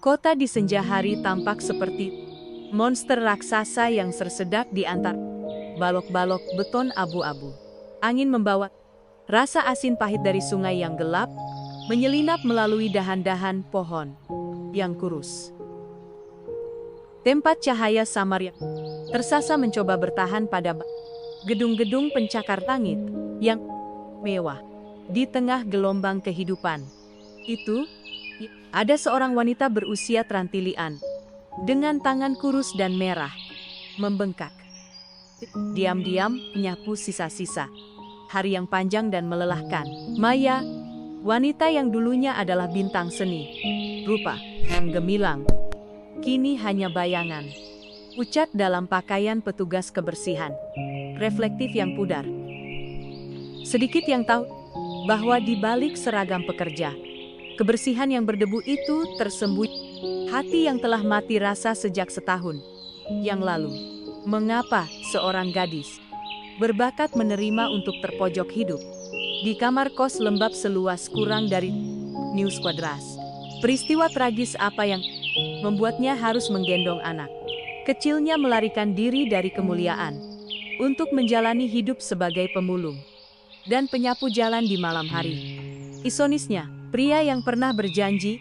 Kota di senja hari tampak seperti monster raksasa yang tersedak di antara balok-balok beton abu-abu. Angin membawa rasa asin pahit dari sungai yang gelap, menyelinap melalui dahan-dahan pohon yang kurus. Tempat cahaya samar yang tersasa mencoba bertahan pada gedung-gedung pencakar langit yang mewah. Di tengah gelombang kehidupan itu, ada seorang wanita berusia terantilian, dengan tangan kurus dan merah, membengkak. Diam-diam menyapu sisa-sisa hari yang panjang dan melelahkan. Maya, wanita yang dulunya adalah bintang seni, rupa yang gemilang, kini hanya bayangan. Pucat dalam pakaian petugas kebersihan, reflektif yang pudar. Sedikit yang tahu bahwa di balik seragam pekerja, kebersihan yang berdebu itu tersembunyi hati yang telah mati rasa sejak setahun yang lalu. Mengapa seorang gadis berbakat menerima untuk terpojok hidup di kamar kos lembab seluas kurang dari News Quadras? Peristiwa tragis apa yang membuatnya harus menggendong anak kecilnya melarikan diri dari kemuliaan untuk menjalani hidup sebagai pemulung dan penyapu jalan di malam hari? Ironisnya, pria yang pernah berjanji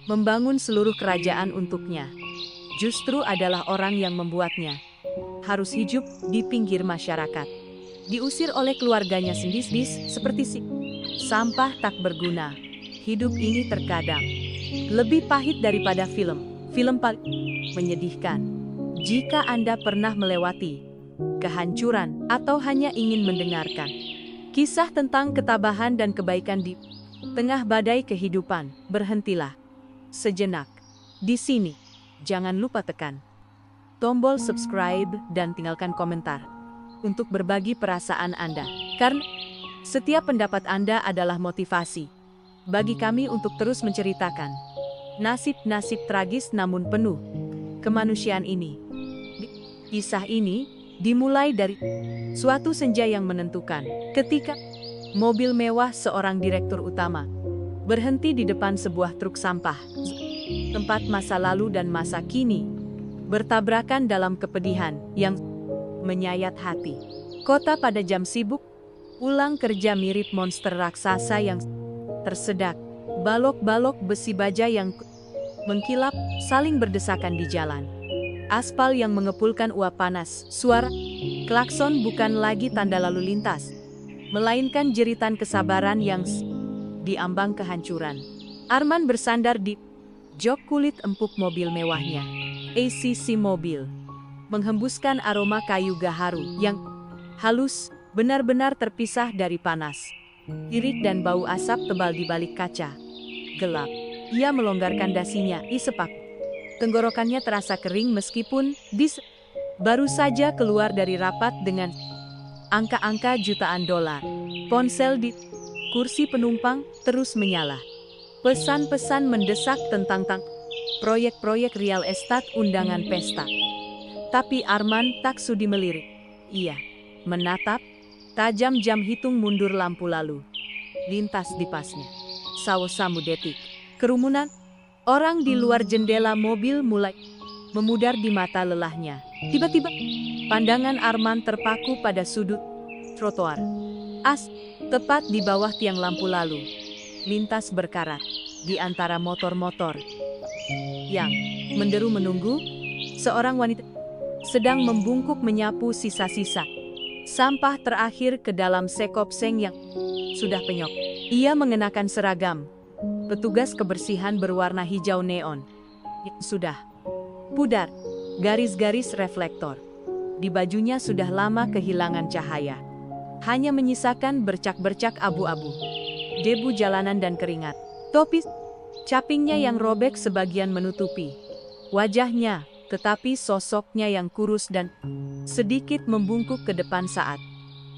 membangun seluruh kerajaan untuknya, justru adalah orang yang membuatnya harus hidup di pinggir masyarakat. Diusir oleh keluarganya sendiri seperti sampah tak berguna. Hidup ini terkadang lebih pahit daripada film paling menyedihkan. Jika Anda pernah melewati kehancuran atau hanya ingin mendengarkan kisah tentang ketabahan dan kebaikan di tengah badai kehidupan, berhentilah sejenak. Di sini, jangan lupa tekan tombol subscribe dan tinggalkan komentar untuk berbagi perasaan Anda. Karena setiap pendapat Anda adalah motivasi bagi kami untuk terus menceritakan nasib-nasib tragis namun penuh kemanusiaan ini. Kisah ini dimulai dari suatu senja yang menentukan ketika mobil mewah seorang direktur utama berhenti di depan sebuah truk sampah. Tempat masa lalu dan masa kini bertabrakan dalam kepedihan yang menyayat hati. Kota pada jam sibuk pulang kerja mirip monster raksasa yang tersedak. Balok-balok besi baja yang mengkilap saling berdesakan di jalan. Aspal yang mengepulkan uap panas. Suara klakson bukan lagi tanda lalu lintas, melainkan jeritan kesabaran yang diambang kehancuran. Arman bersandar di jok kulit empuk mobil mewahnya. ACC mobil menghembuskan aroma kayu gaharu yang halus, benar-benar terpisah dari panas, irik dan bau asap tebal di balik kaca gelap. Ia melonggarkan dasinya, sepak. Tenggorokannya terasa kering meskipun baru saja keluar dari rapat dengan angka-angka jutaan dolar. Ponsel di kursi penumpang terus menyala. Pesan-pesan mendesak tentang proyek-proyek real estate, undangan pesta. Tapi Arman tak sudi melirik. Ia menatap tajam jam hitung mundur lampu lalu lintas di pasnya. Samu detik. Kerumunan orang di luar jendela mobil mulai memudar di mata lelahnya. Tiba-tiba, pandangan Arman terpaku pada sudut trotoar. Tepat di bawah tiang lampu lalu lintas berkarat di antara motor-motor yang menderu menunggu. Seorang wanita sedang membungkuk menyapu sisa-sisa sampah terakhir ke dalam sekop seng yang sudah penyok. Ia mengenakan seragam petugas kebersihan berwarna hijau neon. Sudah pudar, garis-garis reflektor di bajunya sudah lama kehilangan cahaya. Hanya menyisakan bercak-bercak abu-abu, debu jalanan dan keringat. Topi capingnya yang robek sebagian menutupi wajahnya, tetapi sosoknya yang kurus dan sedikit membungkuk ke depan saat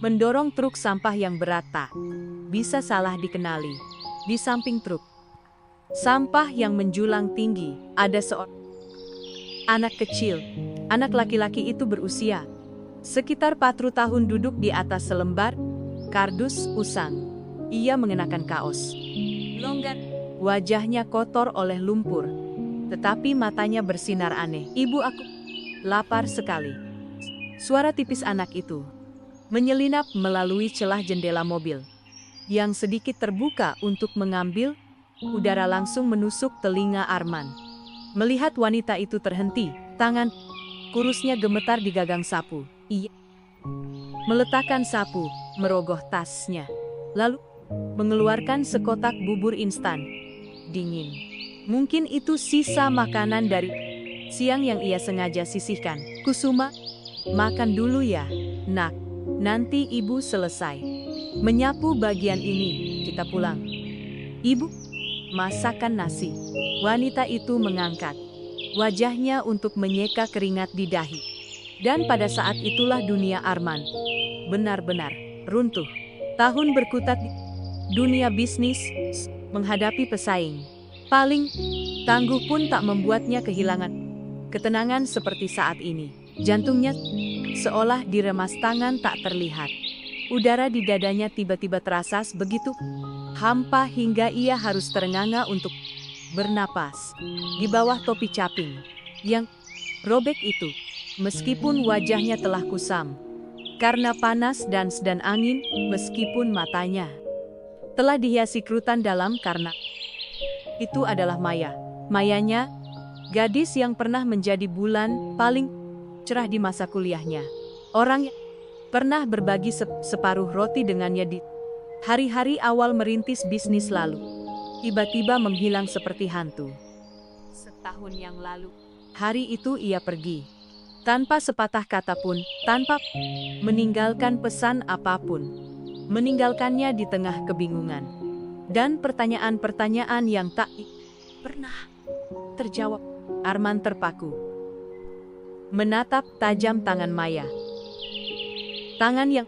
mendorong truk sampah yang berat tak bisa salah dikenali. Di samping truk sampah yang menjulang tinggi, ada seorang anak kecil. Anak laki-laki itu berusia sekitar 40 tahun, duduk di atas selembar kardus usang. Ia mengenakan kaos longgar, wajahnya kotor oleh lumpur tetapi matanya bersinar aneh. "Ibu, aku lapar sekali." Suara tipis anak itu menyelinap melalui celah jendela mobil yang sedikit terbuka untuk mengambil udara, langsung menusuk telinga Arman. Melihat wanita itu terhenti, tangan kurusnya gemetar di gagang sapu. Ia meletakkan sapu, merogoh tasnya, lalu mengeluarkan sekotak bubur instan dingin. Mungkin itu sisa makanan dari siang yang ia sengaja sisihkan. "Kusuma, makan dulu ya, nak. Nanti ibu selesai menyapu bagian ini, kita pulang." "Ibu, masakan nasi." Wanita itu mengangkat wajahnya untuk menyeka keringat di dahi. Dan pada saat itulah dunia Arman benar-benar runtuh. Tahun berkutat di dunia bisnis, menghadapi pesaing paling tangguh pun tak membuatnya kehilangan ketenangan seperti saat ini. Jantungnya seolah diremas tangan tak terlihat. Udara di dadanya tiba-tiba terasa begitu hampa hingga ia harus terenganga untuk bernapas. Di bawah topi caping yang robek itu, meskipun wajahnya telah kusam karena panas dan angin, meskipun matanya telah dihiasi kerutan dalam karena itu adalah Maya. Mayanya, gadis yang pernah menjadi bulan paling cerah di masa kuliahnya. Orang yang pernah berbagi separuh roti dengannya di hari-hari awal merintis bisnis lalu, tiba-tiba menghilang seperti hantu. Setahun yang lalu, hari itu ia pergi tanpa sepatah kata pun, tanpa meninggalkan pesan apapun. Meninggalkannya di tengah kebingungan dan pertanyaan-pertanyaan yang tak pernah terjawab. Arman terpaku menatap tajam tangan Maya. Tangan yang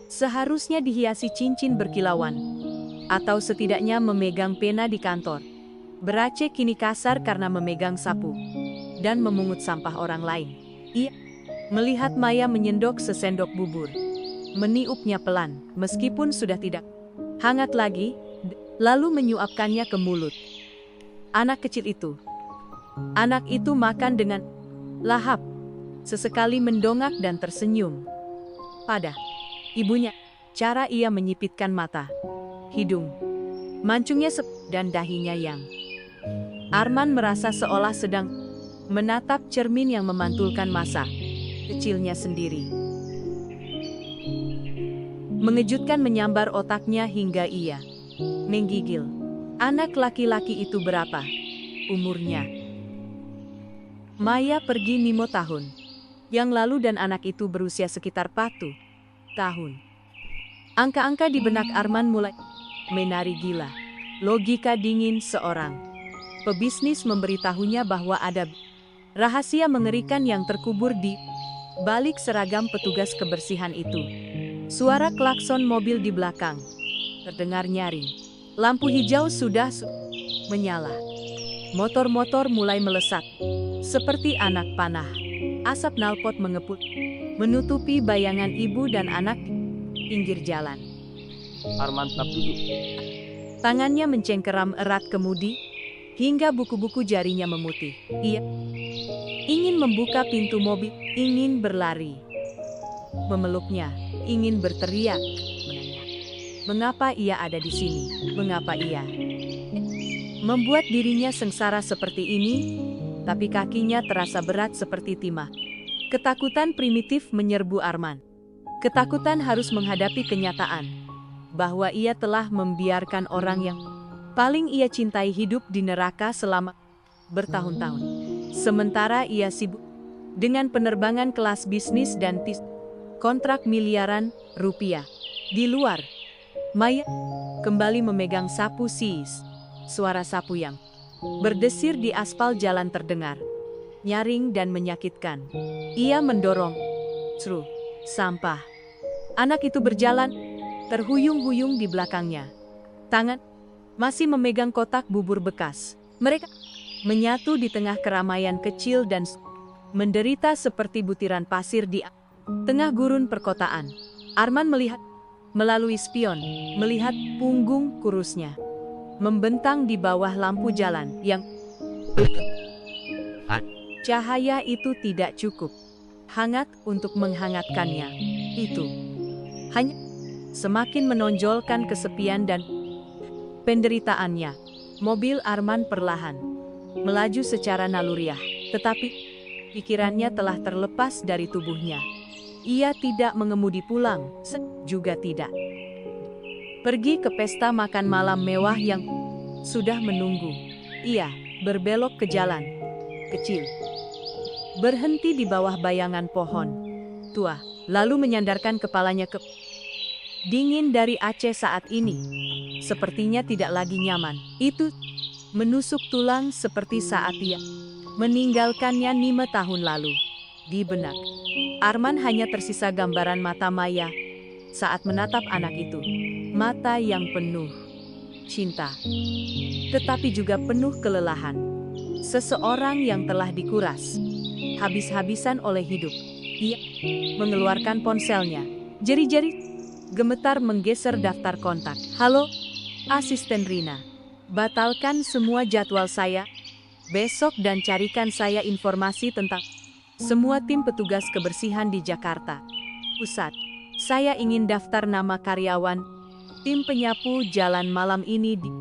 seharusnya dihiasi cincin berkilauan, atau setidaknya memegang pena di kantor. Berace kini kasar karena memegang sapu dan memungut sampah orang lain. Ia melihat Maya menyendok sesendok bubur, meniupnya pelan, meskipun sudah tidak hangat lagi, lalu menyuapkannya ke mulut anak kecil itu. Anak itu makan dengan lahap, sesekali mendongak dan tersenyum pada ibunya. Cara ia menyipitkan mata, hidung mancungnya dan dahinya yang Arman merasa seolah sedang menatap cermin yang memantulkan masa kecilnya sendiri. Mengejutkan menyambar otaknya hingga ia menggigil. Anak laki-laki itu berapa umurnya? Maya pergi 5 tahun yang lalu dan anak itu berusia sekitar 4 tahun. Angka-angka di benak Arman mulai menari gila. Logika dingin seorang pebisnis memberitahunya bahwa ada rahasia mengerikan yang terkubur di balik seragam petugas kebersihan itu. Suara klakson mobil di belakang terdengar nyaring. Lampu hijau sudah menyala. Motor-motor mulai melesat seperti anak panah. Asap knalpot mengepul menutupi bayangan ibu dan anak pinggir jalan. Arman tetap duduk. Tangannya mencengkeram erat kemudi hingga buku-buku jarinya memutih. Ia ingin membuka pintu mobil, ingin berlari, memeluknya, ingin berteriak, menanya, mengapa ia ada di sini, mengapa ia membuat dirinya sengsara seperti ini, tapi kakinya terasa berat seperti timah. Ketakutan primitif menyerbu Arman. Ketakutan harus menghadapi kenyataan bahwa ia telah membiarkan orang yang paling ia cintai hidup di neraka selama bertahun-tahun. Sementara ia sibuk dengan penerbangan kelas bisnis dan kontrak miliaran rupiah. Di luar, Maya kembali memegang sapu sis. Suara sapu yang berdesir di aspal jalan terdengar, nyaring dan menyakitkan. Ia mendorong truk sampah. Anak itu berjalan terhuyung-huyung di belakangnya. Tangan masih memegang kotak bubur bekas. Mereka menyatu di tengah keramaian kecil dan menderita seperti butiran pasir di tengah gurun perkotaan. Arman melihat melalui spion, melihat punggung kurusnya membentang di bawah lampu jalan yang Cahaya itu tidak cukup hangat untuk menghangatkannya. Itu hanya semakin menonjolkan kesepian dan penderitaannya. Mobil Arman perlahan melaju secara naluriah, tetapi pikirannya telah terlepas dari tubuhnya. Ia tidak mengemudi pulang, juga tidak pergi ke pesta makan malam mewah yang sudah menunggu. Ia berbelok ke jalan kecil, berhenti di bawah bayangan pohon tua, lalu menyandarkan kepalanya ke dingin dari Aceh saat ini. Sepertinya tidak lagi nyaman. Itu menusuk tulang seperti saat ia meninggalkannya 5 tahun lalu. Di benak Arman hanya tersisa gambaran mata Maya saat menatap anak itu. Mata yang penuh cinta, tetapi juga penuh kelelahan. Seseorang yang telah dikuras habis-habisan oleh hidup. Ia mengeluarkan ponselnya. Jari-jari gemetar menggeser daftar kontak. Halo, asisten Rina. Batalkan semua jadwal saya besok dan carikan saya informasi tentang semua tim petugas kebersihan di Jakarta Pusat. Saya ingin daftar nama karyawan tim penyapu jalan malam ini di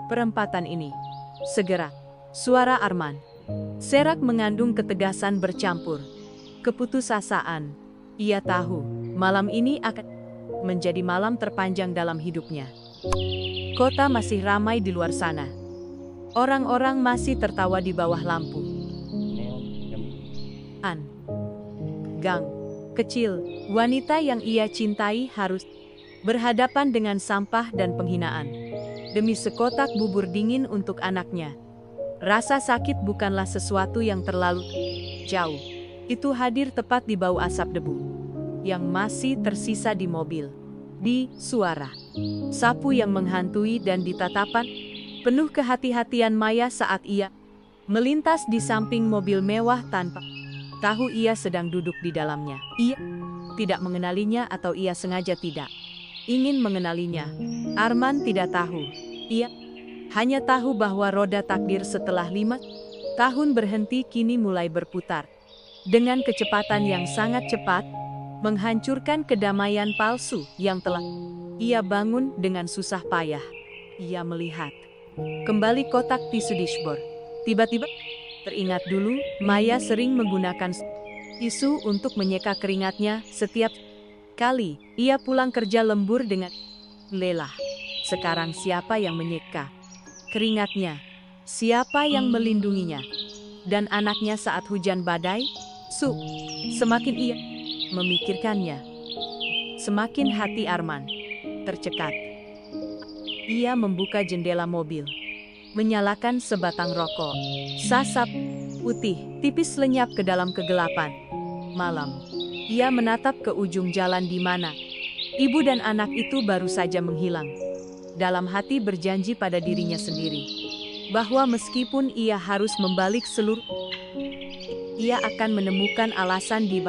perempatan ini. Segera. Suara Arman serak mengandung ketegasan bercampur keputusasaan. Ia tahu malam ini akan menjadi malam terpanjang dalam hidupnya. Kota masih ramai di luar sana. Orang-orang masih tertawa di bawah lampu. Gang kecil, wanita yang ia cintai harus berhadapan dengan sampah dan penghinaan demi sekotak bubur dingin untuk anaknya. Rasa sakit bukanlah sesuatu yang terlalu jauh. Itu hadir tepat di bau asap debu yang masih tersisa di mobil. Di suara sapu yang menghantui dan di tatapan penuh kehati-hatian Maya saat ia melintas di samping mobil mewah tanpa tahu ia sedang duduk di dalamnya. Ia tidak mengenalinya atau ia sengaja tidak ingin mengenalinya. Arman tidak tahu. Ia hanya tahu bahwa roda takdir setelah 5 tahun berhenti kini mulai berputar. Dengan kecepatan yang sangat cepat, menghancurkan kedamaian palsu yang telah ia bangun dengan susah payah. Ia melihat kembali kotak tisu dashboard. Tiba-tiba teringat dulu, Maya sering menggunakan tisu untuk menyeka keringatnya setiap kali ia pulang kerja lembur dengan lelah. Sekarang siapa yang menyeka keringatnya? Siapa yang melindunginya? Dan anaknya saat hujan badai? Semakin ia memikirkannya, semakin hati Arman tercekat. Ia membuka jendela mobil, menyalakan sebatang rokok. Sasap putih tipis lenyap ke dalam kegelapan malam. Ia menatap ke ujung jalan di mana ibu dan anak itu baru saja menghilang. Dalam hati berjanji pada dirinya sendiri bahwa meskipun ia harus membalik seluruh, ia akan menemukan alasan di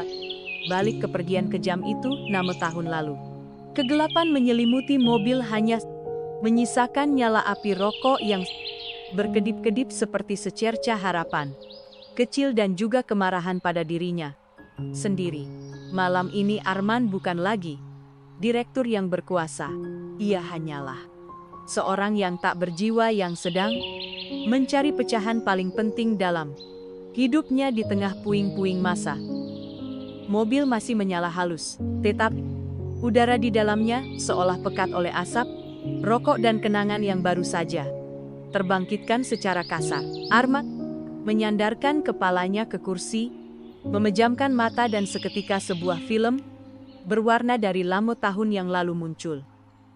balik kepergian kejam itu 6 tahun lalu. Kegelapan menyelimuti mobil hanya menyisakan nyala api rokok yang berkedip-kedip seperti secercah harapan kecil dan juga kemarahan pada dirinya sendiri. Malam ini Arman bukan lagi direktur yang berkuasa. Ia hanyalah seorang yang tak berjiwa yang sedang mencari pecahan paling penting dalam hidupnya di tengah puing-puing masa. Mobil masih menyala halus, tetapi udara di dalamnya seolah pekat oleh asap, rokok dan kenangan yang baru saja terbangkitkan secara kasar. Arman menyandarkan kepalanya ke kursi, memejamkan mata dan seketika sebuah film berwarna dari lama tahun yang lalu muncul.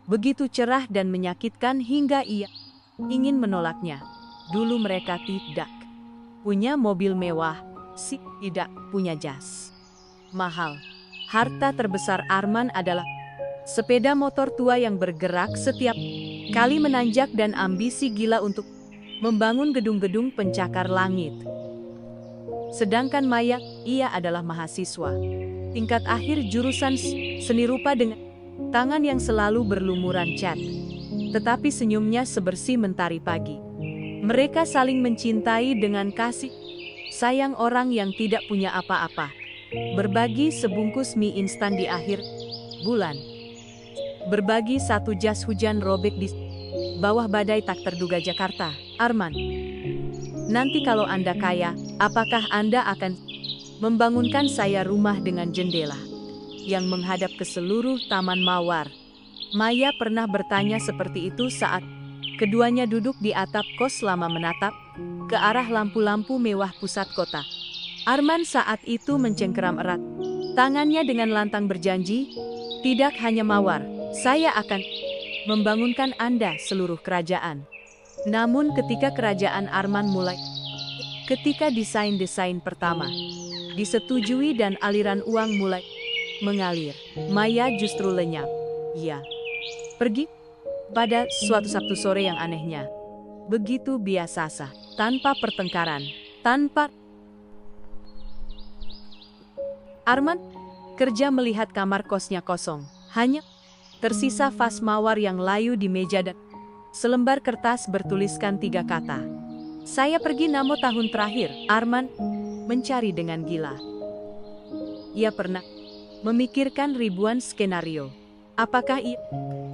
Begitu cerah dan menyakitkan hingga ia ingin menolaknya. Dulu mereka tidak punya mobil mewah, tidak punya jas mahal. Harta terbesar Arman adalah sepeda motor tua yang bergerak setiap kali menanjak dan ambisi gila untuk membangun gedung-gedung pencakar langit. Sedangkan Maya, ia adalah mahasiswa tingkat akhir jurusan seni rupa dengan tangan yang selalu berlumuran cat, tetapi senyumnya sebersih mentari pagi. Mereka saling mencintai dengan kasih Sayang orang yang tidak punya apa-apa. Berbagi sebungkus mie instan di akhir bulan. Berbagi satu jas hujan robek di bawah badai tak terduga Jakarta. Arman, nanti kalau Anda kaya, apakah Anda akan membangunkan saya rumah dengan jendela yang menghadap ke seluruh Taman Mawar? Maya pernah bertanya seperti itu saat keduanya duduk di atap kos selama menatap ke arah lampu-lampu mewah pusat kota. Arman saat itu mencengkeram erat tangannya dengan lantang berjanji, tidak hanya Mawar, saya akan membangunkan Anda seluruh kerajaan. Namun ketika kerajaan Arman mulai, ketika desain-desain pertama disetujui dan aliran uang mulai mengalir, Maya justru lenyap. Ia pergi pada suatu Sabtu sore yang anehnya begitu biasa sah, tanpa pertengkaran, tanpa. Arman kerja melihat kamar kosnya kosong, hanya tersisa vas mawar yang layu di meja dan selembar kertas bertuliskan 3 kata. Saya pergi Namo tahun terakhir. Arman mencari dengan gila. Ia pernah memikirkan ribuan skenario. Apakah ia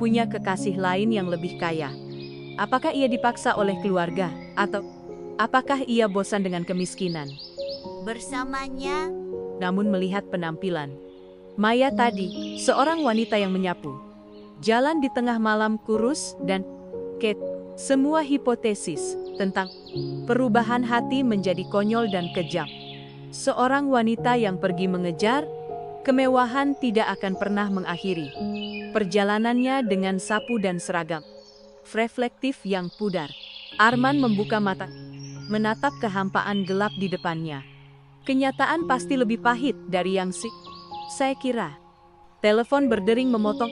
punya kekasih lain yang lebih kaya? Apakah ia dipaksa oleh keluarga? Atau apakah ia bosan dengan kemiskinan bersamanya? Namun melihat penampilan Maya tadi, seorang wanita yang menyapu jalan di tengah malam kurus dan Kate, semua hipotesis tentang perubahan hati menjadi konyol dan kejam. Seorang wanita yang pergi mengejar kemewahan tidak akan pernah mengakhiri perjalanannya dengan sapu dan seragam reflektif yang pudar. Arman membuka mata, menatap kehampaan gelap di depannya. Kenyataan pasti lebih pahit dari yang saya kira. Telepon berdering memotong.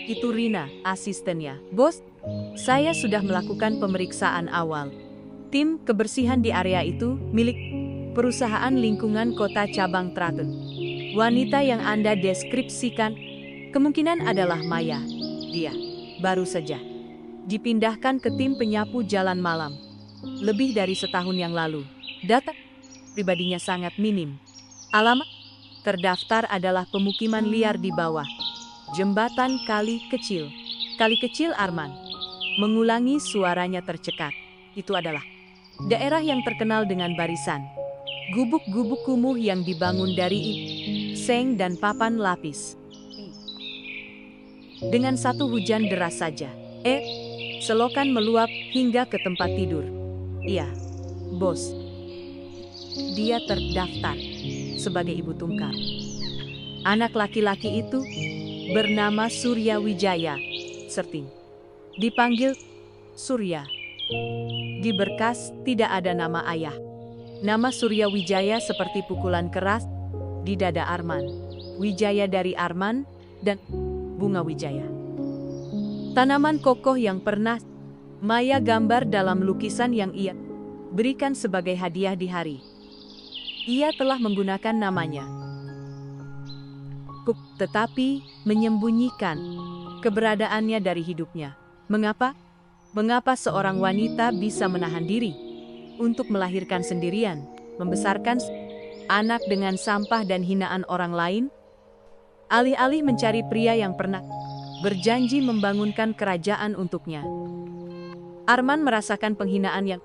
Itu Rina, asistennya. Bos, saya sudah melakukan pemeriksaan awal. Tim kebersihan di area itu milik perusahaan lingkungan kota cabang Tratun. Wanita yang Anda deskripsikan kemungkinan adalah Maya. Dia baru saja dipindahkan ke tim penyapu jalan malam lebih dari setahun yang lalu. Data pribadinya sangat minim. Alamat terdaftar adalah pemukiman liar di bawah jembatan Kali Kecil. Kali Kecil. Arman mengulangi, suaranya tercekat. Itu adalah daerah yang terkenal dengan barisan gubuk-gubuk kumuh yang dibangun dari seng dan papan lapis. Dengan satu hujan deras saja, selokan meluap hingga ke tempat tidur. Iya, bos. Dia terdaftar sebagai ibu tunggal. Anak laki-laki itu bernama Surya Wijaya. Serting dipanggil Surya. Di berkas tidak ada nama ayah. Nama Surya Wijaya seperti pukulan keras di dada Arman. Wijaya dari Arman dan bunga wijaya. Tanaman kokoh yang pernah Maya gambar dalam lukisan yang ia berikan sebagai hadiah di hari. Ia telah menggunakan namanya. Tetapi menyembunyikan keberadaannya dari hidupnya. Mengapa? Mengapa seorang wanita bisa menahan diri untuk melahirkan sendirian, membesarkan anak dengan sampah dan hinaan orang lain? Alih-alih mencari pria yang pernah berjanji membangunkan kerajaan untuknya, Arman merasakan penghinaan yang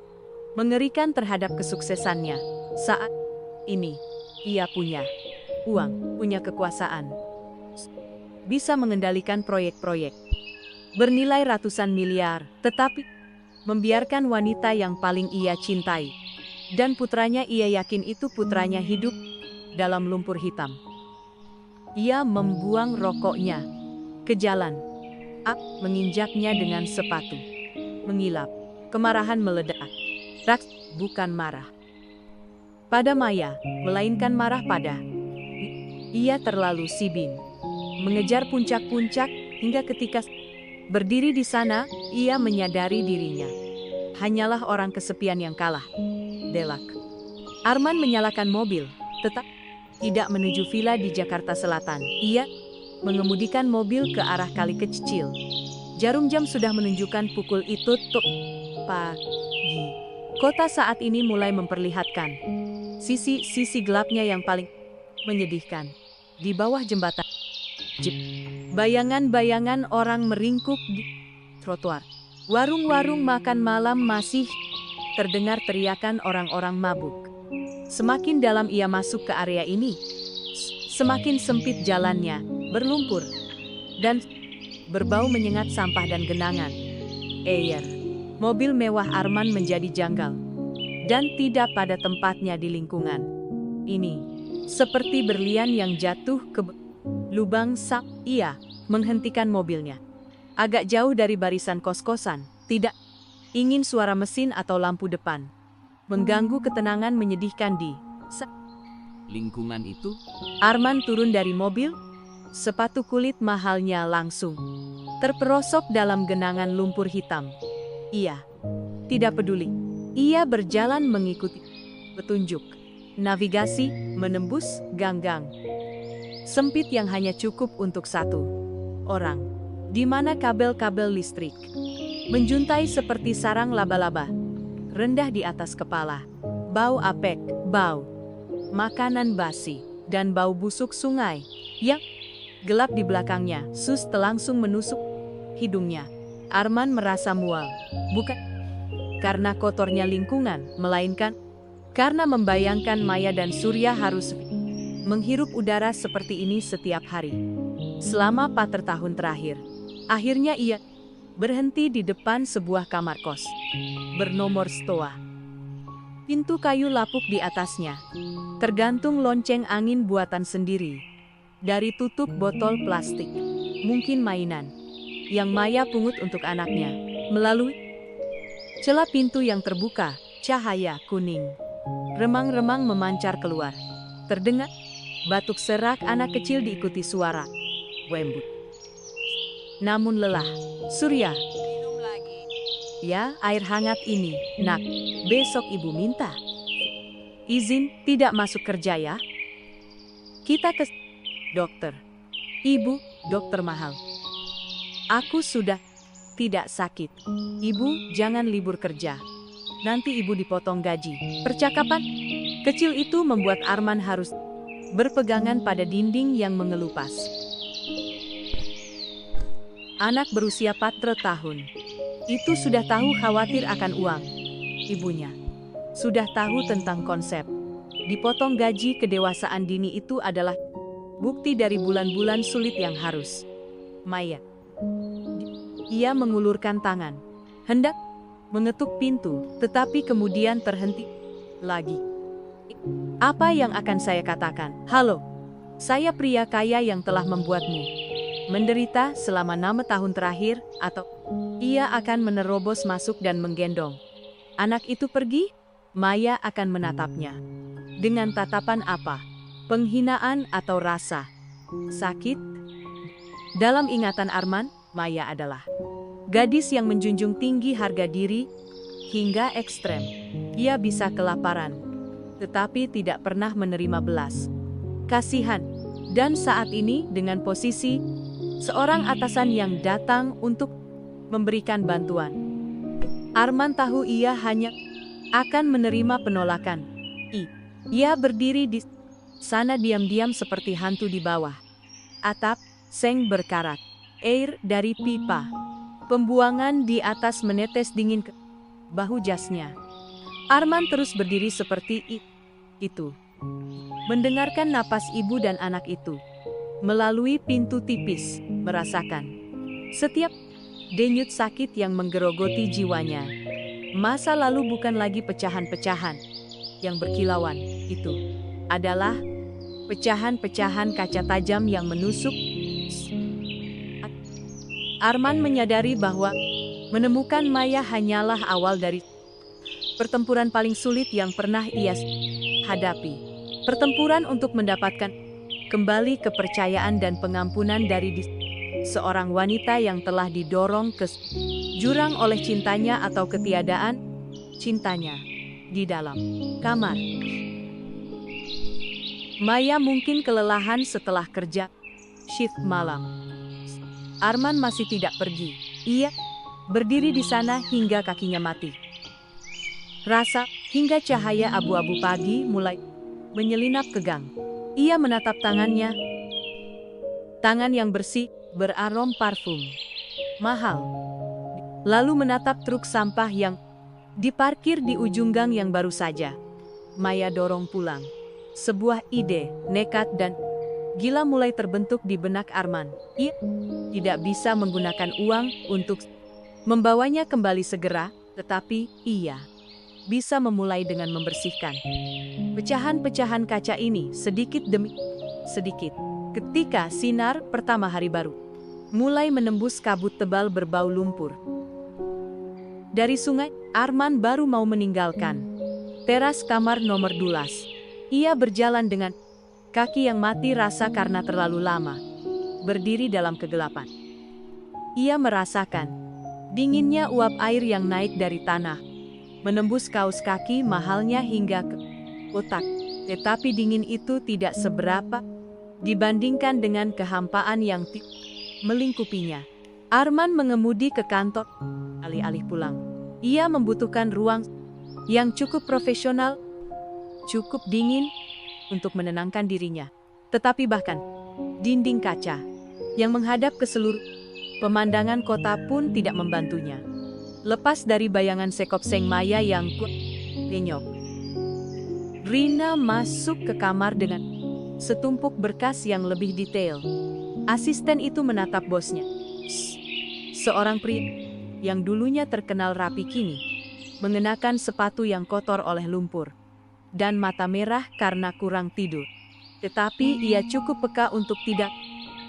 mengerikan terhadap kesuksesannya. Saat ini, ia punya uang, punya kekuasaan, bisa mengendalikan proyek-proyek bernilai ratusan miliar, tetapi membiarkan wanita yang paling ia cintai dan putranya, ia yakin itu putranya, hidup dalam lumpur hitam. Ia membuang rokoknya ke jalan, menginjaknya dengan sepatu, mengilap. Kemarahan meledak. Raks bukan marah pada Maya, melainkan marah pada ia terlalu sibuk mengejar puncak-puncak hingga ketika berdiri di sana, ia menyadari dirinya hanyalah orang kesepian yang kalah. Delak. Arman menyalakan mobil, tetap tidak menuju villa di Jakarta Selatan. Ia mengemudikan mobil ke arah Kali Kecil. Jarum jam sudah menunjukkan pukul itu pagi. Kota saat ini mulai memperlihatkan sisi gelapnya yang paling menyedihkan. Di bawah jembatan jeep, bayangan-bayangan orang meringkuk di trotoar. Warung-warung makan malam masih terdengar teriakan orang-orang mabuk. Semakin dalam ia masuk ke area ini, semakin sempit jalannya, berlumpur, dan berbau menyengat sampah dan genangan air. Mobil mewah Arman menjadi janggal dan tidak pada tempatnya di lingkungan ini. Seperti berlian yang jatuh ke lubang sak, ia menghentikan mobilnya. Agak jauh dari barisan kos-kosan, tidak ingin suara mesin atau lampu depan mengganggu ketenangan menyedihkan di Lingkungan itu, Arman turun dari mobil, sepatu kulit mahalnya langsung terperosok dalam genangan lumpur hitam. Ia tidak peduli. Ia berjalan mengikuti petunjuk navigasi, menembus gang-gang sempit yang hanya cukup untuk satu orang, di mana kabel-kabel listrik menjuntai seperti sarang laba-laba rendah di atas kepala. Bau apek, bau makanan basi, dan bau busuk sungai yang gelap di belakangnya langsung menusuk hidungnya. Arman merasa mual, bukan karena kotornya lingkungan, melainkan karena membayangkan Maya dan Surya harus menghirup udara seperti ini setiap hari selama 4 tahun terakhir. Akhirnya ia berhenti di depan sebuah kamar kos bernomor stoa. Pintu kayu lapuk di atasnya, tergantung lonceng angin buatan sendiri dari tutup botol plastik, mungkin mainan yang Maya pungut untuk anaknya. Melalui celah pintu yang terbuka, cahaya kuning remang-remang memancar keluar. Terdengar batuk serak anak kecil diikuti suara wembut. Namun lelah. Surya, minum lagi. Ya, air hangat ini, nak. Besok ibu minta izin tidak masuk kerja ya. Kita ke dokter. Ibu, dokter mahal. Aku sudah tidak sakit. Ibu, jangan libur kerja. Nanti ibu dipotong gaji. Percakapan kecil itu membuat Arman harus berpegangan pada dinding yang mengelupas. Anak berusia 4 tahun itu sudah tahu khawatir akan uang. Ibunya sudah tahu tentang konsep dipotong gaji. Kedewasaan dini itu adalah bukti dari bulan-bulan sulit yang harus Maya. Ia mengulurkan tangan, hendak mengetuk pintu, tetapi kemudian terhenti lagi. Apa yang akan saya katakan? Halo, saya pria kaya yang telah membuatmu menderita selama 6 tahun terakhir, atau ia akan menerobos masuk dan menggendong anak itu pergi. Maya akan menatapnya dengan tatapan apa? Penghinaan atau rasa sakit? Dalam ingatan Arman, Maya adalah gadis yang menjunjung tinggi harga diri hingga ekstrem. Ia bisa kelaparan, tetapi tidak pernah menerima belas kasihan. Dan saat ini dengan posisi seorang atasan yang datang untuk memberikan bantuan, Arman tahu ia hanya akan menerima penolakan. Ia berdiri di sana diam-diam seperti hantu di bawah atap seng berkarat. Air dari pipa pembuangan di atas menetes dingin ke bahu jasnya. Arman terus berdiri seperti itu, mendengarkan napas ibu dan anak itu melalui pintu tipis, merasakan setiap denyut sakit yang menggerogoti jiwanya. Masa lalu bukan lagi pecahan-pecahan yang berkilauan, itu adalah pecahan-pecahan kaca tajam yang menusuk. Arman menyadari bahwa menemukan Maya hanyalah awal dari pertempuran paling sulit yang pernah ia hadapi. Pertempuran untuk mendapatkan kembali kepercayaan dan pengampunan dari seorang wanita yang telah didorong ke jurang oleh cintanya atau ketiadaan cintanya di dalam kamar. Maya mungkin kelelahan setelah kerja shift malam. Arman masih tidak pergi. Ia berdiri di sana hingga kakinya mati. rasa, hingga cahaya abu-abu pagi mulai menyelinap ke gang. Ia menatap tangannya, tangan yang bersih, berarom parfum mahal. Lalu menatap truk sampah yang diparkir di ujung gang yang baru saja Maya dorong pulang. Sebuah ide, nekat dan gila mulai terbentuk di benak Arman. Ia tidak bisa menggunakan uang untuk membawanya kembali segera, tetapi ia bisa memulai dengan membersihkan pecahan-pecahan kaca ini sedikit demi sedikit. Ketika sinar pertama hari baru mulai menembus kabut tebal berbau lumpur dari sungai, Arman baru mau meninggalkan teras kamar nomor 12. Ia berjalan dengan kaki yang mati rasa karena terlalu lama berdiri dalam kegelapan. Ia merasakan dinginnya uap air yang naik dari tanah, menembus kaus kaki mahalnya hingga ke otak. Tetapi dingin itu tidak seberapa dibandingkan dengan kehampaan yang melingkupinya. Arman mengemudi ke kantor. Alih-alih pulang, ia membutuhkan ruang yang cukup profesional, cukup dingin untuk menenangkan dirinya. Tetapi bahkan dinding kaca yang menghadap ke seluruh pemandangan kota pun tidak membantunya. Lepas dari bayangan sekop Seng Maya yang lenyok, Rina masuk ke kamar dengan setumpuk berkas yang lebih detail. Asisten itu menatap bosnya. Seorang pria yang dulunya terkenal rapi kini mengenakan sepatu yang kotor oleh lumpur dan mata merah karena kurang tidur. Tetapi ia cukup peka untuk tidak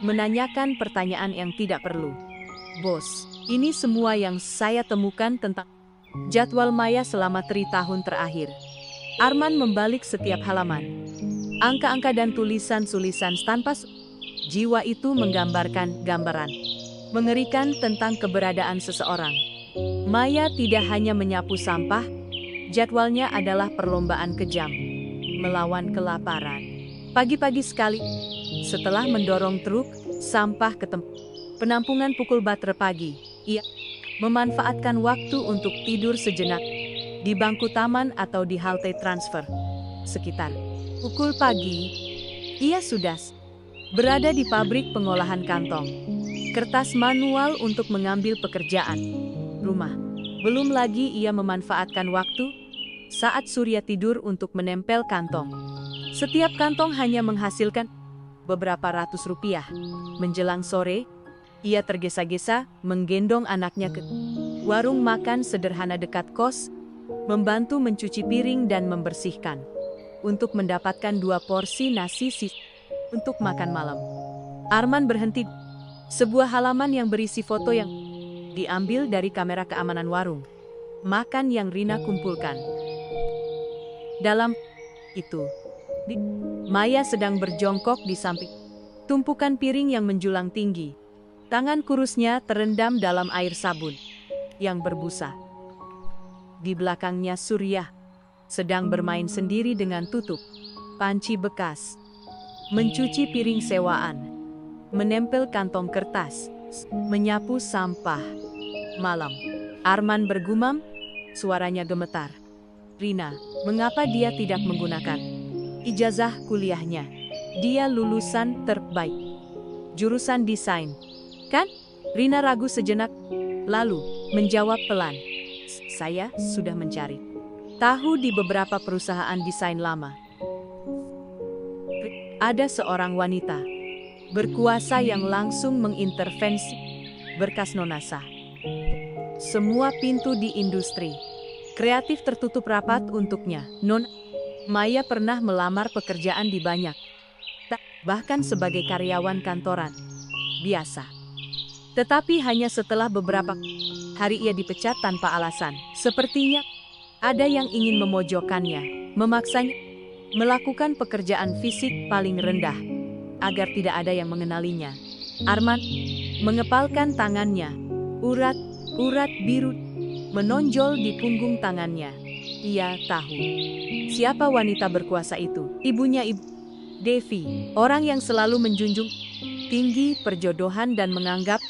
menanyakan pertanyaan yang tidak perlu. Bos, ini semua yang saya temukan tentang jadwal Maya selama 3 tahun terakhir. Arman membalik setiap halaman. Angka-angka dan tulisan-tulisan tanpa jiwa itu menggambarkan gambaran mengerikan tentang keberadaan seseorang. Maya tidak hanya menyapu sampah, jadwalnya adalah perlombaan kejam melawan kelaparan. Pagi-pagi sekali, setelah mendorong truk sampah ke tempat penampungan pukul bater pagi, ia memanfaatkan waktu untuk tidur sejenak di bangku taman atau di halte transfer. Sekitar pukul pagi, ia sudah berada di pabrik pengolahan kantong kertas manual untuk mengambil pekerjaan rumah. Belum lagi ia memanfaatkan waktu saat surya tidur untuk menempel kantong. Setiap kantong hanya menghasilkan beberapa ratus rupiah. Menjelang sore, ia tergesa-gesa menggendong anaknya ke warung makan sederhana dekat kos, membantu mencuci piring dan membersihkan, untuk mendapatkan 2 porsi nasi untuk makan malam. Arman berhenti sebuah halaman yang berisi foto yang diambil dari kamera keamanan warung makan yang Rina kumpulkan. Dalam itu, Maya sedang berjongkok di samping tumpukan piring yang menjulang tinggi. Tangan kurusnya terendam dalam air sabun yang berbusa. Di belakangnya Surya sedang bermain sendiri dengan tutup panci bekas, mencuci piring sewaan, menempel kantong kertas, menyapu sampah. Malam, Arman bergumam, suaranya gemetar. Rina, mengapa dia tidak menggunakan ijazah kuliahnya? Dia lulusan terbaik jurusan desain, kan? Rina ragu sejenak, lalu menjawab pelan. Saya sudah mencari tahu di beberapa perusahaan desain lama. Ada seorang wanita berkuasa yang langsung mengintervensi berkas Nonasa. Semua pintu di industri kreatif tertutup rapat untuknya. Maya pernah melamar pekerjaan di banyak, bahkan sebagai karyawan kantoran biasa. Tetapi hanya setelah beberapa hari ia dipecat tanpa alasan. Sepertinya ada yang ingin memojokkannya, memaksanya melakukan pekerjaan fisik paling rendah agar tidak ada yang mengenalinya. Arman mengepalkan tangannya. Urat biru menonjol di punggung tangannya. Ia tahu siapa wanita berkuasa itu. Ibunya Devi, orang yang selalu menjunjung tinggi perjodohan dan menganggap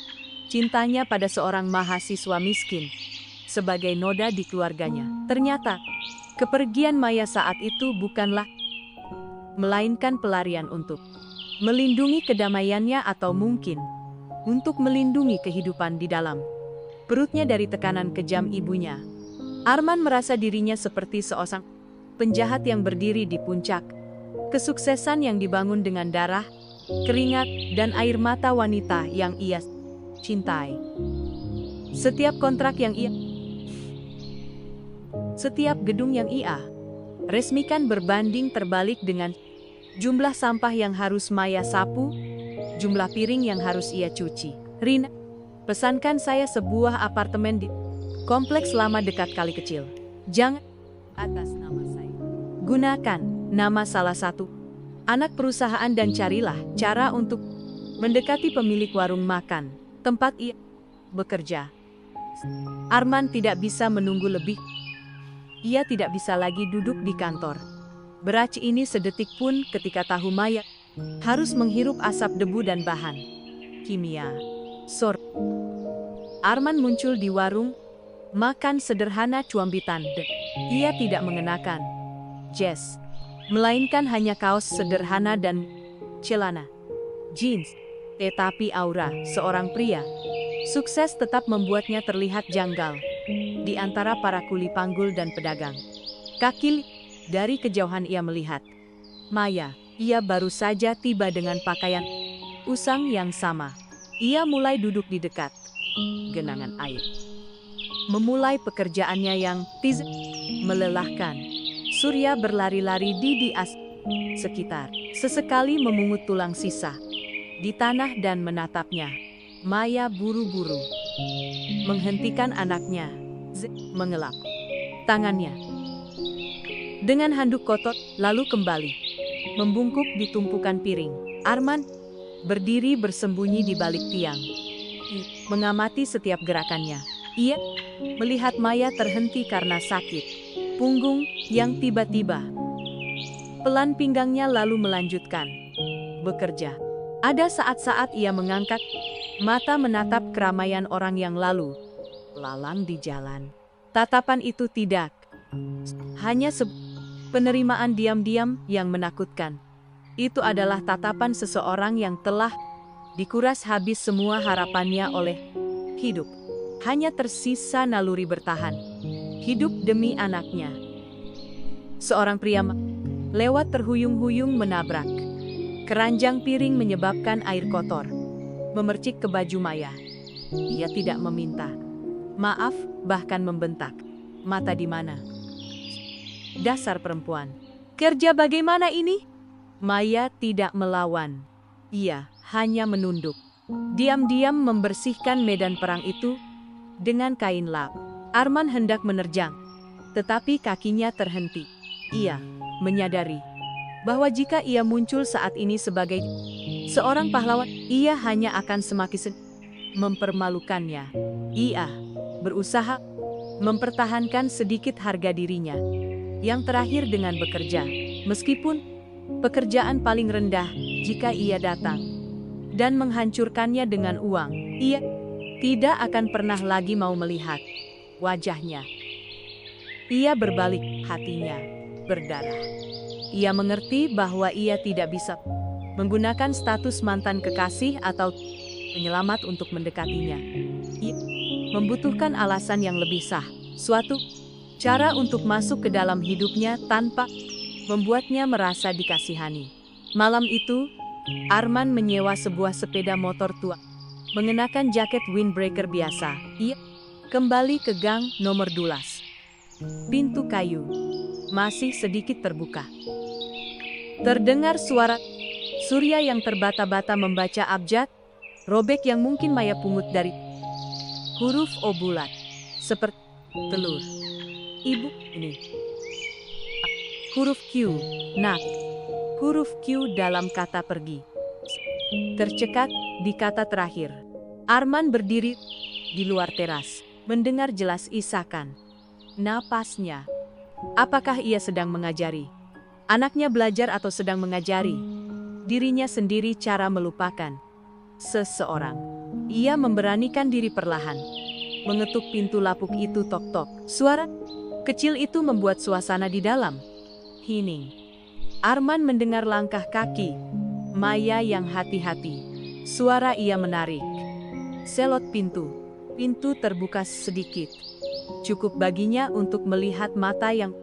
cintanya pada seorang mahasiswa miskin sebagai noda di keluarganya. Ternyata, kepergian Maya saat itu bukanlah melainkan pelarian untuk melindungi kedamaiannya atau mungkin untuk melindungi kehidupan di dalam perutnya dari tekanan kejam ibunya. Arman merasa dirinya seperti seorang penjahat yang berdiri di puncak kesuksesan yang dibangun dengan darah, keringat, dan air mata wanita yang ia cintai. Setiap gedung yang ia resmikan berbanding terbalik dengan jumlah sampah yang harus Maya sapu, jumlah piring yang harus ia cuci. Rina, pesankan saya sebuah apartemen di kompleks lama dekat Kali Kecil. Jangan atas nama saya. Gunakan nama salah satu anak perusahaan dan carilah cara untuk mendekati pemilik warung makan, tempat ia bekerja. Arman tidak bisa menunggu lebih. Ia tidak bisa lagi duduk di kantor beraci ini sedetik pun ketika tahu Maya harus menghirup asap debu dan bahan kimia. Sore, Arman muncul di warung makan sederhana cuambitan. Ia tidak mengenakan jas, melainkan hanya kaos sederhana dan celana jeans. Tetapi aura seorang pria sukses tetap membuatnya terlihat janggal di antara para kuli panggul dan pedagang kaki. Dari kejauhan ia melihat Maya. Ia baru saja tiba dengan pakaian usang yang sama. Ia mulai duduk di dekat genangan air, memulai pekerjaannya yang melelahkan. Surya berlari-lari di sekitar, sesekali memungut tulang sisa di tanah dan menatapnya. Maya buru-buru menghentikan anaknya, mengelap tangannya dengan handuk kotor, lalu kembali membungkuk di tumpukan piring. Arman berdiri bersembunyi di balik tiang, mengamati setiap gerakannya. Ia melihat Maya terhenti karena sakit punggung yang tiba-tiba. Pelan pinggangnya lalu melanjutkan bekerja. Ada saat-saat ia mengangkat mata menatap keramaian orang yang lalu lalang di jalan. Tatapan itu tidak hanya penerimaan diam-diam yang menakutkan. Itu adalah tatapan seseorang yang telah dikuras habis semua harapannya oleh hidup. Hanya tersisa naluri bertahan hidup demi anaknya. Seorang pria lewat terhuyung-huyung menabrak keranjang piring menyebabkan air kotor memercik ke baju Maya. Ia tidak meminta maaf, bahkan membentak. Mata di mana? Dasar perempuan. Kerja bagaimana ini? Maya tidak melawan. Ia hanya menunduk. Diam-diam membersihkan medan perang itu dengan kain lap. Arman hendak menerjang, tetapi kakinya terhenti. Ia menyadari bahwa jika ia muncul saat ini sebagai seorang pahlawan, ia hanya akan semakin mempermalukannya. Ia berusaha mempertahankan sedikit harga dirinya. Yang terakhir dengan bekerja, meskipun pekerjaan paling rendah jika ia datang dan menghancurkannya dengan uang, ia tidak akan pernah lagi mau melihat wajahnya. Ia berbalik, hatinya berdarah. Ia mengerti bahwa ia tidak bisa menggunakan status mantan kekasih atau penyelamat untuk mendekatinya. Ia membutuhkan alasan yang lebih sah, suatu cara untuk masuk ke dalam hidupnya tanpa membuatnya merasa dikasihani. Malam itu, Arman menyewa sebuah sepeda motor tua, mengenakan jaket windbreaker biasa. Ia kembali ke gang nomor 12. Pintu kayu masih sedikit terbuka. Terdengar suara Surya yang terbata-bata membaca abjad robek yang mungkin Maya pungut dari huruf O bulat, seperti telur. Ibu ini. Huruf Q, nak. Huruf Q dalam kata pergi. Tercekat di kata terakhir. Arman berdiri di luar teras, mendengar jelas isakan napasnya. Apakah ia sedang mengajari anaknya belajar atau sedang mengajari dirinya sendiri cara melupakan seseorang? Ia memberanikan diri perlahan mengetuk pintu lapuk itu tok-tok. Suara kecil itu membuat suasana di dalam hening. Arman mendengar langkah kaki Maya yang hati-hati. Suara ia menarik selot pintu. Pintu terbuka sedikit. Cukup baginya untuk melihat mata yang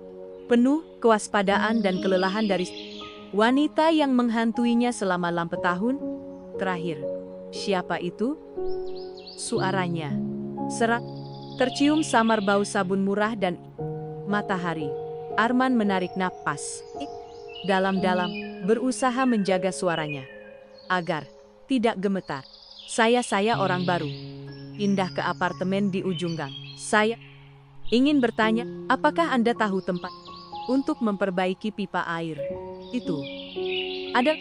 penuh kewaspadaan dan kelelahan dari wanita yang menghantuinya selama lampu tahun terakhir. Siapa itu? Suaranya serak, tercium samar bau sabun murah dan matahari. Arman menarik napas dalam-dalam, berusaha menjaga suaranya agar tidak gemetar. Saya orang baru. Pindah ke apartemen di ujung gang. Saya ingin bertanya, apakah Anda tahu tempat untuk memperbaiki pipa air? Itu ada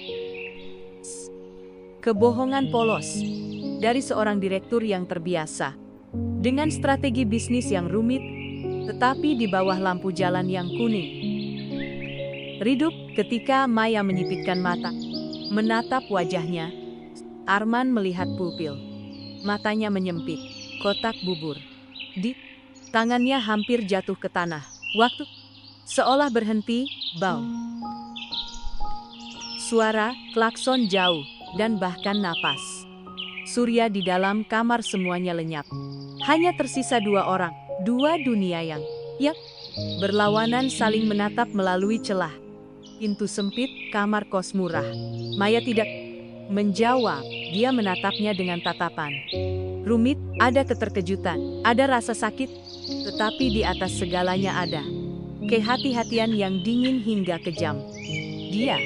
kebohongan polos dari seorang direktur yang terbiasa dengan strategi bisnis yang rumit, tetapi di bawah lampu jalan yang kuning. Redup ketika Maya menyipitkan mata, menatap wajahnya. Arman melihat pupil. Matanya menyempit, kotak bubur di tangannya hampir jatuh ke tanah. Waktu seolah berhenti, bau. Suara, klakson jauh, dan bahkan napas. Surya di dalam kamar semuanya lenyap. Hanya tersisa dua orang, dua dunia yang berlawanan saling menatap melalui celah pintu sempit kamar kos murah. Maya tidak menjawab, dia menatapnya dengan tatapan rumit. Ada keterkejutan, ada rasa sakit, tetapi di atas segalanya ada kehati-hatian yang dingin hingga kejam. Dia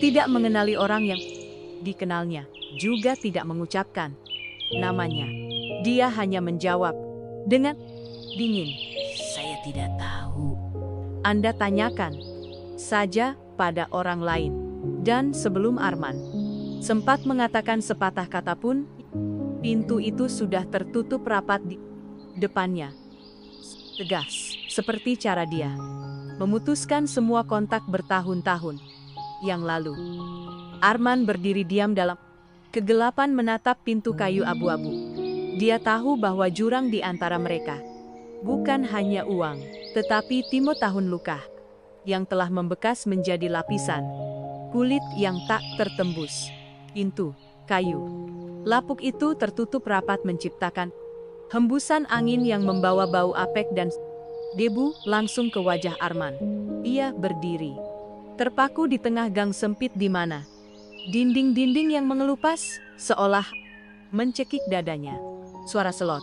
tidak mengenali orang yang dikenalnya, juga tidak mengucapkan namanya. Dia hanya menjawab dengan dingin, "Saya tidak tahu." Anda tanyakan saja pada orang lain. Dan sebelum Arman sempat mengatakan sepatah kata pun, pintu itu sudah tertutup rapat di depannya. Tegas, seperti cara dia memutuskan semua kontak bertahun-tahun yang lalu. Arman berdiri diam dalam kegelapan menatap pintu kayu abu-abu. Dia tahu bahwa jurang di antara mereka bukan hanya uang, tetapi timut tahun luka yang telah membekas menjadi lapisan kulit yang tak tertembus. Pintu kayu lapuk itu tertutup rapat menciptakan hembusan angin yang membawa bau apek dan debu langsung ke wajah Arman. Ia berdiri, terpaku di tengah gang sempit di mana dinding-dinding yang mengelupas seolah mencekik dadanya. Suara selot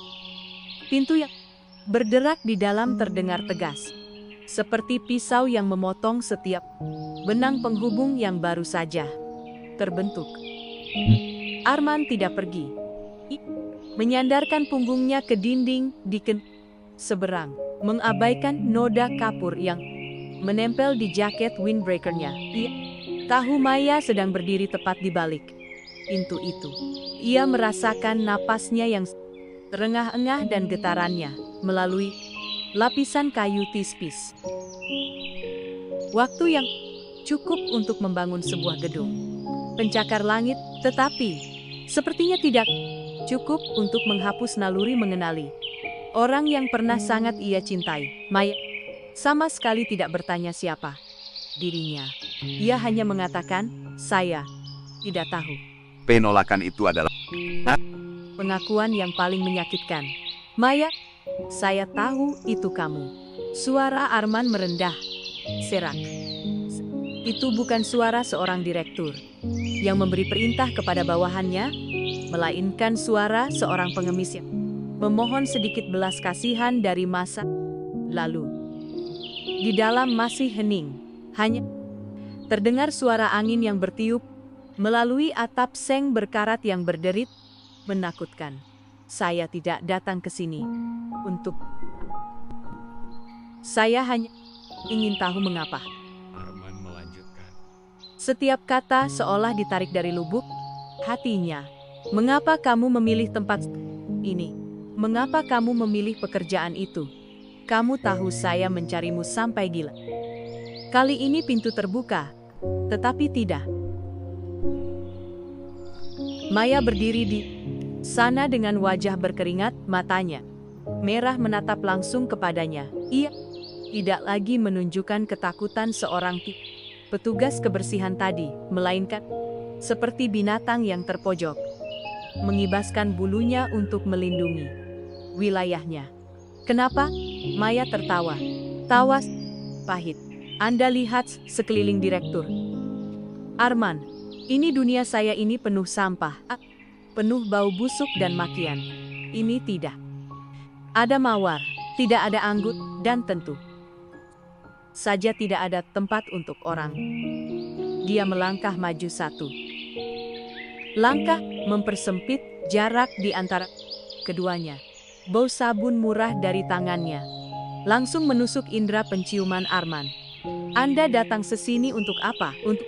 pintu yang berderak di dalam terdengar tegas, seperti pisau yang memotong setiap benang penghubung yang baru saja terbentuk. Arman tidak pergi. Menyandarkan punggungnya ke dinding di seberang, mengabaikan noda kapur yang menempel di jaket windbreakernya. Ia tahu Maya sedang berdiri tepat di balik pintu itu. Ia merasakan napasnya yang terengah-engah dan getarannya melalui lapisan kayu tipis. Waktu yang cukup untuk membangun sebuah gedung pencakar langit, tetapi sepertinya tidak cukup untuk menghapus naluri mengenali orang yang pernah sangat ia cintai. Maya sama sekali tidak bertanya siapa dirinya. Ia hanya mengatakan, "Saya tidak tahu." Penolakan itu adalah Pengakuan yang paling menyakitkan. "Maya, saya tahu itu kamu." Suara Arman merendah, serak. Itu bukan suara seorang direktur yang memberi perintah kepada bawahannya, melainkan suara seorang pengemis yang memohon sedikit belas kasihan dari masa lalu. Di dalam masih hening, hanya terdengar suara angin yang bertiup melalui atap seng berkarat yang berderit, menakutkan. "Saya tidak datang ke sini untuk... Saya hanya ingin tahu mengapa." Arman melanjutkan. Setiap kata seolah ditarik dari lubuk hatinya. "Mengapa kamu memilih tempat ini? Mengapa kamu memilih pekerjaan itu? Kamu tahu saya mencarimu sampai gila." Kali ini pintu terbuka, tetapi tidak. Maya berdiri di sana dengan wajah berkeringat, matanya Merah menatap langsung kepadanya. Ia tidak lagi menunjukkan ketakutan seorang petugas kebersihan tadi, melainkan seperti binatang yang terpojok, mengibaskan bulunya untuk melindungi wilayahnya. Kenapa? Maya tertawa. Tawa pahit. Anda lihat sekeliling direktur. Arman, ini dunia saya ini penuh sampah, penuh bau busuk dan makian. Ini tidak ada mawar, tidak ada anggut, dan tentu saja tidak ada tempat untuk orang. Dia melangkah maju satu langkah, mempersempit jarak di antara keduanya. Bau sabun murah dari tangannya langsung menusuk indera penciuman Arman. Anda datang sesini untuk apa? Untuk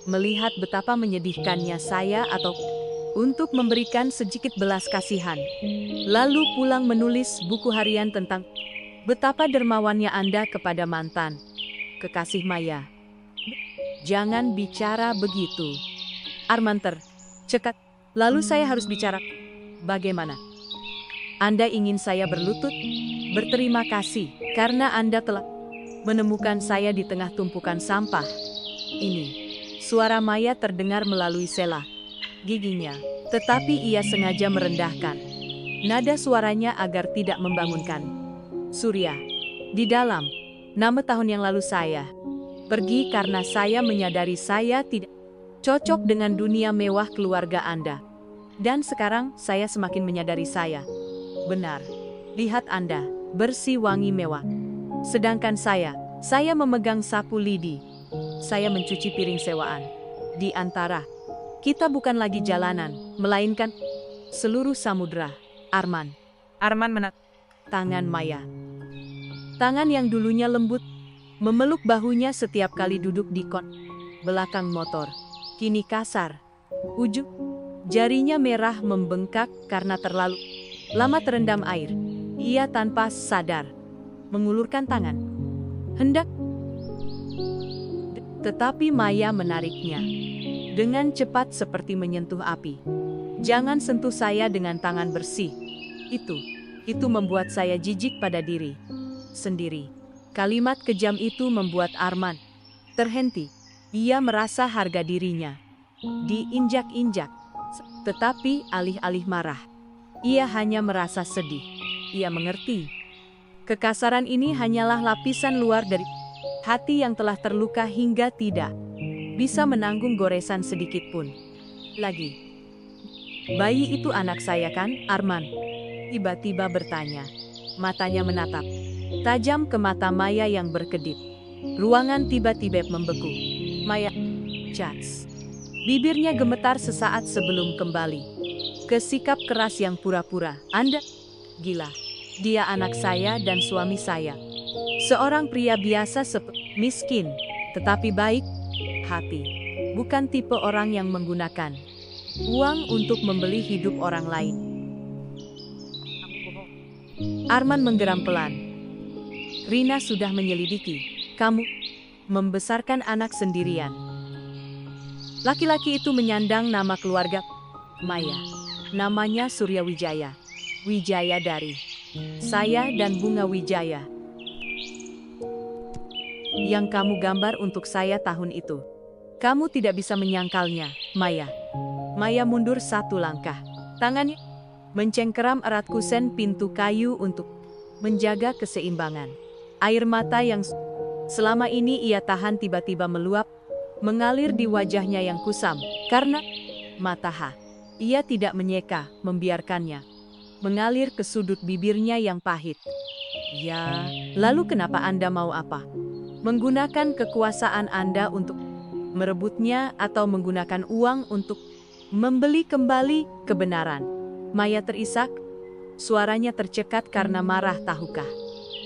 melihat betapa menyedihkannya saya atau untuk memberikan sedikit belas kasihan? Lalu pulang menulis buku harian tentang betapa dermawannya Anda kepada mantan kekasih Maya. Jangan bicara begitu. Arman tercekat. Lalu saya harus bicara bagaimana? Anda ingin saya berlutut? Berterima kasih karena Anda telah menemukan saya di tengah tumpukan sampah ini. Suara Maya terdengar melalui sela giginya, tetapi ia sengaja merendahkan nada suaranya agar tidak membangunkan Surya. Di dalam 6 tahun yang lalu saya pergi karena saya menyadari saya tidak cocok dengan dunia mewah keluarga Anda. Dan sekarang saya semakin menyadari saya benar. Lihat Anda, bersih wangi mewah. Sedangkan saya memegang sapu lidi. Saya mencuci piring sewaan. Di antara kita bukan lagi jalanan, melainkan seluruh samudra. Arman tangan Maya. Tangan yang dulunya lembut, memeluk bahunya setiap kali duduk di belakang motor. Kini kasar. Ujung jarinya merah membengkak karena terlalu lama terendam air. Ia tanpa sadar mengulurkan tangan hendak, tetapi Maya menariknya dengan cepat seperti menyentuh api. Jangan sentuh saya dengan tangan bersih. Itu membuat saya jijik pada diri sendiri. Kalimat kejam itu membuat Arman terhenti. Ia merasa harga dirinya diinjak-injak. Tetapi alih-alih marah, ia hanya merasa sedih. Ia mengerti. Kekasaran ini hanyalah lapisan luar dari hati yang telah terluka hingga tidak bisa menanggung goresan sedikit pun lagi. Bayi itu anak saya kan, Arman? Tiba-tiba bertanya. Matanya menatap tajam ke mata Maya yang berkedip. Ruangan tiba-tiba membeku. Maya Chats. Bibirnya gemetar sesaat sebelum kembali ke sikap keras yang pura-pura. Anda gila. Dia anak saya dan suami saya. Seorang pria biasa miskin, tetapi baik hati. Bukan tipe orang yang menggunakan uang untuk membeli hidup orang lain. Arman menggeram pelan. Rina sudah menyelidiki. Kamu membesarkan anak sendirian. Laki-laki itu menyandang nama keluarga Maya. Namanya Surya Wijaya. Wijaya dari saya dan Bunga Wijaya yang kamu gambar untuk saya tahun itu. Kamu tidak bisa menyangkalnya, Maya. Maya mundur satu langkah. Tangannya mencengkeram erat kusen pintu kayu untuk menjaga keseimbangan. Air mata yang selama ini ia tahan tiba-tiba meluap, mengalir di wajahnya yang kusam, karena mataha. Ia tidak menyeka, membiarkannya mengalir ke sudut bibirnya yang pahit. Ya, lalu kenapa Anda mau apa? Menggunakan kekuasaan Anda untuk merebutnya atau menggunakan uang untuk membeli kembali kebenaran? Maya terisak, suaranya tercekat karena marah. Tahukah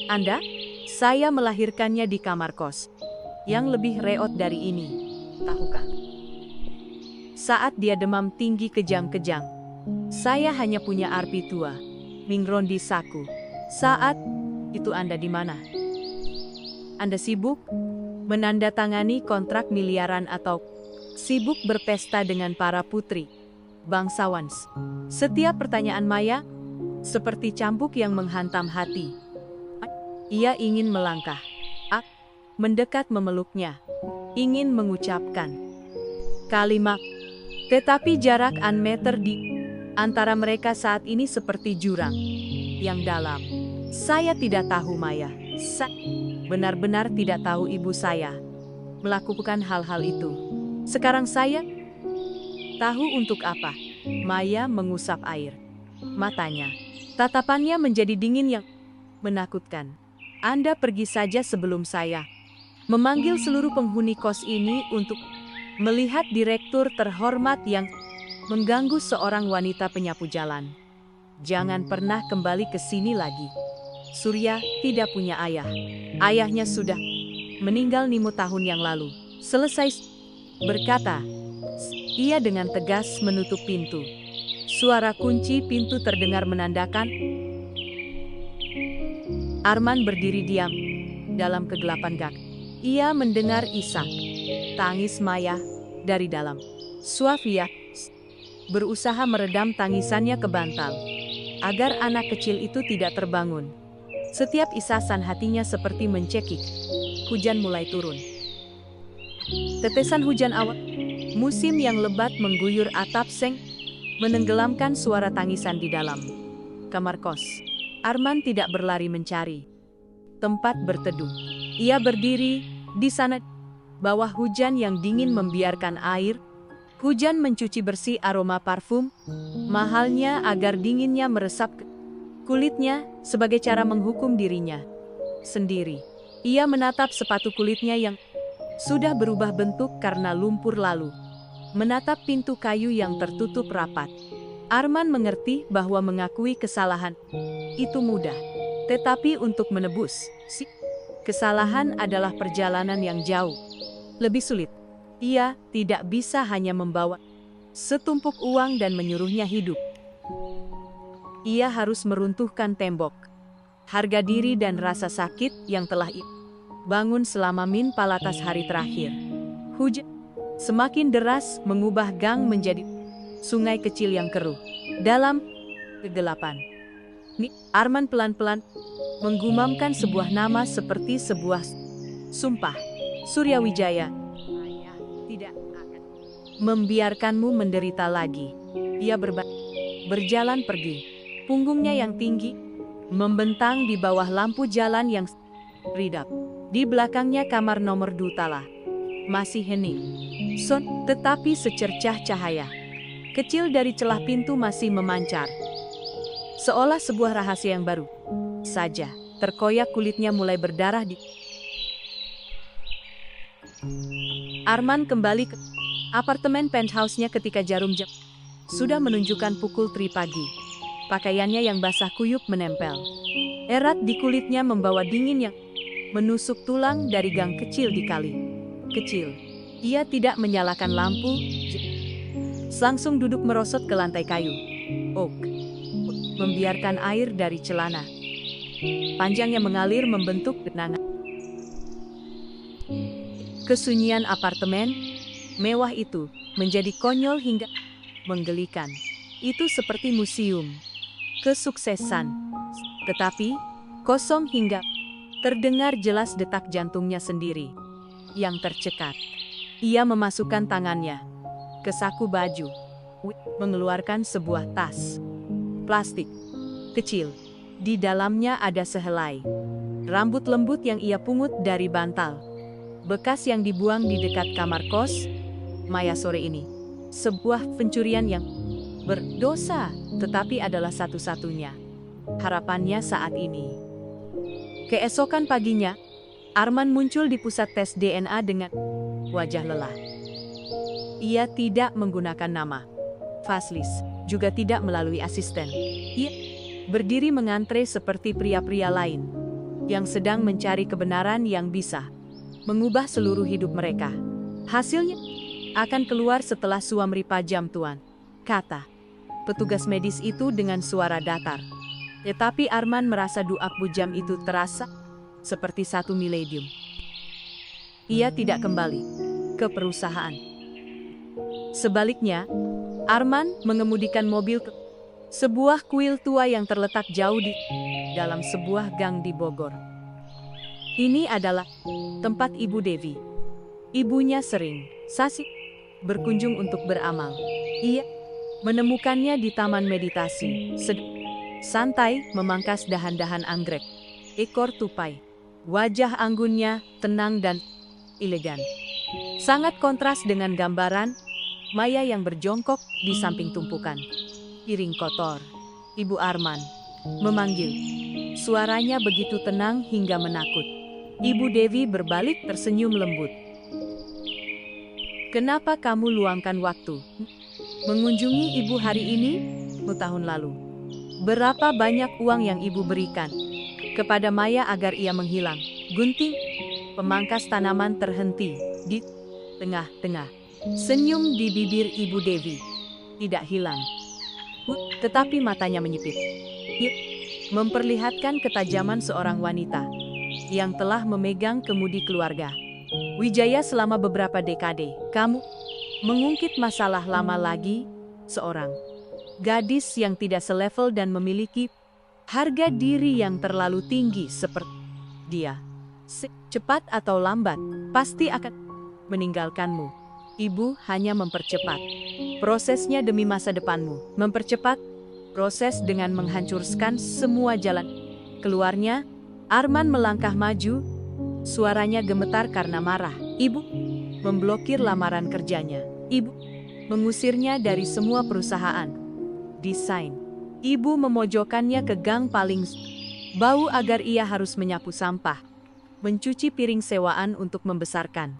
Anda, saya melahirkannya di kamar kos yang lebih reot dari ini. Tahukah? Saat dia demam tinggi kejang-kejang, saya hanya punya arpi tua, Mingron di saku. Saat itu Anda di mana? Anda sibuk menandatangani kontrak miliaran atau sibuk berpesta dengan para putri bangsawan? Setiap pertanyaan Maya seperti cambuk yang menghantam hati. Ia ingin melangkah, mendekat memeluknya, ingin mengucapkan kalimat. Tetapi jarak an meter di antara mereka saat ini seperti jurang yang dalam. Saya tidak tahu Maya. Benar-benar tidak tahu ibu saya melakukan hal-hal itu. Sekarang saya tahu untuk apa. Maya mengusap air matanya. Tatapannya menjadi dingin yang menakutkan. Anda pergi saja sebelum saya memanggil seluruh penghuni kos ini untuk melihat direktur terhormat yang mengganggu seorang wanita penyapu jalan. Jangan pernah kembali ke sini lagi. Surya tidak punya ayah. Ayahnya sudah meninggal 5 tahun yang lalu. Selesai berkata, ia dengan tegas menutup pintu. Suara kunci pintu terdengar menandakan Arman berdiri diam dalam kegelapan gak. Ia mendengar isak tangis Maya dari dalam. Sofia berusaha meredam tangisannya ke bantal agar anak kecil itu tidak terbangun. Setiap isasan hatinya seperti mencekik. Hujan mulai turun. Tetesan hujan awal musim yang lebat mengguyur atap seng, menenggelamkan suara tangisan di dalam kamar kos. Arman tidak berlari mencari tempat berteduh. Ia berdiri di sana, bawah hujan yang dingin membiarkan air hujan mencuci bersih aroma parfum mahalnya agar dinginnya meresap ke kulitnya sebagai cara menghukum dirinya sendiri. Ia menatap sepatu kulitnya yang sudah berubah bentuk karena lumpur lalu. Menatap pintu kayu yang tertutup rapat. Arman mengerti bahwa mengakui kesalahan itu mudah. Tetapi untuk menebus kesalahan adalah perjalanan yang jauh lebih sulit. Ia tidak bisa hanya membawa setumpuk uang dan menyuruhnya hidup. Ia harus meruntuhkan tembok, harga diri dan rasa sakit yang telah bangun selama min palatas hari terakhir. Hujan semakin deras mengubah gang menjadi sungai kecil yang keruh. Dalam kegelapan, Arman pelan-pelan menggumamkan sebuah nama seperti sebuah sumpah. Surya Wijaya, ayah tidak akan membiarkanmu menderita lagi. Ia berjalan pergi. Punggungnya yang tinggi membentang di bawah lampu jalan yang redup. Di belakangnya kamar nomor 2 tala masih hening. Tetapi secercah cahaya kecil dari celah pintu masih memancar. Seolah sebuah rahasia yang baru saja. Terkoyak kulitnya mulai berdarah di. Arman kembali ke apartemen penthouse-nya ketika jarum jam sudah menunjukkan pukul 3 pagi. Pakaiannya yang basah kuyup menempel erat di kulitnya membawa dingin yang menusuk tulang dari gang kecil di kali kecil. Ia tidak menyalakan lampu, langsung duduk merosot ke lantai kayu oak, membiarkan air dari celana panjangnya mengalir membentuk genangan. Kesunyian apartemen mewah itu menjadi konyol hingga menggelikan. Itu seperti museum kesuksesan, tetapi kosong hingga terdengar jelas detak jantungnya sendiri yang tercekat. Ia memasukkan tangannya ke saku baju, mengeluarkan sebuah tas plastik kecil. Di dalamnya ada sehelai rambut lembut yang ia pungut dari bantal bekas yang dibuang di dekat kamar kos Maya sore ini. Sebuah pencurian yang berdosa, tetapi adalah satu-satunya harapannya saat ini. Keesokan paginya, Arman muncul di pusat tes DNA dengan wajah lelah. Ia tidak menggunakan nama Faslis, juga tidak melalui asisten. Ia berdiri mengantre seperti pria-pria lain yang sedang mencari kebenaran yang bisa mengubah seluruh hidup mereka. Hasilnya akan keluar setelah Suamripa jam tuan, kata petugas medis itu dengan suara datar. Tetapi Arman merasa duap bujam itu terasa seperti satu milenium. Ia tidak kembali ke perusahaan. Sebaliknya, Arman mengemudikan mobil ke Sebuah kuil tua yang terletak jauh di dalam sebuah gang di Bogor. Ini adalah tempat Ibu Devi. Ibunya sering berkunjung untuk beramal. Ia menemukannya di taman meditasi, santai memangkas dahan-dahan anggrek. Ekor tupai. Wajah anggunnya tenang dan elegan. Sangat kontras dengan gambaran Maya yang berjongkok di samping tumpukan piring kotor. Ibu Arman memanggil. Suaranya begitu tenang hingga menakut. Ibu Devi berbalik tersenyum lembut. Kenapa kamu luangkan waktu mengunjungi ibu hari ini? 10 tahun lalu. Berapa banyak uang yang ibu berikan kepada Maya agar ia menghilang? Gunting pemangkas tanaman terhenti di tengah-tengah. Senyum di bibir Ibu Devi tidak hilang, tetapi matanya menyipit, memperlihatkan ketajaman seorang wanita yang telah memegang kemudi keluarga Wijaya selama beberapa dekade. Kamu mengungkit masalah lama lagi, seorang gadis yang tidak selevel dan memiliki harga diri yang terlalu tinggi seperti dia. Cepat atau lambat, pasti akan meninggalkanmu. Ibu hanya mempercepat prosesnya demi masa depanmu. Mempercepat proses dengan menghancurkan semua jalan keluarnya. Arman melangkah maju, suaranya gemetar karena marah. Ibu memblokir lamaran kerjanya. Ibu mengusirnya dari semua perusahaan desain. Ibu memojokkannya ke gang paling bau agar ia harus menyapu sampah, mencuci piring sewaan untuk membesarkan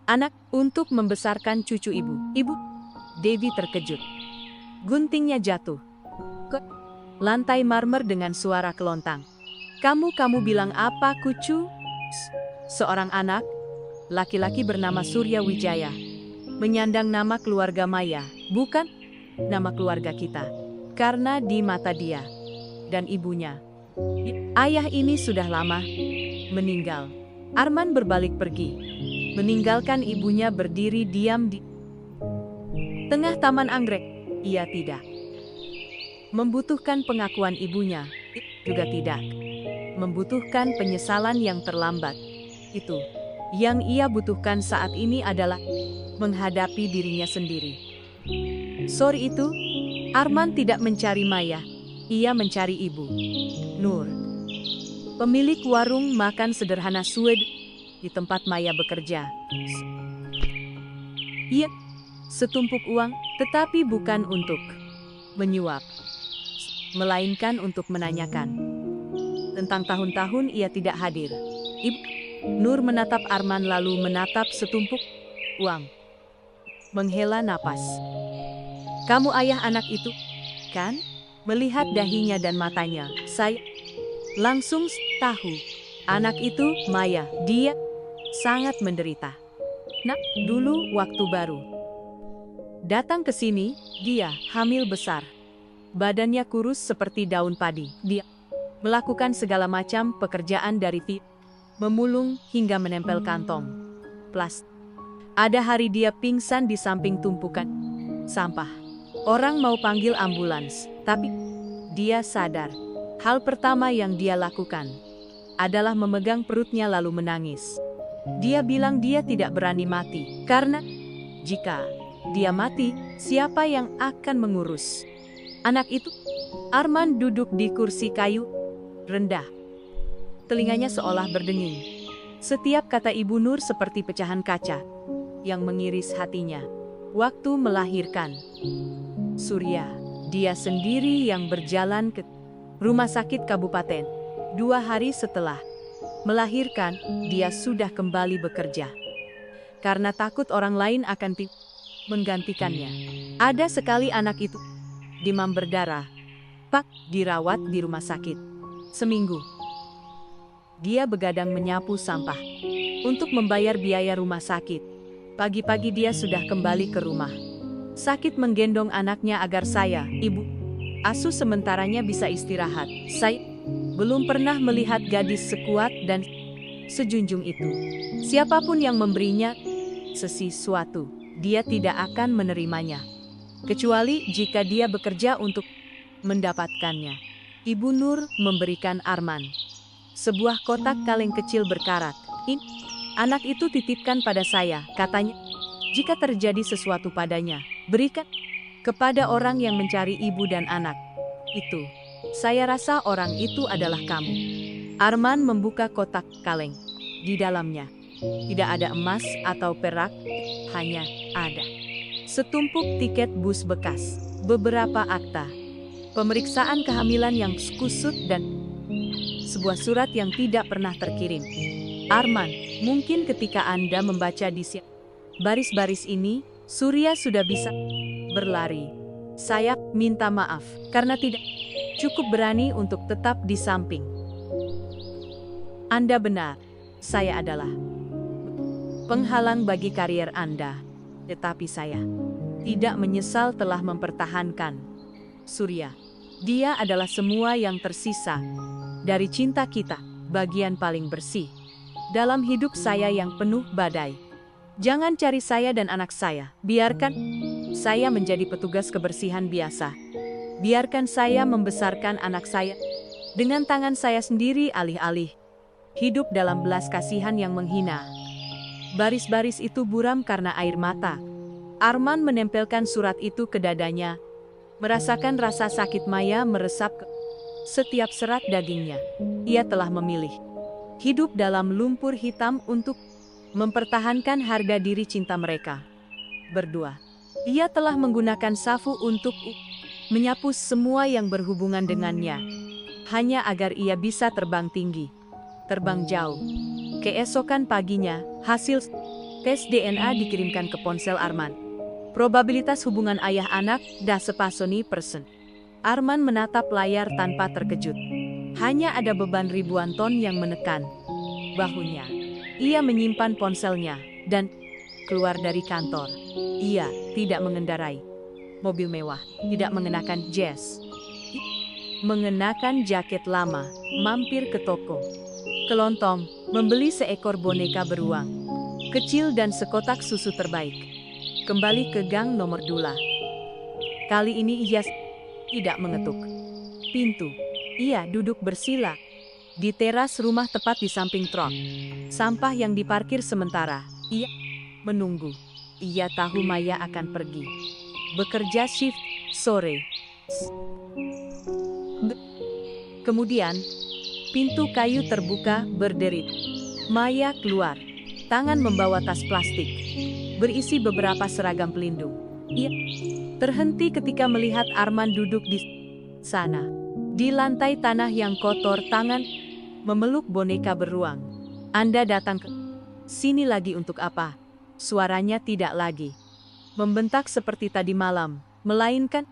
anak, untuk membesarkan cucu ibu. Ibu Devi terkejut. Guntingnya jatuh ke lantai marmer dengan suara kelontang. Kamu bilang apa, Kucu? Seorang anak laki-laki bernama Surya Wijaya menyandang nama keluarga Maya, bukan nama keluarga kita. Karena di mata dia dan ibunya, ayah ini sudah lama meninggal. Arman berbalik pergi, meninggalkan ibunya berdiri diam di tengah taman anggrek. Ia tidak membutuhkan pengakuan ibunya, juga tidak membutuhkan penyesalan yang terlambat. Itu yang ia butuhkan saat ini adalah menghadapi dirinya sendiri. Sore itu, Arman tidak mencari Maya, ia mencari ibu, Nur, pemilik warung makan sederhana Swede di tempat Maya bekerja. Ia setumpuk uang, tetapi bukan untuk menyuap, melainkan untuk menanyakan tentang tahun-tahun ia tidak hadir. Ibu Nur menatap Arman lalu menatap setumpuk uang. Menghela napas. Kamu ayah anak itu, kan? Melihat dahinya dan matanya, saya langsung tahu. Anak itu, Maya, dia sangat menderita. Nak, dulu waktu baru datang ke sini, dia hamil besar. Badannya kurus seperti daun padi. Dia melakukan segala macam pekerjaan dari memulung hingga menempel kantong plastik. Ada hari dia pingsan di samping tumpukan sampah. Orang mau panggil ambulans, tapi dia sadar. Hal pertama yang dia lakukan adalah memegang perutnya lalu menangis. Dia bilang dia tidak berani mati, karena jika dia mati, siapa yang akan mengurus anak itu? Arman duduk di kursi kayu rendah. Telinganya seolah berdenging. Setiap kata Ibu Nur seperti pecahan kaca yang mengiris hatinya. Waktu melahirkan Surya, dia sendiri yang berjalan ke rumah sakit kabupaten. 2 hari setelah melahirkan, dia sudah kembali bekerja. Karena takut orang lain akan menggantikannya. Ada sekali anak itu demam berdarah, dirawat di rumah sakit. Seminggu, dia begadang menyapu sampah untuk membayar biaya rumah sakit. Pagi-pagi dia sudah kembali ke rumah sakit menggendong anaknya agar saya, ibu asuh sementaranya bisa istirahat. Saya belum pernah melihat gadis sekuat dan sejunjung itu. Siapapun yang memberinya sesuatu, dia tidak akan menerimanya. Kecuali jika dia bekerja untuk mendapatkannya. Ibu Nur memberikan Arman sebuah kotak kaleng kecil berkarat. "Ini, anak itu titipkan pada saya," katanya. "Jika terjadi sesuatu padanya, berikan kepada orang yang mencari ibu dan anak itu. Saya rasa orang itu adalah kamu." Arman membuka kotak kaleng. Di dalamnya tidak ada emas atau perak, hanya ada setumpuk tiket bus bekas, beberapa akta pemeriksaan kehamilan yang kusut, dan sebuah surat yang tidak pernah terkirim. "Arman, mungkin ketika Anda membaca di baris-baris ini, Surya sudah bisa berlari. Saya minta maaf karena tidak cukup berani untuk tetap di samping Anda. Benar, saya adalah penghalang bagi karier Anda. Tetapi saya tidak menyesal telah mempertahankan Surya. Dia adalah semua yang tersisa dari cinta kita, bagian paling bersih dalam hidup saya yang penuh badai. Jangan cari saya dan anak saya. Biarkan saya menjadi petugas kebersihan biasa. Biarkan saya membesarkan anak saya dengan tangan saya sendiri, alih-alih hidup dalam belas kasihan yang menghina." Baris-baris itu buram karena air mata. Arman menempelkan surat itu ke dadanya, merasakan rasa sakit Maya meresap ke setiap serat dagingnya. Ia telah memilih hidup dalam lumpur hitam untuk mempertahankan harga diri cinta mereka berdua. Ia telah menggunakan sapu untuk menyapu semua yang berhubungan dengannya, hanya agar ia bisa terbang tinggi, terbang jauh. Keesokan paginya, hasil tes DNA dikirimkan ke ponsel Arman. Probabilitas hubungan ayah anak dah sepasoni persen. Arman menatap layar tanpa terkejut. Hanya ada beban ribuan ton yang menekan bahunya. Ia menyimpan ponselnya dan keluar dari kantor. Ia tidak mengendarai mobil mewah, tidak mengenakan jas, mengenakan jaket lama, mampir ke toko kelontong, membeli seekor boneka beruang kecil dan sekotak susu terbaik. Kembali ke gang nomor 2. Kali ini ia tidak mengetuk pintu. Ia duduk bersila di teras rumah tepat di samping truk sampah yang diparkir sementara. Ia menunggu. Ia tahu Maya akan pergi bekerja shift sore. Kemudian, pintu kayu terbuka berderit. Maya keluar. Tangan membawa tas plastik berisi beberapa seragam pelindung. Ia terhenti ketika melihat Arman duduk di sana. Di lantai tanah yang kotor, tangan memeluk boneka beruang. "Anda datang ke sini lagi untuk apa?" Suaranya tidak lagi membentak seperti tadi malam, melainkan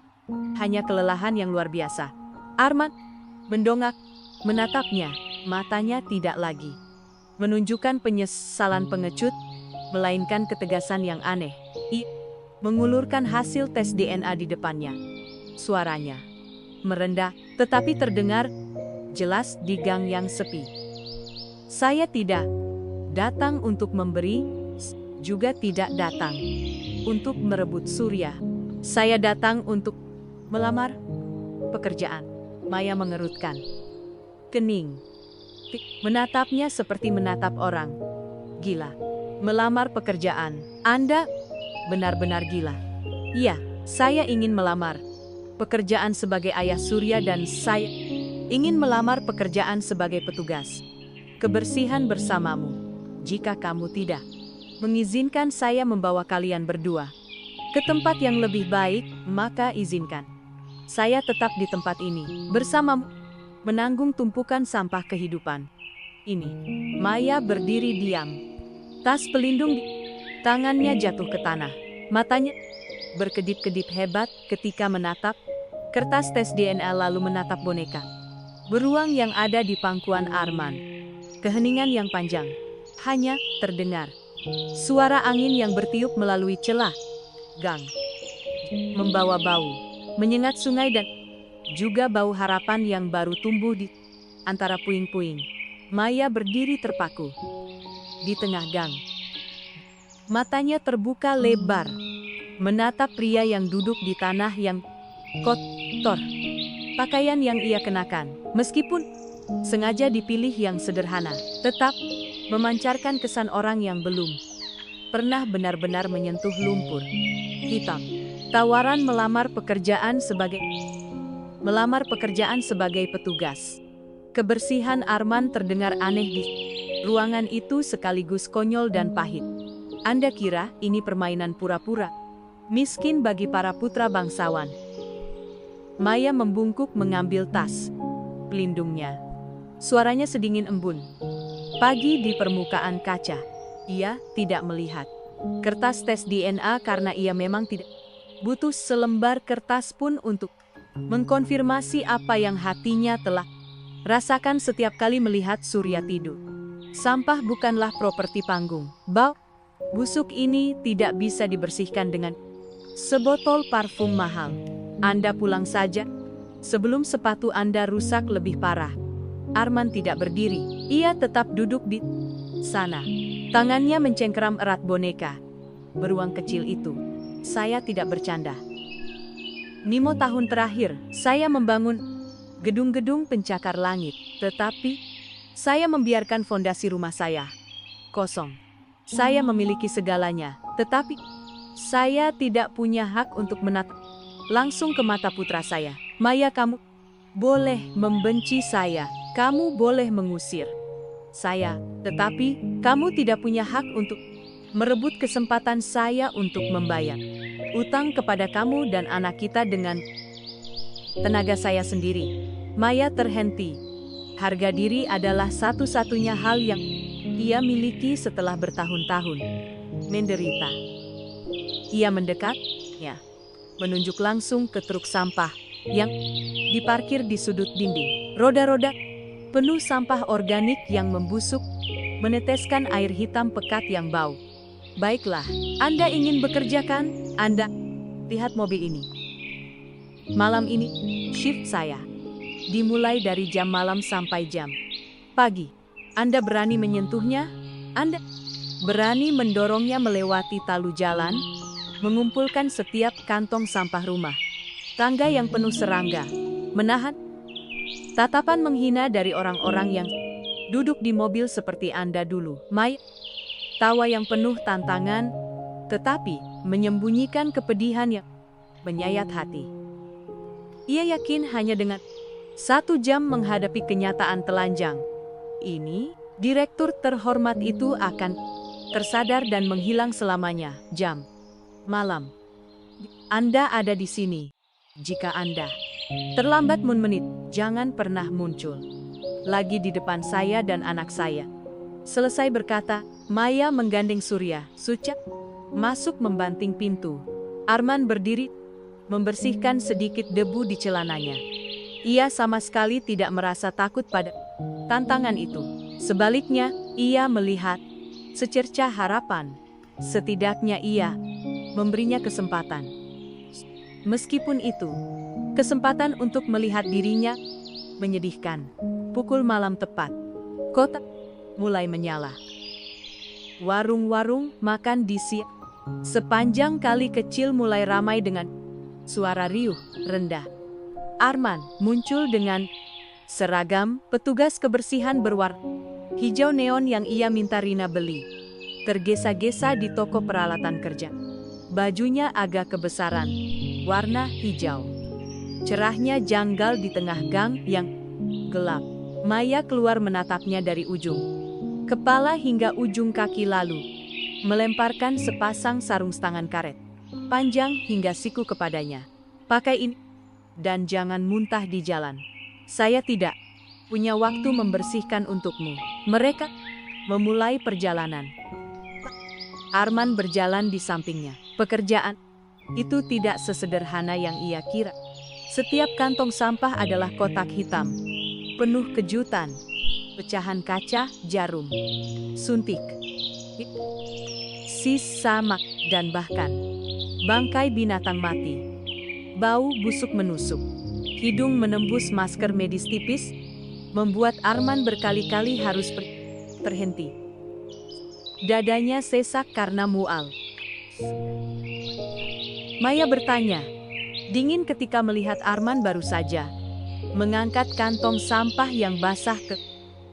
hanya kelelahan yang luar biasa. Arman mendongak, menatapnya. Matanya tidak lagi menunjukkan penyesalan pengecut, melainkan ketegasan yang aneh. Ia mengulurkan hasil tes DNA di depannya. Suaranya merendah, tetapi terdengar jelas di gang yang sepi. "Saya tidak datang untuk memberi, juga tidak datang untuk merebut Surya. Saya datang untuk melamar pekerjaan." Maya mengerutkan kening. Menatapnya seperti menatap orang gila. "Melamar pekerjaan? Anda benar-benar gila." "Iya, saya ingin melamar pekerjaan sebagai ayah Surya dan saya ingin melamar pekerjaan sebagai petugas kebersihan bersamamu. Jika kamu tidak mengizinkan saya membawa kalian berdua ke tempat yang lebih baik, maka izinkan saya tetap di tempat ini bersamamu, menanggung tumpukan sampah kehidupan ini." Maya berdiri diam. Tas pelindung di tangannya jatuh ke tanah. Matanya berkedip-kedip hebat ketika menatap kertas tes DNA lalu menatap boneka beruang yang ada di pangkuan Arman. Keheningan yang panjang. Hanya terdengar suara angin yang bertiup melalui celah gang, membawa bau menyengat sungai dan juga bau harapan yang baru tumbuh di antara puing-puing. Maya berdiri terpaku di tengah gang. Matanya terbuka lebar, menatap pria yang duduk di tanah yang kotor. Pakaian yang ia kenakan, meskipun sengaja dipilih yang sederhana, tetap memancarkan kesan orang yang belum pernah benar-benar menyentuh lumpur hitam. Tawaran melamar pekerjaan sebagai petugas kebersihan Arman terdengar aneh di ruangan itu, sekaligus konyol dan pahit. Anda kira ini permainan pura-pura miskin bagi para putra bangsawan? Maya membungkuk mengambil tas pelindungnya. Suaranya sedingin embun. Pagi di permukaan kaca. Ia tidak melihat kertas tes DNA karena ia memang tidak butuh selembar kertas pun untuk mengkonfirmasi apa yang hatinya telah rasakan setiap kali melihat Surya tidur. Sampah bukanlah properti panggung. Bau busuk ini tidak bisa dibersihkan dengan sebotol parfum mahal. Anda pulang saja sebelum sepatu Anda rusak lebih parah. Arman tidak berdiri. Ia tetap duduk di sana. Tangannya mencengkeram erat boneka beruang kecil itu. Saya tidak bercanda. 5 tahun terakhir, saya membangun gedung-gedung pencakar langit. Tetapi, saya membiarkan fondasi rumah saya kosong. Saya memiliki segalanya. Tetapi, saya tidak punya hak untuk menatap langsung ke mata putra saya. Maya, kamu boleh membenci saya. Kamu boleh mengusir saya. Tetapi, kamu tidak punya hak untuk merebut kesempatan saya untuk membayar utang kepada kamu dan anak kita dengan tenaga saya sendiri. Maya terhenti. Harga diri adalah satu-satunya hal yang ia miliki setelah bertahun-tahun menderita. Ia mendekatnya, menunjuk langsung ke truk sampah yang diparkir di sudut dinding. Roda-roda penuh sampah organik yang membusuk meneteskan air hitam pekat yang bau. Baiklah, Anda ingin bekerja kan? Anda lihat mobil ini. Malam ini, shift saya dimulai dari jam malam sampai jam pagi. Anda berani menyentuhnya? Anda berani mendorongnya melewati talu jalan, mengumpulkan setiap kantong sampah rumah tangga yang penuh serangga, menahan tatapan menghina dari orang-orang yang duduk di mobil seperti Anda dulu. Maya tawa yang penuh tantangan, tetapi menyembunyikan kepedihan yang menyayat hati. Ia yakin hanya dengan 1 jam menghadapi kenyataan telanjang ini, direktur terhormat itu akan tersadar dan menghilang selamanya. Jam malam. Anda ada di sini. Jika Anda terlambat menit, jangan pernah muncul lagi di depan saya dan anak saya. Selesai berkata, Maya menggandeng Surya. Suca masuk membanting pintu. Arman berdiri, membersihkan sedikit debu di celananya. Ia sama sekali tidak merasa takut pada tantangan itu. Sebaliknya, ia melihat secercah harapan. Setidaknya ia memberinya kesempatan. Meskipun itu, kesempatan untuk melihat dirinya menyedihkan. Pukul malam tepat. Kota mulai menyala. Warung-warung makan di siang sepanjang kali kecil mulai ramai dengan suara riuh rendah. Arman muncul dengan seragam petugas kebersihan berwarna hijau neon yang ia minta Rina beli. Tergesa-gesa di toko peralatan kerja. Bajunya agak kebesaran, warna hijau. Cerahnya janggal di tengah gang yang gelap. Maya keluar menatapnya dari ujung kepala hingga ujung kaki, lalu melemparkan sepasang sarung tangan karet panjang hingga siku kepadanya. Pakai ini dan jangan muntah di jalan. Saya tidak punya waktu membersihkan untukmu. Mereka memulai perjalanan. Arman berjalan di sampingnya. Pekerjaan itu tidak sesederhana yang ia kira. Setiap kantong sampah adalah kotak hitam, penuh kejutan, pecahan kaca, jarum, suntik, sisa mak, dan bahkan bangkai binatang mati. Bau busuk menusuk. Hidung menembus masker medis tipis, membuat Arman berkali-kali harus terhenti. Dadanya sesak karena mual. Maya bertanya, dingin ketika melihat Arman baru saja mengangkat kantong sampah yang basah ke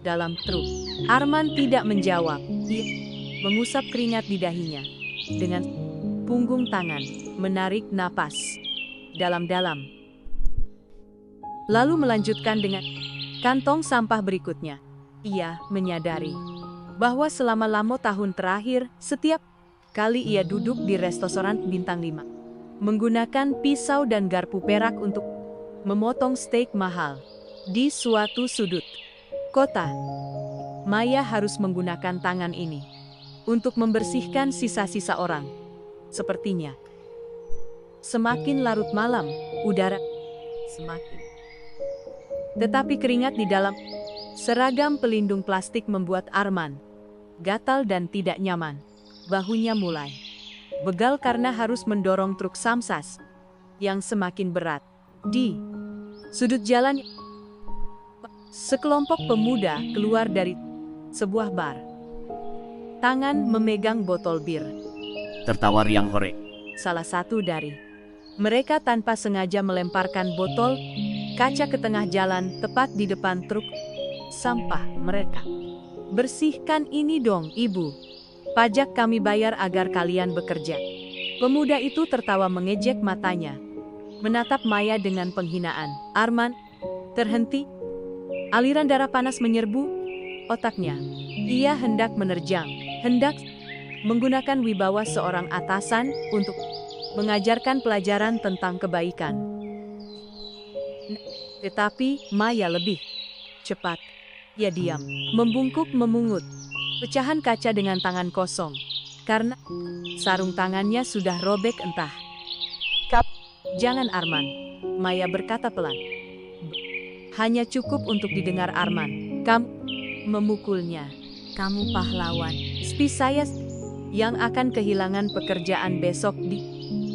dalam truk. Arman tidak menjawab. Ia mengusap keringat di dahinya. Dengan punggung tangan, menarik napas dalam-dalam. Lalu melanjutkan dengan kantong sampah berikutnya. Ia menyadari bahwa selama tahun terakhir, setiap kali ia duduk di restoran bintang 5, menggunakan pisau dan garpu perak untuk memotong steak mahal di suatu sudut kota, Maya harus menggunakan tangan ini untuk membersihkan sisa-sisa orang. Sepertinya semakin larut malam, udara semakin. Tetapi keringat di dalam seragam pelindung plastik membuat Arman gatal dan tidak nyaman. Bahunya mulai begal karena harus mendorong truk samsas yang semakin berat. Di sudut jalan, sekelompok pemuda keluar dari sebuah bar. Tangan memegang botol bir. Tertawar yang hore. Salah satu dari mereka tanpa sengaja melemparkan botol kaca ke tengah jalan tepat di depan truk sampah mereka. Bersihkan ini dong, Ibu. Pajak kami bayar agar kalian bekerja. Pemuda itu tertawa mengejek matanya, menatap Maya dengan penghinaan. Arman terhenti. Aliran darah panas menyerbu otaknya. Ia hendak menerjang, hendak menggunakan wibawa seorang atasan untuk mengajarkan pelajaran tentang kebaikan. Tetapi Maya lebih cepat. Ia diam, membungkuk memungut pecahan kaca dengan tangan kosong, karena sarung tangannya sudah robek entah. Jangan Arman, Maya berkata pelan. Hanya cukup untuk didengar Arman. Kamu memukulnya. Kamu pahlawan. Sepi saya yang akan kehilangan pekerjaan besok di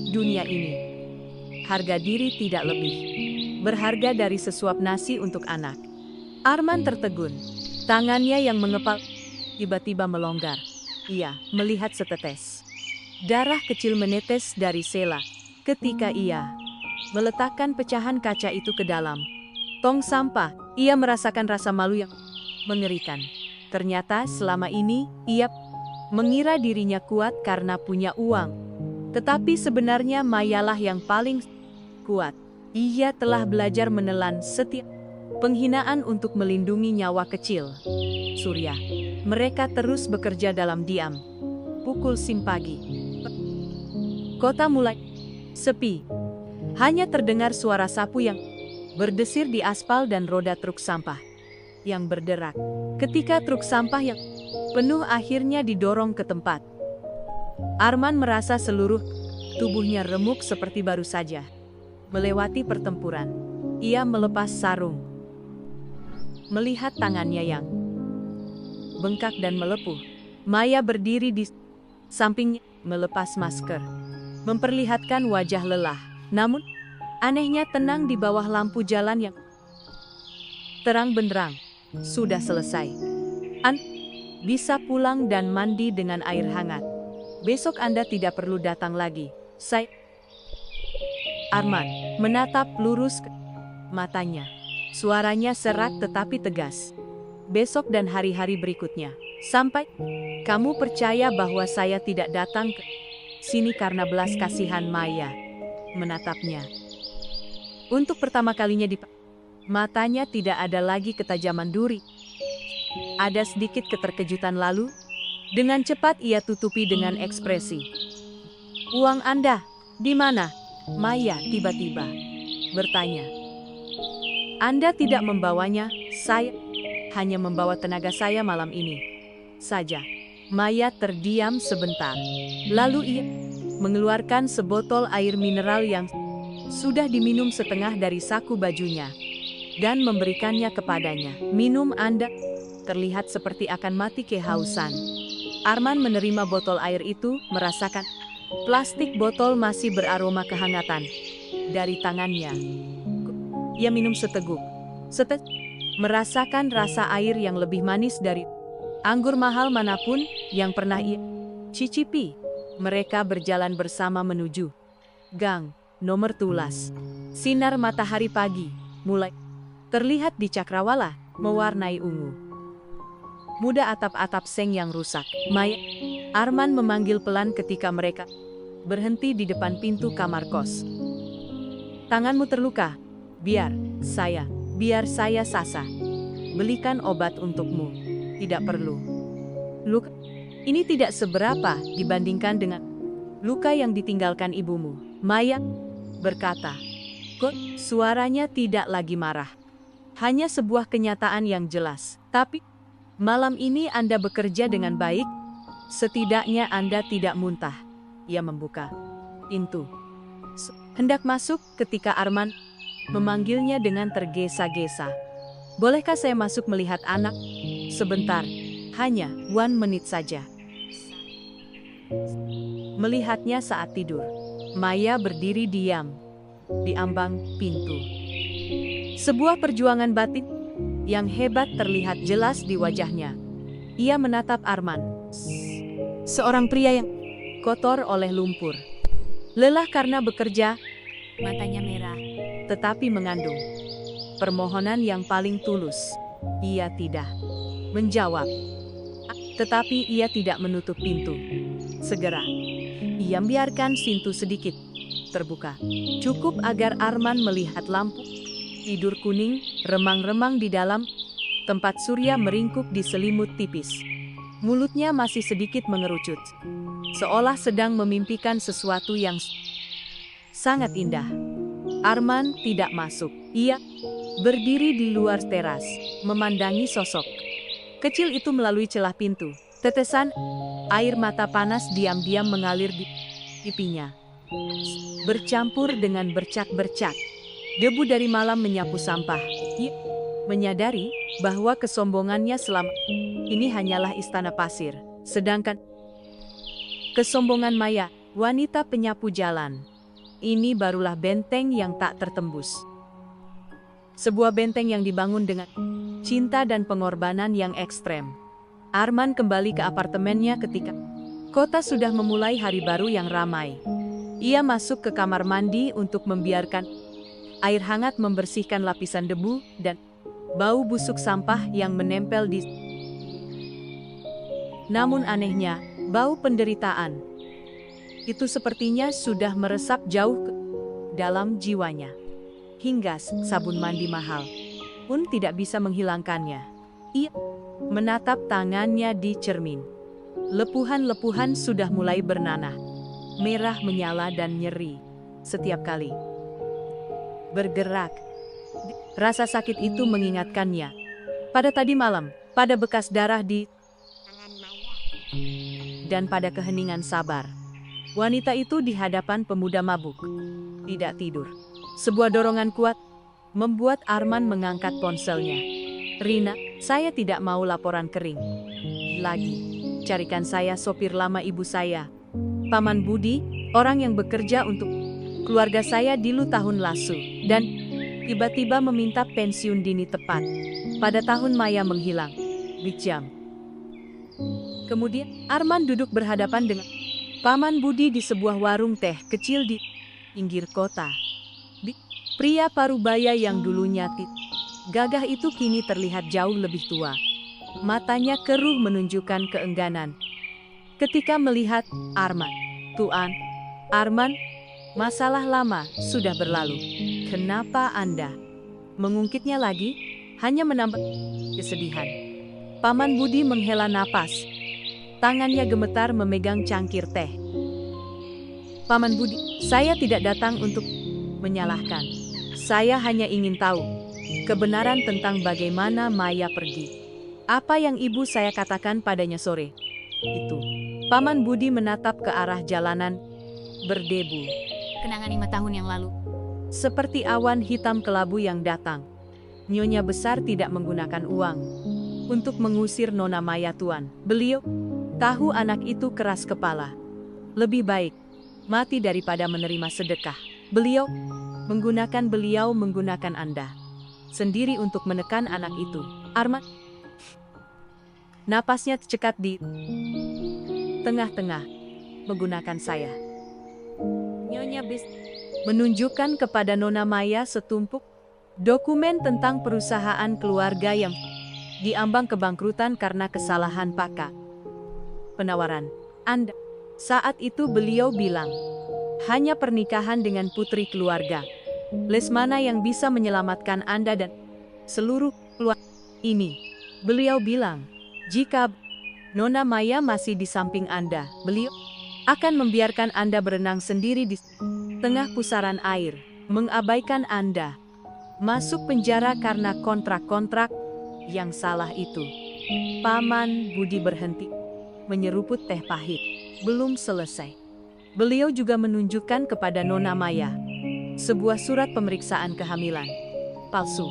dunia ini. Harga diri tidak lebih berharga dari sesuap nasi untuk anak. Arman tertegun. Tangannya yang mengepal tiba-tiba melonggar. Ia melihat setetes darah kecil menetes dari sela ketika ia meletakkan pecahan kaca itu ke dalam tong sampah. Ia merasakan rasa malu yang mengerikan. Ternyata selama ini ia mengira dirinya kuat karena punya uang. Tetapi sebenarnya Mayalah yang paling kuat. Ia telah belajar menelan setiap penghinaan untuk melindungi nyawa kecil. Surya. Mereka terus bekerja dalam diam. Pukul sim pagi. Kota mulai sepi. Hanya terdengar suara sapu yang berdesir di aspal dan roda truk sampah yang berderak. Ketika truk sampah yang penuh akhirnya didorong ke tempat. Arman merasa seluruh tubuhnya remuk seperti baru saja melewati pertempuran. Ia melepas sarung. Melihat tangannya yang bengkak dan melepuh, Maya berdiri di sampingnya, melepas masker, memperlihatkan wajah lelah. Namun, anehnya tenang di bawah lampu jalan yang terang benderang. Sudah selesai. Bisa pulang dan mandi dengan air hangat. Besok Anda tidak perlu datang lagi. Saya. Arman menatap lurus ke matanya. Suaranya serak tetapi tegas. Besok dan hari-hari berikutnya. Sampai kamu percaya bahwa saya tidak datang ke sini karena belas kasihan. Maya menatapnya. Untuk pertama kalinya di matanya tidak ada lagi ketajaman duri. Ada sedikit keterkejutan lalu. Dengan cepat ia tutupi dengan ekspresi. Uang Anda, di mana? Maya tiba-tiba bertanya. Anda tidak membawanya, saya hanya membawa tenaga saya malam ini saja. Maya terdiam sebentar. Lalu ia mengeluarkan sebotol air mineral yang sudah diminum setengah dari saku bajunya dan memberikannya kepadanya. Minum Anda, terlihat seperti akan mati kehausan. Arman menerima botol air itu, merasakan plastik botol masih beraroma kehangatan dari tangannya. Ia minum seteguk. Merasakan rasa air yang lebih manis dari anggur mahal manapun yang pernah ia cicipi. Mereka berjalan bersama menuju gang nomor 12. Sinar matahari pagi mulai terlihat di cakrawala, mewarnai ungu. Muda atap-atap seng yang rusak. Maya, Arman memanggil pelan ketika mereka berhenti di depan pintu kamar kos. Tanganmu terluka. Biar saya Sasa. Belikan obat untukmu. Tidak perlu. Luka ini tidak seberapa dibandingkan dengan luka yang ditinggalkan ibumu. Maya berkata. Kok suaranya tidak lagi marah. Hanya sebuah kenyataan yang jelas. Tapi, malam ini Anda bekerja dengan baik. Setidaknya Anda tidak muntah. Ia membuka pintu. Hendak masuk ketika Arman memanggilnya dengan tergesa-gesa. Bolehkah saya masuk melihat anak? Sebentar, hanya 1 menit saja. Melihatnya saat tidur. Maya berdiri diam di ambang pintu. Sebuah perjuangan batin yang hebat terlihat jelas di wajahnya. Ia menatap Arman. Seorang pria yang kotor oleh lumpur. Lelah karena bekerja, matanya merah, tetapi mengandung permohonan yang paling tulus. Ia tidak menjawab, tetapi ia tidak menutup pintu. Segera, ia membiarkan pintu sedikit terbuka. Cukup agar Arman melihat lampu tidur kuning, remang-remang di dalam tempat surya meringkuk di selimut tipis. Mulutnya masih sedikit mengerucut, seolah sedang memimpikan sesuatu yang sangat indah. Arman tidak masuk. Ia berdiri di luar teras, memandangi sosok kecil itu melalui celah pintu. Tetesan air mata panas diam-diam mengalir di pipinya, bercampur dengan bercak-bercak debu dari malam menyapu sampah. Ia menyadari bahwa kesombongannya selama ini hanyalah istana pasir, sedangkan kesombongan Maya, wanita penyapu jalan, ini barulah benteng yang tak tertembus. Sebuah benteng yang dibangun dengan cinta dan pengorbanan yang ekstrem. Arman kembali ke apartemennya ketika kota sudah memulai hari baru yang ramai. Ia masuk ke kamar mandi untuk membiarkan air hangat membersihkan lapisan debu dan bau busuk sampah yang menempel di. Namun anehnya, bau penderitaan itu sepertinya sudah meresap jauh ke dalam jiwanya. Hingga sabun mandi mahal pun tidak bisa menghilangkannya. Ia menatap tangannya di cermin. Lepuhan-lepuhan sudah mulai bernanah. Merah menyala dan nyeri setiap kali bergerak. Rasa sakit itu mengingatkannya pada tadi malam, pada bekas darah di tangan Maya, dan pada keheningan sabar wanita itu di hadapan pemuda mabuk. Tidak tidur. Sebuah dorongan kuat membuat Arman mengangkat ponselnya. Rina, saya tidak mau laporan kering lagi. Carikan saya sopir lama ibu saya, Paman Budi, orang yang bekerja untuk keluarga saya dulu tahun lalu, dan tiba-tiba meminta pensiun dini tepat pada tahun Maya menghilang. Bijam. Kemudian, Arman duduk berhadapan dengan Paman Budi di sebuah warung teh kecil di pinggir kota. Pria parubaya yang dulunya gagah itu kini terlihat jauh lebih tua. Matanya keruh menunjukkan keengganan ketika melihat Arman. Tuan, Arman, masalah lama sudah berlalu. Kenapa Anda mengungkitnya lagi? Hanya menambah kesedihan. Paman Budi menghela napas. Tangannya gemetar memegang cangkir teh. Paman Budi, saya tidak datang untuk menyalahkan. Saya hanya ingin tahu kebenaran tentang bagaimana Maya pergi. Apa yang ibu saya katakan padanya sore itu. Paman Budi menatap ke arah jalanan berdebu. Kenangan 5 tahun yang lalu. Seperti awan hitam kelabu yang datang. Nyonya besar tidak menggunakan uang untuk mengusir Nona Maya tuan. Beliau tahu anak itu keras kepala. Lebih baik mati daripada menerima sedekah. Beliau menggunakan Anda sendiri untuk menekan anak itu. Arman, napasnya tercekat di tengah-tengah. Menggunakan saya. Nyonya Bis menunjukkan kepada Nona Maya setumpuk Dokumen tentang perusahaan keluarga yang diambang kebangkrutan karena kesalahan Paka. Penawaran Anda. Saat itu beliau bilang, hanya pernikahan dengan putri keluarga Lesmana yang bisa menyelamatkan Anda dan seluruh keluarga ini. Beliau bilang, jika Nona Maya masih di samping Anda, beliau akan membiarkan Anda berenang sendiri di tengah pusaran air, mengabaikan Anda masuk penjara karena kontrak-kontrak yang salah itu. Paman Budi berhenti, menyeruput teh pahit. Belum selesai. Beliau juga menunjukkan kepada Nona Maya sebuah surat pemeriksaan kehamilan palsu.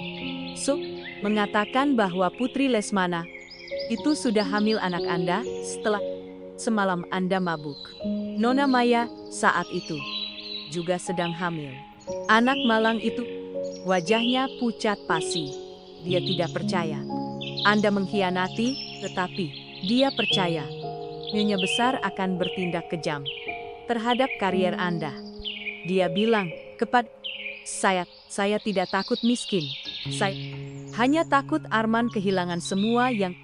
Mengatakan bahwa Putri Lesmana itu sudah hamil anak Anda setelah semalam Anda mabuk. Nona Maya saat itu juga sedang hamil. Anak malang itu wajahnya pucat pasi. Dia tidak percaya Anda mengkhianati, tetapi dia percaya Nyonya besar akan bertindak kejam terhadap karier Anda. Dia bilang kepada saya tidak takut miskin. Saya hanya takut Arman kehilangan semua yang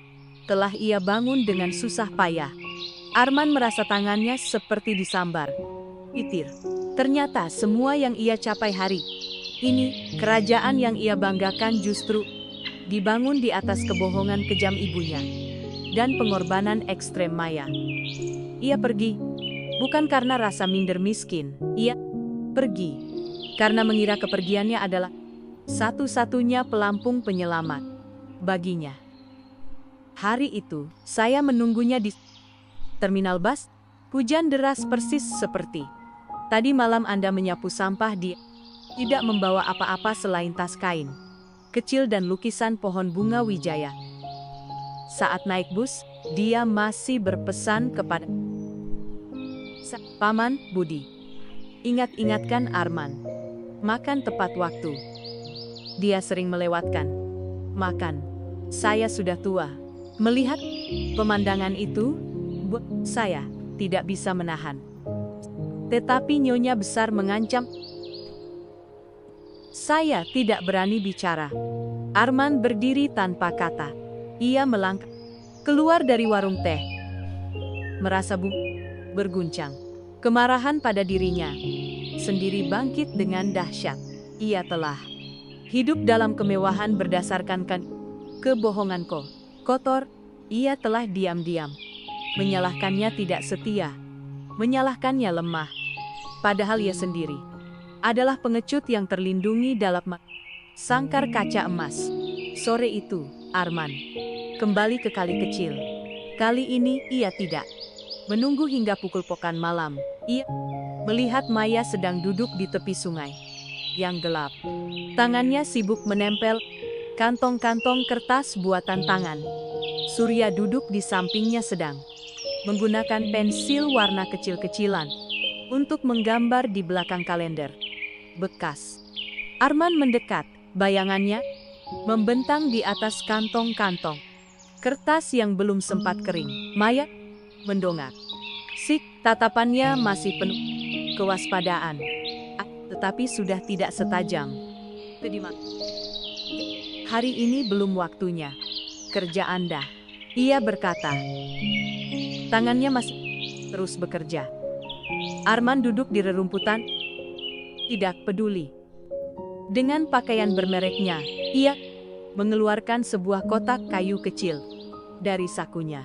telah ia bangun dengan susah payah. Arman merasa tangannya seperti disambar petir. Ternyata semua yang ia capai hari ini, kerajaan yang ia banggakan justru dibangun di atas kebohongan kejam ibunya dan pengorbanan ekstrem Maya. Ia pergi bukan karena rasa minder miskin. Ia pergi karena mengira kepergiannya adalah satu-satunya pelampung penyelamat baginya. Hari itu, saya menunggunya di terminal bus. Hujan deras persis seperti tadi malam Anda menyapu sampah. Dia tidak membawa apa-apa selain tas kain kecil dan lukisan pohon bunga wijaya. Saat naik bus, dia masih berpesan kepada Paman Budi. Ingat-ingatkan Arman. Makan tepat waktu. Dia sering melewatkan makan. Saya sudah tua. Melihat pemandangan itu, saya tidak bisa menahan. Tetapi Nyonya besar mengancam. Saya tidak berani bicara. Arman berdiri tanpa kata. Ia melangkah keluar dari warung teh. Merasa berguncang. Kemarahan pada dirinya sendiri bangkit dengan dahsyat. Ia telah hidup dalam kemewahan berdasarkan kebohongan kotor. Ia telah diam-diam menyalahkannya tidak setia, menyalahkannya lemah. Padahal ia sendiri adalah pengecut yang terlindungi dalam sangkar kaca emas. Sore itu, Arman kembali ke kali kecil. Kali ini ia tidak menunggu hingga pukul pokan malam. Ia melihat Maya sedang duduk di tepi sungai yang gelap. Tangannya sibuk menempel kantong-kantong kertas buatan tangan. Surya duduk di sampingnya sedang menggunakan pensil warna kecil-kecilan untuk menggambar di belakang kalender bekas. Arman mendekat, bayangannya membentang di atas kantong-kantong kertas yang belum sempat kering. Maya mendongak. Tatapannya masih penuh kewaspadaan, tetapi sudah tidak setajam tadi malam. Hari ini belum waktunya kerja Anda, ia berkata. Tangannya masih terus bekerja. Arman duduk di rerumputan, tidak peduli dengan pakaian bermereknya. Ia mengeluarkan sebuah kotak kayu kecil dari sakunya.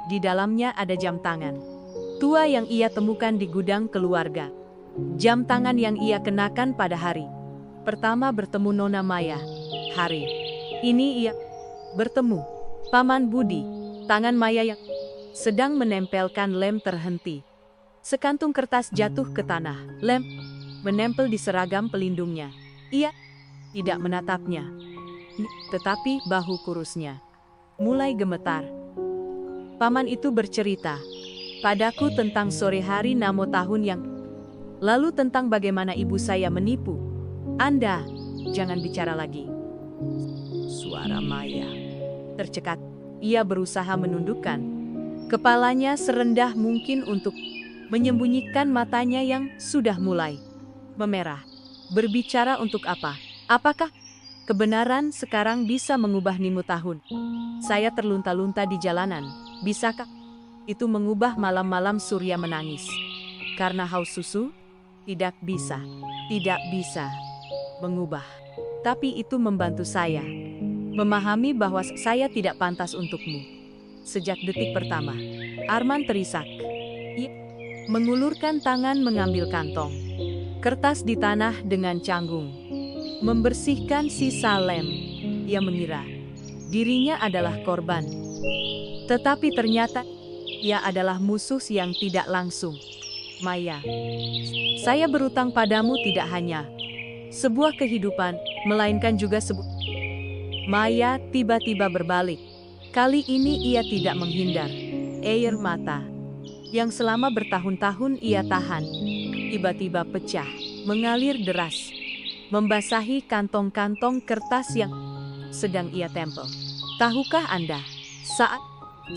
Di dalamnya ada jam tangan tua yang ia temukan di gudang keluarga. Jam tangan yang ia kenakan pada hari pertama bertemu Nona Maya. Hari ini ia bertemu Paman Budi. Tangan Maya yang sedang menempelkan lem terhenti. Sekantung kertas jatuh ke tanah. Lem menempel di seragam pelindungnya. Ia tidak menatapnya, tetapi bahu kurusnya mulai gemetar. Paman itu bercerita padaku tentang sore hari Namo tahun yang lalu, tentang bagaimana ibu saya menipu Anda. Jangan bicara lagi. Suara Maya tercekat. Ia berusaha menundukkan kepalanya serendah mungkin untuk menyembunyikan matanya yang sudah mulai memerah. Berbicara untuk apa? Apakah Kebenaran sekarang bisa mengubah 5 tahun. Saya terlunta-lunta di jalanan. Bisakah itu mengubah malam-malam Surya menangis? Karena haus susu? Tidak bisa. Tidak bisa mengubah. Tapi itu membantu saya memahami bahwa saya tidak pantas untukmu. Sejak detik pertama, Arman terisak. Ia mengulurkan tangan mengambil kantong kertas di tanah dengan canggung, membersihkan sisa lem. Ia mengira dirinya adalah korban. Tetapi ternyata ia adalah musuh yang tidak langsung. Maya, saya berutang padamu tidak hanya sebuah kehidupan, melainkan juga sebuah... Maya tiba-tiba berbalik. Kali ini ia tidak menghindar. Air mata yang selama bertahun-tahun ia tahan, tiba-tiba pecah, mengalir deras, membasahi kantong-kantong kertas yang sedang ia tempel. Tahukah Anda, saat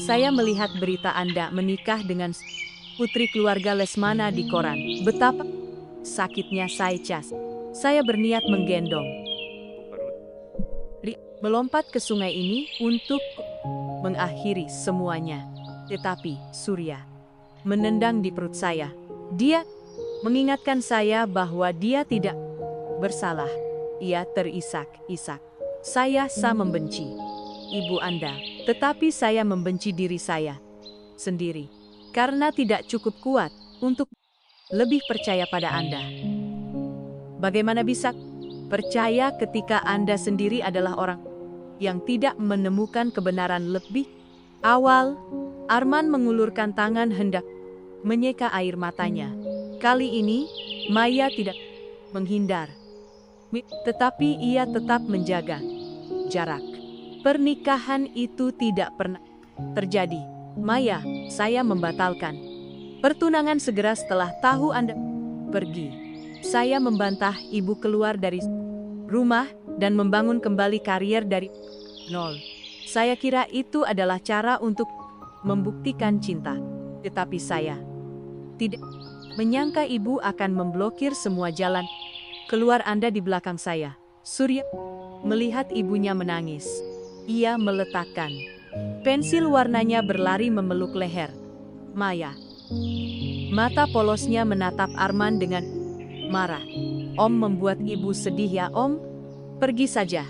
saya melihat berita Anda menikah dengan putri keluarga Lesmana di koran, betapa sakitnya saya cas. Saya berniat menggendong, melompat ke sungai ini untuk mengakhiri semuanya. Tetapi Surya menendang di perut saya. Dia mengingatkan saya bahwa dia tidak bersalah. Ia terisak-isak. Saya membenci ibu Anda, tetapi saya membenci diri saya sendiri. Karena tidak cukup kuat untuk lebih percaya pada Anda. Bagaimana bisa percaya ketika Anda sendiri adalah orang yang tidak menemukan kebenaran lebih awal? Arman mengulurkan tangan hendak menyeka air matanya. Kali ini, Maya tidak menghindar. Tetapi ia tetap menjaga jarak. Pernikahan itu tidak pernah terjadi. Maya, saya membatalkan pertunangan segera setelah tahu Anda pergi. Saya membantah ibu keluar dari rumah dan membangun kembali karier dari nol. Saya kira itu adalah cara untuk membuktikan cinta. Tetapi saya tidak menyangka ibu akan memblokir semua jalan keluar Anda di belakang saya. Surya melihat ibunya menangis. Ia meletakkan pensil warnanya berlari memeluk leher Maya. Mata polosnya menatap Arman dengan marah. Om membuat ibu sedih ya Om? Pergi saja.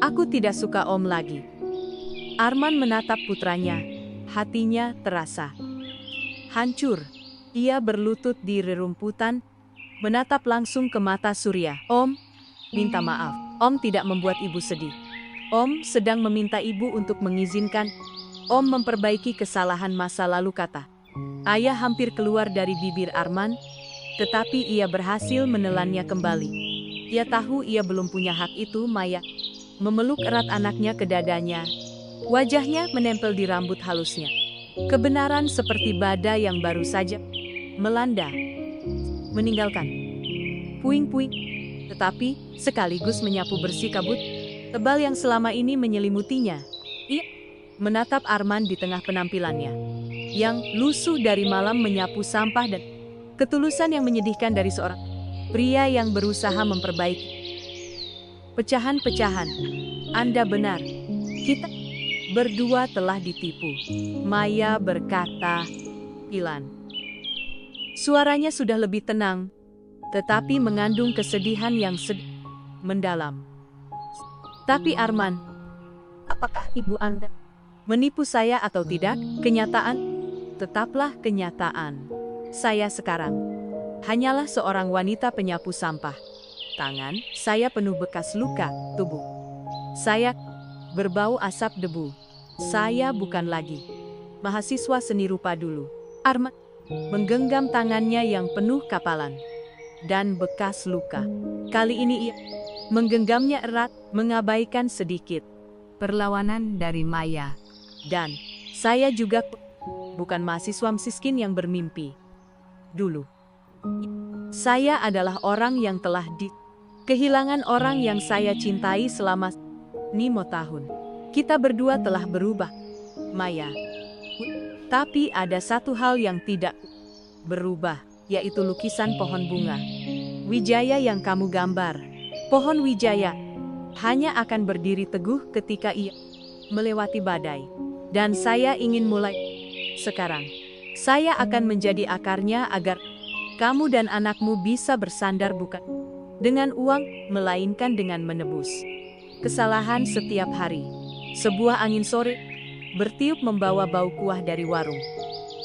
Aku tidak suka Om lagi. Arman menatap putranya. Hatinya terasa hancur. Ia berlutut di rerumputan, menatap langsung ke mata Surya. Om, minta maaf. Om tidak membuat ibu sedih. Om sedang meminta ibu untuk mengizinkan Om memperbaiki kesalahan masa lalu, kata ayah hampir keluar dari bibir Arman, tetapi ia berhasil menelannya kembali. Ia tahu ia belum punya hak itu. Maya memeluk erat anaknya ke dadanya. Wajahnya menempel di rambut halusnya. Kebenaran seperti badai yang baru saja melanda, meninggalkan puing-puing, tetapi sekaligus menyapu bersih kabut tebal yang selama ini menyelimutinya. Ia menatap Arman di tengah penampilannya yang lusuh dari malam menyapu sampah dan ketulusan yang menyedihkan dari seorang pria yang berusaha memperbaiki pecahan-pecahan. Anda benar, kita berdua telah ditipu, Maya berkata pelan. Suaranya sudah lebih tenang, tetapi mengandung kesedihan yang mendalam. Tapi Arman, apakah ibu Anda menipu saya atau tidak? Kenyataan tetaplah kenyataan. Saya sekarang hanyalah seorang wanita penyapu sampah. Tangan saya penuh bekas luka, tubuh saya berbau asap debu. Saya bukan lagi mahasiswa seni rupa dulu. Arman menggenggam tangannya yang penuh kapalan dan bekas luka. Kali ini ia menggenggamnya erat, mengabaikan sedikit perlawanan dari Maya. Dan saya juga bukan mahasiswa miskin yang bermimpi dulu. Saya adalah orang yang telah kehilangan orang yang saya cintai selama 5 tahun. Kita berdua telah berubah, Maya. Tapi ada satu hal yang tidak berubah, yaitu lukisan pohon bunga Wijaya yang kamu gambar. Pohon Wijaya hanya akan berdiri teguh ketika ia melewati badai. Dan saya ingin mulai sekarang. Saya akan menjadi akarnya agar kamu dan anakmu bisa bersandar bukan dengan uang, melainkan dengan menebus kesalahan setiap hari. Sebuah angin sore bertiup membawa bau kuah dari warung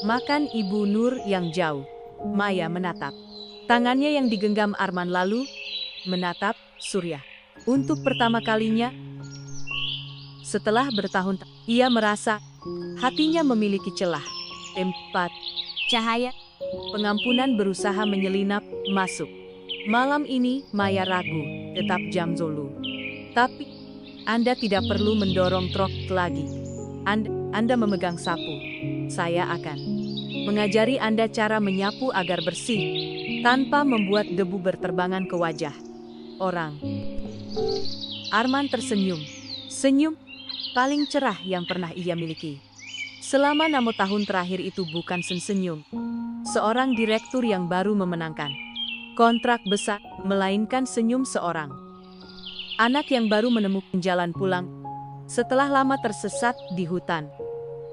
makan Ibu Nur yang jauh. Maya menatap tangannya yang digenggam Arman lalu menatap Surya. Untuk pertama kalinya setelah bertahun-tahun, ia merasa hatinya memiliki celah, tempat, Cahaya. pengampunan berusaha menyelinap masuk. Malam ini Maya ragu, tetap jam Zulu. Tapi Anda tidak perlu mendorong truk lagi. Anda memegang sapu. Saya akan mengajari Anda cara menyapu agar bersih, tanpa membuat debu berterbangan ke wajah orang. Arman tersenyum. Senyum paling cerah yang pernah ia miliki. Selama 6 tahun terakhir itu bukan senyum seorang direktur yang baru memenangkan kontrak besar, melainkan senyum seorang anak yang baru menemukan jalan pulang setelah lama tersesat di hutan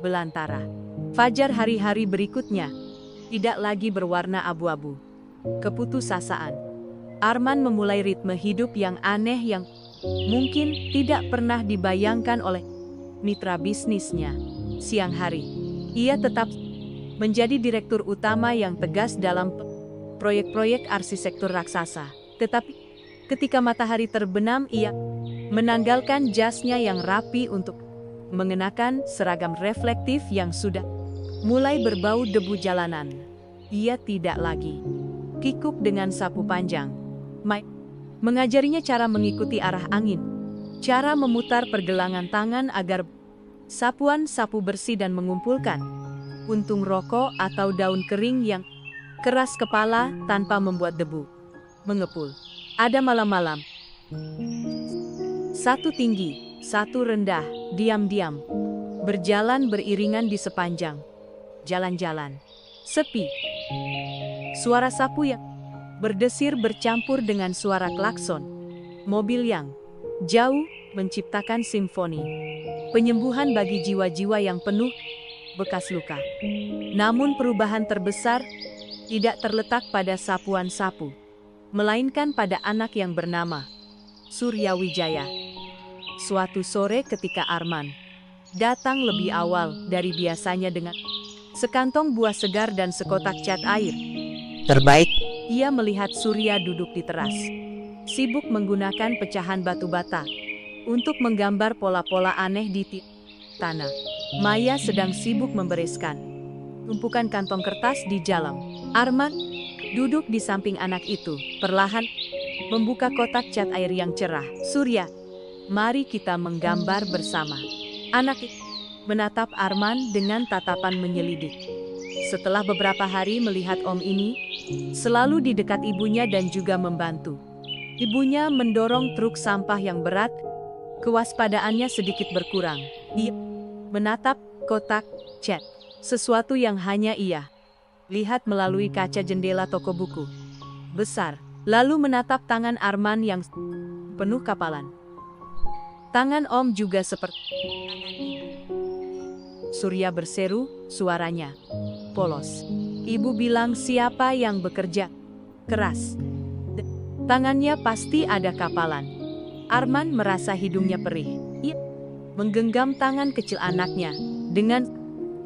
belantara. Fajar hari-hari berikutnya tidak lagi berwarna abu-abu. Keputusasaan. Arman memulai ritme hidup yang aneh yang mungkin tidak pernah dibayangkan oleh mitra bisnisnya. Siang hari, ia tetap menjadi direktur utama yang tegas dalam proyek-proyek arsitektur raksasa. Tetapi ketika matahari terbenam, ia menanggalkan jasnya yang rapi untuk mengenakan seragam reflektif yang sudah mulai berbau debu jalanan. Ia tidak lagi kikuk dengan sapu panjang. Mengajarinya cara mengikuti arah angin, cara memutar pergelangan tangan agar sapuan sapu bersih dan mengumpulkan puntung rokok atau daun kering yang keras kepala tanpa membuat debu mengepul. Ada malam-malam, satu tinggi, satu rendah, diam-diam, berjalan beriringan di sepanjang jalan-jalan sepi. Suara sapu yang berdesir bercampur dengan suara klakson mobil yang jauh menciptakan simfoni penyembuhan bagi jiwa-jiwa yang penuh bekas luka. Namun perubahan terbesar tidak terletak pada sapuan sapu, melainkan pada anak yang bernama Surya Wijaya. Suatu sore ketika Arman datang lebih awal dari biasanya dengan sekantong buah segar dan sekotak cat air terbaik. ia melihat Surya duduk di teras, sibuk menggunakan pecahan batu bata untuk menggambar pola-pola aneh di tanah. Maya sedang sibuk membereskan tumpukan kantong kertas di jalan. Arman duduk di samping anak itu, perlahan membuka kotak cat air yang cerah. Surya, mari kita menggambar bersama. Anak menatap Arman dengan tatapan menyelidik. Setelah beberapa hari melihat om ini selalu di dekat ibunya dan juga membantu ibunya mendorong truk sampah yang berat, kewaspadaannya sedikit berkurang. Ia menatap kotak cat, sesuatu yang hanya ia lihat melalui kaca jendela toko buku besar, lalu menatap tangan Arman yang penuh kapalan. Tangan om juga seperti tangan ibu. Surya berseru, suaranya polos. Ibu bilang siapa yang bekerja keras, tangannya pasti ada kapalan. Arman merasa hidungnya perih. Ia menggenggam tangan kecil anaknya dengan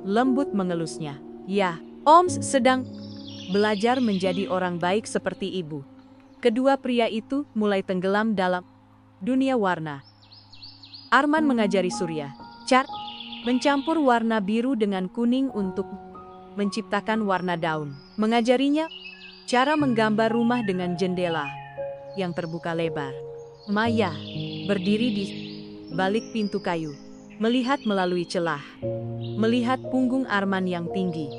lembut mengelusnya. Ya, om sedang belajar menjadi orang baik seperti ibu. Kedua pria itu mulai tenggelam dalam dunia warna. Arman mengajari Surya cara mencampur warna biru dengan kuning untuk menciptakan warna daun. Mengajarinya cara menggambar rumah dengan jendela yang terbuka lebar. Maya berdiri di balik pintu kayu, melihat melalui celah. Melihat punggung Arman yang tinggi,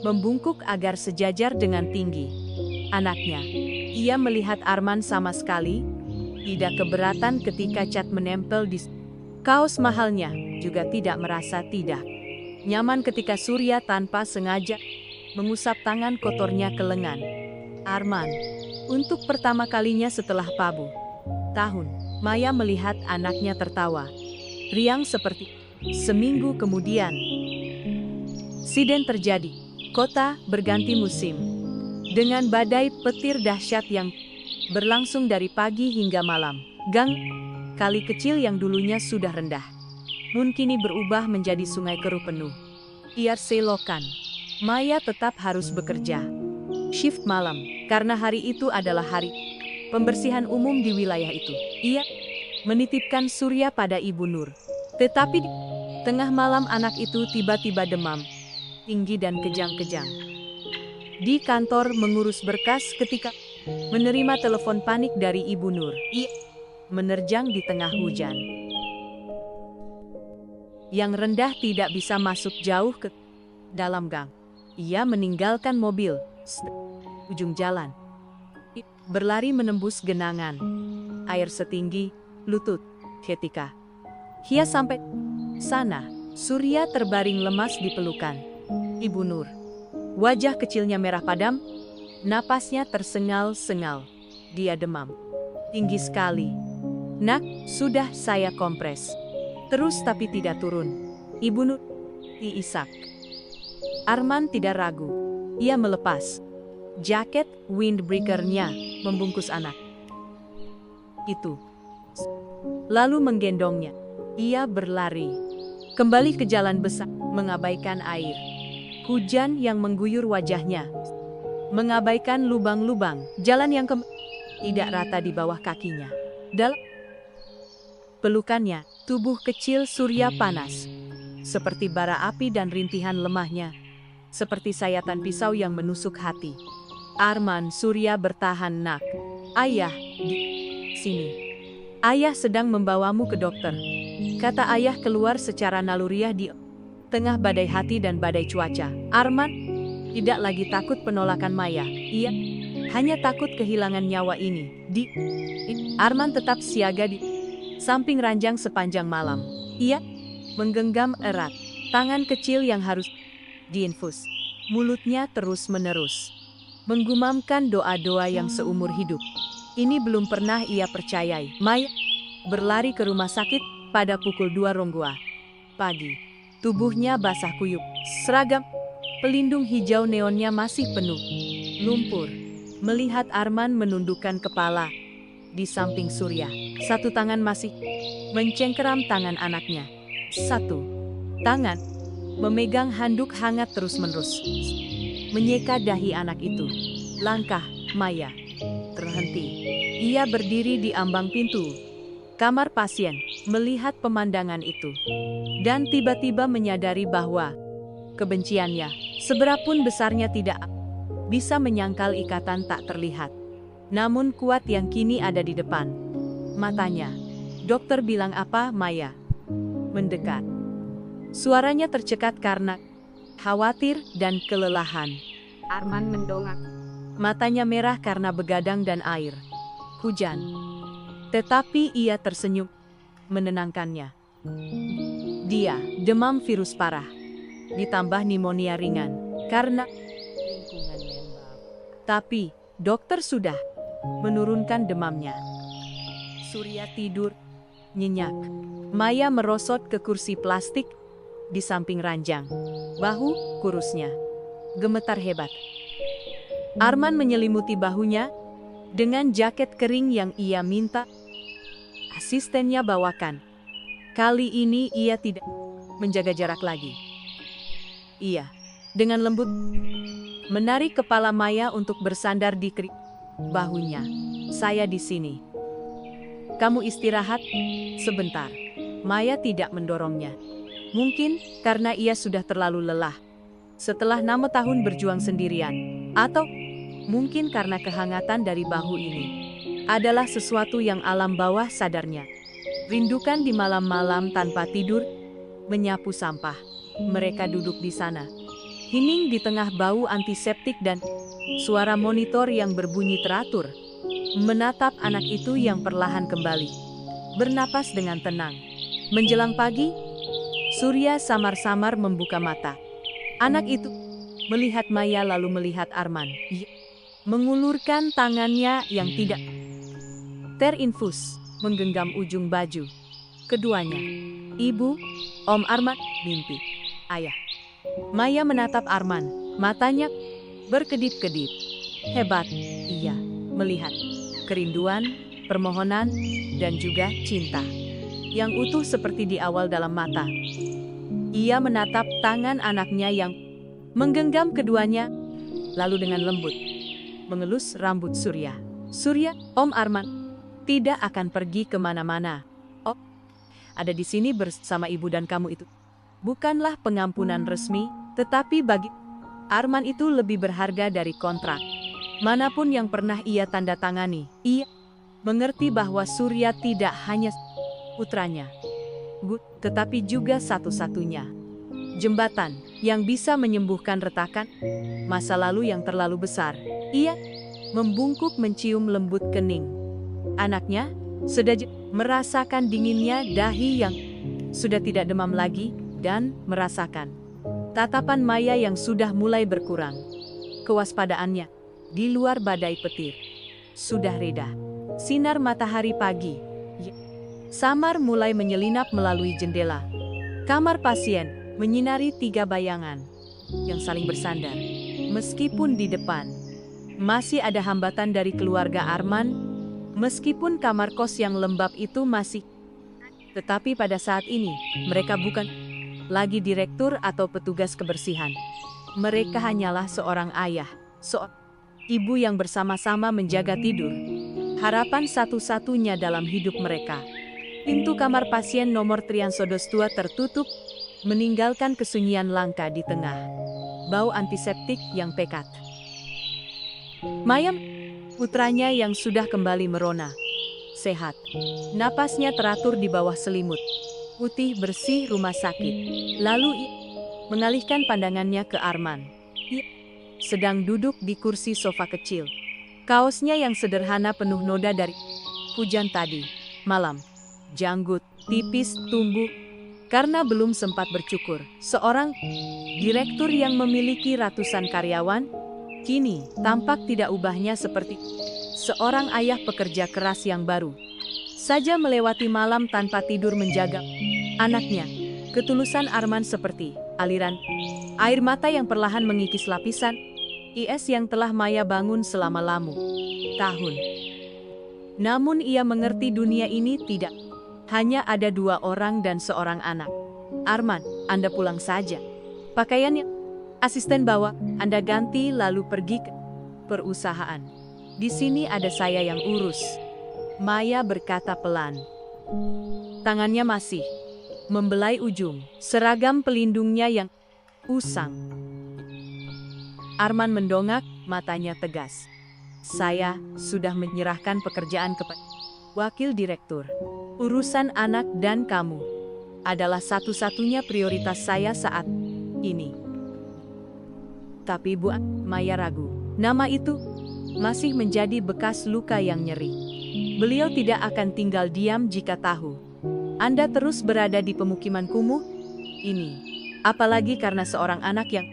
membungkuk agar sejajar dengan tinggi anaknya. Ia melihat Arman sama sekali tidak keberatan ketika cat menempel di kaos mahalnya, juga tidak merasa tidak nyaman ketika Surya tanpa sengaja mengusap tangan kotornya ke lengan Arman. Untuk pertama kalinya setelah tahun Maya melihat anaknya tertawa. Riang seperti seminggu kemudian. Insiden terjadi. Kota berganti musim. Dengan badai petir dahsyat yang berlangsung dari pagi hingga malam. Gang kali kecil yang dulunya sudah rendah kini berubah menjadi sungai keruh penuh. Iar selokan. Maya tetap harus bekerja. Shift malam, karena hari itu adalah hari pembersihan umum di wilayah itu. Ia menitipkan Surya pada Ibu Nur. Tetapi di tengah malam anak itu tiba-tiba demam, tinggi dan kejang-kejang. Di kantor mengurus berkas ketika menerima telepon panik dari Ibu Nur. Ia menerjang di tengah hujan. Yang rendah tidak bisa masuk jauh ke dalam gang. Ia meninggalkan mobil ujung jalan. Berlari menembus genangan air setinggi lutut. Ketika ia sampai sana, Surya terbaring lemas di pelukan Ibu Nur. Wajah kecilnya merah padam, napasnya tersengal-sengal. Dia demam tinggi sekali. Nak, sudah saya kompres. Terus tapi tidak turun. Ibu Nur diisak. Arman tidak ragu. Ia melepas jaket windbreaker-nya, membungkus anak itu. Lalu menggendongnya. Ia berlari kembali ke jalan besar, mengabaikan air hujan yang mengguyur wajahnya, mengabaikan lubang-lubang jalan yang tidak rata di bawah kakinya. Dalam pelukannya, tubuh kecil Surya panas, seperti bara api, dan rintihan lemahnya seperti sayatan pisau yang menusuk hati. Arman, Surya bertahan nak. Ayah, di sini. Ayah sedang membawamu ke dokter. Kata ayah keluar secara naluriah di tengah badai hati dan badai cuaca. Arman tidak lagi takut penolakan Maya. Ia hanya takut kehilangan nyawa ini. Arman tetap siaga di samping ranjang sepanjang malam. Ia menggenggam erat tangan kecil yang harus diinfus. Mulutnya terus-menerus menggumamkan doa-doa yang seumur hidup ini belum pernah ia percayai. Maya berlari ke rumah sakit pada pukul 2 Ronggua pagi. Tubuhnya basah kuyup. Seragam pelindung hijau neonnya masih penuh lumpur. Melihat Arman menundukkan kepala di samping Surya. Satu tangan masih mencengkeram tangan anaknya. Satu tangan memegang handuk hangat terus-menerus menyeka dahi anak itu. Langkah Maya terhenti. Ia berdiri di ambang pintu kamar pasien, melihat pemandangan itu, dan tiba-tiba menyadari bahwa kebenciannya, seberapun besarnya, tidak bisa menyangkal ikatan tak terlihat, namun kuat yang kini ada di depan matanya. Dokter bilang apa? Maya mendekat. Suaranya tercekat karena khawatir dan kelelahan. Arman mendongak. Matanya merah karena begadang dan air hujan. Tetapi ia tersenyum, menenangkannya. Dia demam virus parah, ditambah pneumonia ringan karena lingkungan lembab. Tapi dokter sudah menurunkan demamnya. Surya tidur nyenyak. Maya merosot ke kursi plastik di samping ranjang. Bahu kurusnya gemetar hebat. Arman menyelimuti bahunya dengan jaket kering yang ia minta asistennya bawakan. Kali ini ia tidak menjaga jarak lagi. Ia dengan lembut menarik kepala Maya untuk bersandar di bahunya. Saya di sini. Kamu istirahat sebentar. Maya tidak mendorongnya. Mungkin karena ia sudah terlalu lelah setelah 6 tahun berjuang sendirian, atau mungkin karena kehangatan dari bahu ini adalah sesuatu yang alam bawah sadarnya rindukan di malam-malam tanpa tidur. Menyapu sampah. Mereka duduk di sana, hening di tengah bau antiseptik dan suara monitor yang berbunyi teratur, menatap anak itu yang perlahan kembali bernapas dengan tenang. Menjelang pagi, Surya samar-samar membuka mata. Anak itu melihat Maya lalu melihat Arman. Ia mengulurkan tangannya yang tidak terinfus menggenggam ujung baju keduanya. Ibu, Om Arman, mimpi. Ayah. Maya menatap Arman, matanya berkedip-kedip. Hebat, ia melihat kerinduan, permohonan, dan juga cinta yang utuh seperti di awal dalam mata. Ia menatap tangan anaknya yang menggenggam keduanya, lalu dengan lembut mengelus rambut Surya. Surya, Om Arman tidak akan pergi kemana-mana. Oh, ada di sini bersama ibu dan kamu itu bukanlah pengampunan resmi, tetapi bagi Arman itu lebih berharga dari kontrak manapun yang pernah ia tanda tangani. Ia mengerti bahwa Surya tidak hanya putranya, tetapi juga satu-satunya jembatan yang bisa menyembuhkan retakan masa lalu yang terlalu besar. Ia membungkuk mencium lembut kening anaknya, sudah merasakan dinginnya dahi yang sudah tidak demam lagi, dan merasakan tatapan Maya yang sudah mulai berkurang. Kewaspadaannya di luar badai petir sudah reda. Sinar matahari pagi samar mulai menyelinap melalui jendela kamar pasien, menyinari 3 bayangan yang saling bersandar. Meskipun di depan masih ada hambatan dari keluarga Arman, meskipun kamar kos yang lembab itu masih, tetapi pada saat ini mereka bukan lagi direktur atau petugas kebersihan. Mereka hanyalah seorang ayah, seorang ibu yang bersama-sama menjaga tidur harapan satu-satunya dalam hidup mereka. Pintu kamar pasien nomor Triansodostua tertutup, meninggalkan kesunyian langka di tengah bau antiseptik yang pekat. Maya, putranya yang sudah kembali merona, sehat. Napasnya teratur di bawah selimut putih bersih rumah sakit. Lalu ia mengalihkan pandangannya ke Arman. Ia sedang duduk di kursi sofa kecil. Kaosnya yang sederhana penuh noda dari hujan tadi malam. Janggut tipis tumbuh karena belum sempat bercukur. Seorang direktur yang memiliki ratusan karyawan kini tampak tidak ubahnya seperti seorang ayah pekerja keras yang baru saja melewati malam tanpa tidur menjaga anaknya. Ketulusan Arman seperti aliran air mata yang perlahan mengikis lapisan es yang telah Maya bangun selama tahun. Namun ia mengerti dunia ini tidak hanya ada 2 orang dan seorang anak. Arman, Anda pulang saja. Pakaiannya asisten bawa, Anda ganti lalu pergi ke perusahaan. Di sini ada saya yang urus. Maya berkata pelan. Tangannya masih membelai ujung seragam pelindungnya yang usang. Arman mendongak, matanya tegas. Saya sudah menyerahkan pekerjaan kepada wakil direktur. Urusan anak dan kamu adalah satu-satunya prioritas saya saat ini. Tapi Bu, Maya ragu. Nama itu masih menjadi bekas luka yang nyeri. Beliau tidak akan tinggal diam jika tahu Anda terus berada di pemukiman kumuh ini. Apalagi karena seorang anak yang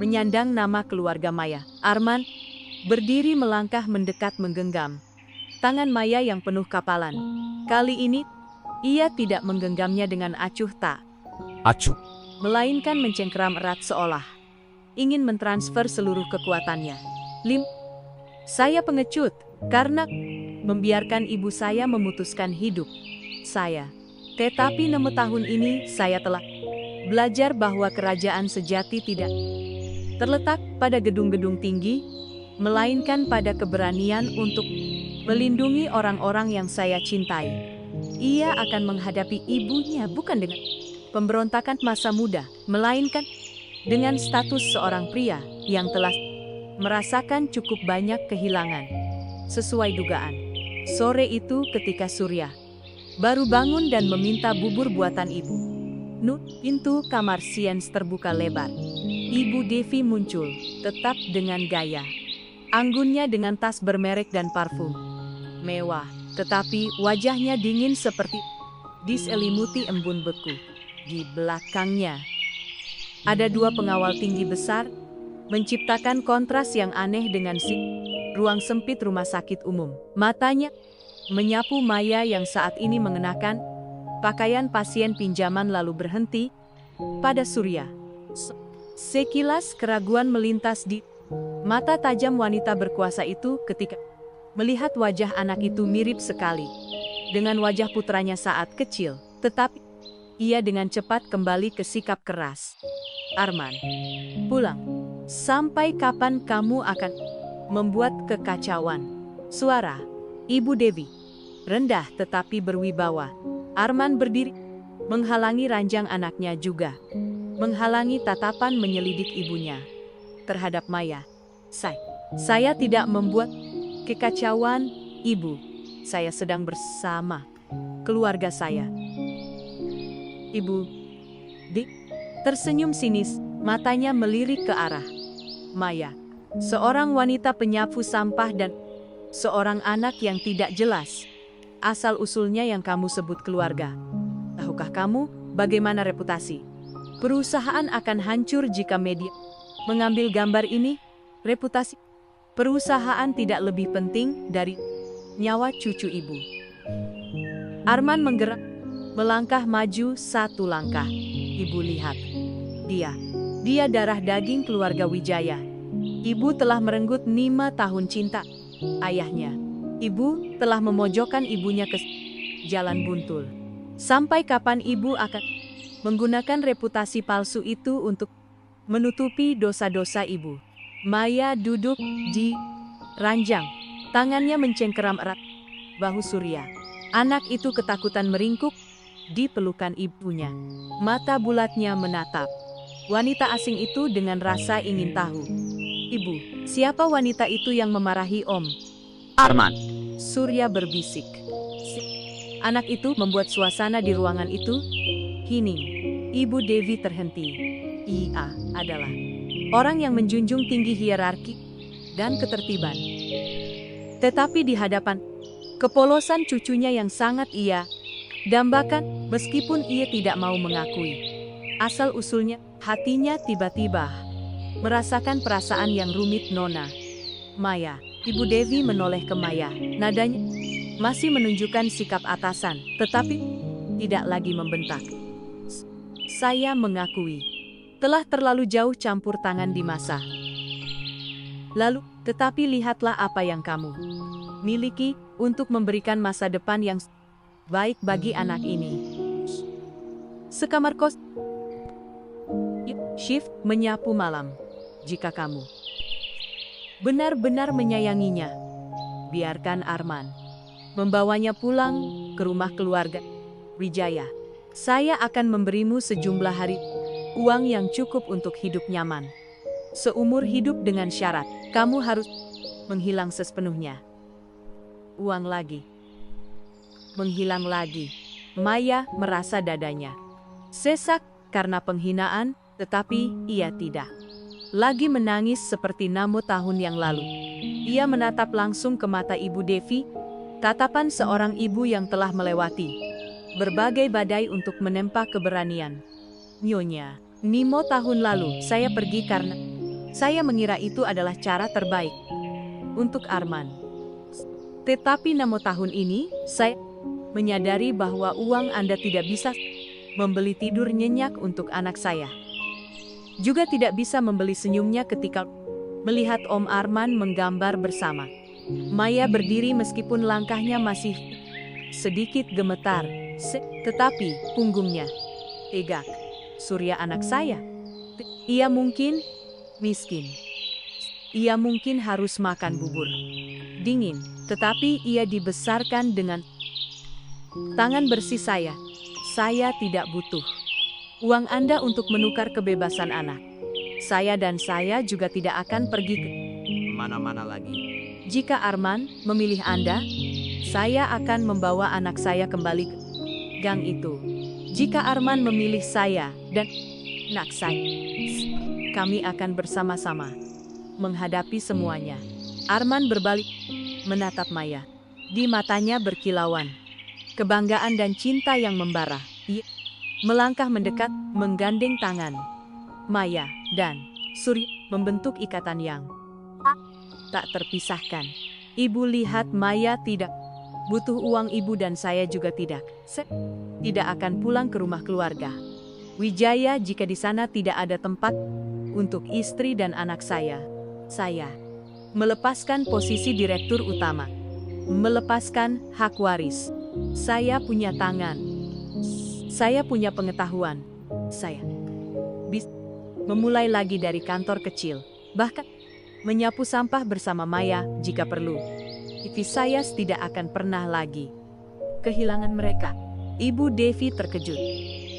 menyandang nama keluarga Maya. Arman berdiri melangkah mendekat menggenggam tangan Maya yang penuh kapalan. Kali ini, ia tidak menggenggamnya dengan acuh tak Acuh. melainkan mencengkeram erat seolah ingin mentransfer seluruh kekuatannya. Saya pengecut karena membiarkan ibu saya memutuskan hidup saya. Tetapi 6 tahun ini saya telah belajar bahwa kerajaan sejati tidak terletak pada gedung-gedung tinggi, melainkan pada keberanian untuk melindungi orang-orang yang saya cintai. Ia akan menghadapi ibunya bukan dengan pemberontakan masa muda, melainkan dengan status seorang pria yang telah merasakan cukup banyak kehilangan. Sesuai dugaan, sore itu ketika Surya baru bangun dan meminta bubur buatan ibu, pintu kamar Siens terbuka lebar. Ibu Devi muncul, tetap dengan gaya anggunnya dengan tas bermerek dan parfum mewah, tetapi wajahnya dingin seperti diselimuti embun beku. Di belakangnya ada 2 pengawal tinggi besar, menciptakan kontras yang aneh dengan ruang sempit rumah sakit umum. Matanya menyapu Maya yang saat ini mengenakan pakaian pasien pinjaman lalu berhenti pada Surya. Sekilas keraguan melintas di mata tajam wanita berkuasa itu ketika melihat wajah anak itu mirip sekali dengan wajah putranya saat kecil, tetapi ia dengan cepat kembali ke sikap keras. Arman, pulang. Sampai kapan kamu akan membuat kekacauan? Suara Ibu Devi rendah tetapi berwibawa. Arman berdiri, menghalangi ranjang anaknya juga, menghalangi tatapan menyelidik ibunya terhadap Maya. Saya tidak membuat kekacauan, Ibu. Saya sedang bersama keluarga saya. Ibu Dik tersenyum sinis, matanya melirik ke arah Maya, seorang wanita penyapu sampah dan seorang anak yang tidak jelas asal-usulnya yang kamu sebut keluarga. Tahukah kamu bagaimana reputasi perusahaan akan hancur jika media mengambil gambar ini? Reputasi perusahaan tidak lebih penting dari nyawa cucu ibu. Arman menggerak, melangkah maju satu langkah. Ibu lihat. Dia darah daging keluarga Wijaya. Ibu telah merenggut 5 tahun cinta ayahnya. Ibu telah memojokkan ibunya ke jalan buntul. Sampai kapan ibu akan menggunakan reputasi palsu itu untuk menutupi dosa-dosa ibu? Maya duduk di ranjang, tangannya mencengkeram erat bahu Surya. Anak itu ketakutan meringkuk di pelukan ibunya. Mata bulatnya menatap wanita asing itu dengan rasa ingin tahu. Ibu, siapa wanita itu yang memarahi Om Arman. Surya berbisik. Anak itu membuat suasana di ruangan itu hening. Ibu Devi terhenti. Ia adalah orang yang menjunjung tinggi hierarki dan ketertiban. Tetapi di hadapan kepolosan cucunya yang sangat ia dambakan, meskipun ia tidak mau mengakui asal-usulnya, hatinya tiba-tiba merasakan perasaan yang rumit. Nona Maya. Ibu Devi menoleh ke Maya, nadanya masih menunjukkan sikap atasan, tetapi tidak lagi membentak. Saya mengakui, telah terlalu jauh campur tangan di masa lalu, tetapi lihatlah apa yang kamu miliki untuk memberikan masa depan yang baik bagi anak ini. Sekamar kos, shift menyapu malam. Jika kamu benar-benar menyayanginya, biarkan Arman membawanya pulang ke rumah keluarga Wijaya. Saya akan memberimu sejumlah hari uang yang cukup untuk hidup nyaman seumur hidup dengan syarat kamu harus menghilang sepenuhnya. Uang lagi. Menghilang lagi. Maya merasa dadanya sesak karena penghinaan, tetapi ia tidak lagi menangis seperti 6 tahun yang lalu. Ia menatap langsung ke mata Ibu Devi, tatapan seorang ibu yang telah melewati berbagai badai untuk menempa keberanian. Nyonya, 5 tahun lalu saya pergi karena saya mengira itu adalah cara terbaik untuk Arman. Tetapi 6 tahun ini, saya menyadari bahwa uang Anda tidak bisa membeli tidur nyenyak untuk anak saya. Juga tidak bisa membeli senyumnya ketika melihat Om Arman menggambar bersama Maya berdiri meskipun langkahnya masih sedikit gemetar, tetapi punggungnya tegak. Surya anak saya. Ia mungkin miskin. Ia mungkin harus makan bubur dingin, tetapi ia dibesarkan dengan tangan bersih saya. Saya tidak butuh uang Anda untuk menukar kebebasan anak. Saya dan saya juga tidak akan pergi ke Mana-mana lagi. Jika Arman memilih Anda, saya akan membawa anak saya kembali ke gang itu. Jika Arman memilih saya dan anak saya, kami akan bersama-sama menghadapi semuanya. Arman berbalik, menatap Maya. Di matanya berkilauan kebanggaan dan cinta yang membara. Ia melangkah mendekat, menggandeng tangan Maya dan Surya, membentuk ikatan yang tak terpisahkan. Ibu lihat Maya tidak butuh uang ibu dan saya juga tidak. Saya tidak akan pulang ke rumah keluarga Wijaya jika di sana tidak ada tempat untuk istri dan anak saya. Saya melepaskan posisi direktur utama, melepaskan hak waris. Saya punya tangan, saya punya pengetahuan, saya bisa memulai lagi dari kantor kecil, bahkan menyapu sampah bersama Maya jika perlu. Tapi saya tidak akan pernah lagi kehilangan mereka. Ibu Devi terkejut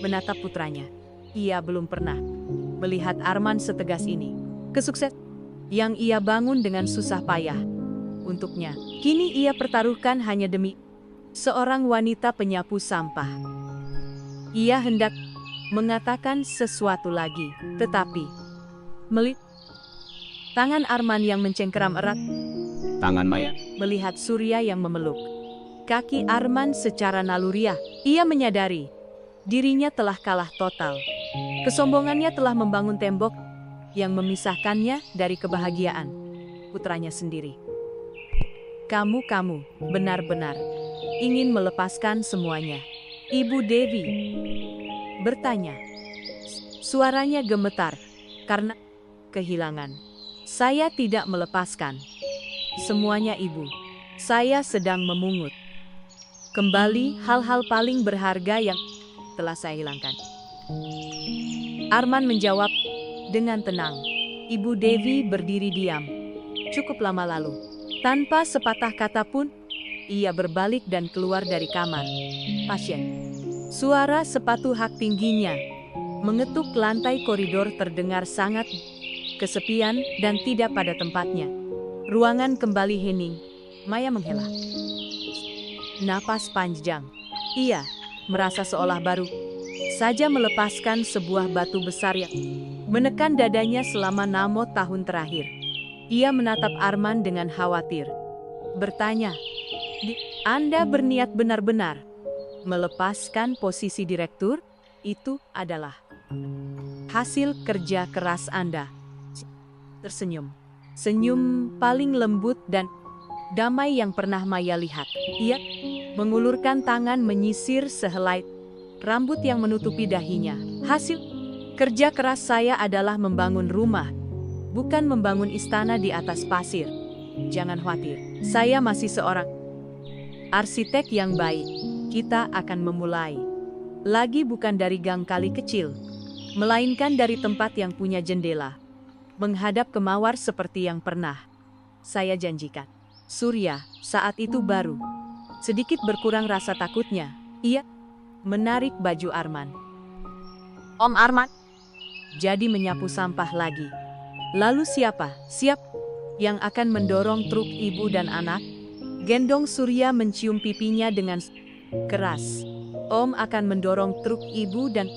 menatap putranya. Ia belum pernah melihat Arman setegas ini. Kesuksesan yang ia bangun dengan susah payah untuknya, kini ia pertaruhkan hanya demi seorang wanita penyapu sampah. Ia hendak mengatakan sesuatu lagi, tetapi melihat tangan Arman yang mencengkeram erat, Tangan Maya. melihat Surya yang memeluk kaki Arman secara naluriah, ia menyadari dirinya telah kalah total. Kesombongannya telah membangun tembok yang memisahkannya dari kebahagiaan putranya sendiri. Kamu benar-benar ingin melepaskan semuanya? Ibu Devi bertanya. Suaranya gemetar karena kehilangan. Saya tidak melepaskan semuanya, Ibu. Saya sedang memungut kembali hal-hal paling berharga yang telah saya hilangkan. Arman menjawab dengan tenang. Ibu Devi berdiri diam. Cukup lama lalu, tanpa sepatah kata pun, ia berbalik dan keluar dari kamar pasien. Suara sepatu hak tingginya mengetuk lantai koridor terdengar sangat kesepian dan tidak pada tempatnya. Ruangan kembali hening. Maya menghela napas panjang. Ia merasa seolah baru saja melepaskan sebuah batu besar yang menekan dadanya selama 6 tahun terakhir. Ia menatap Arman dengan khawatir. Bertanya, Anda berniat benar-benar melepaskan posisi direktur? Itu adalah hasil kerja keras Anda. Tersenyum. Senyum paling lembut dan damai yang pernah Maya lihat. Ia mengulurkan tangan menyisir sehelai rambut yang menutupi dahinya. Hasil kerja keras saya adalah membangun rumah, bukan membangun istana di atas pasir. Jangan khawatir, saya masih seorang arsitek yang baik. Kita akan memulai lagi bukan dari gang kali kecil, melainkan dari tempat yang punya jendela menghadap ke mawar seperti yang pernah saya janjikan. Surya saat itu baru sedikit berkurang rasa takutnya. Ia menarik baju Arman. Om Arman jadi menyapu sampah lagi. Lalu siapa yang akan mendorong truk ibu dan anak? Gendong Surya mencium pipinya dengan keras. Om akan mendorong truk ibu dan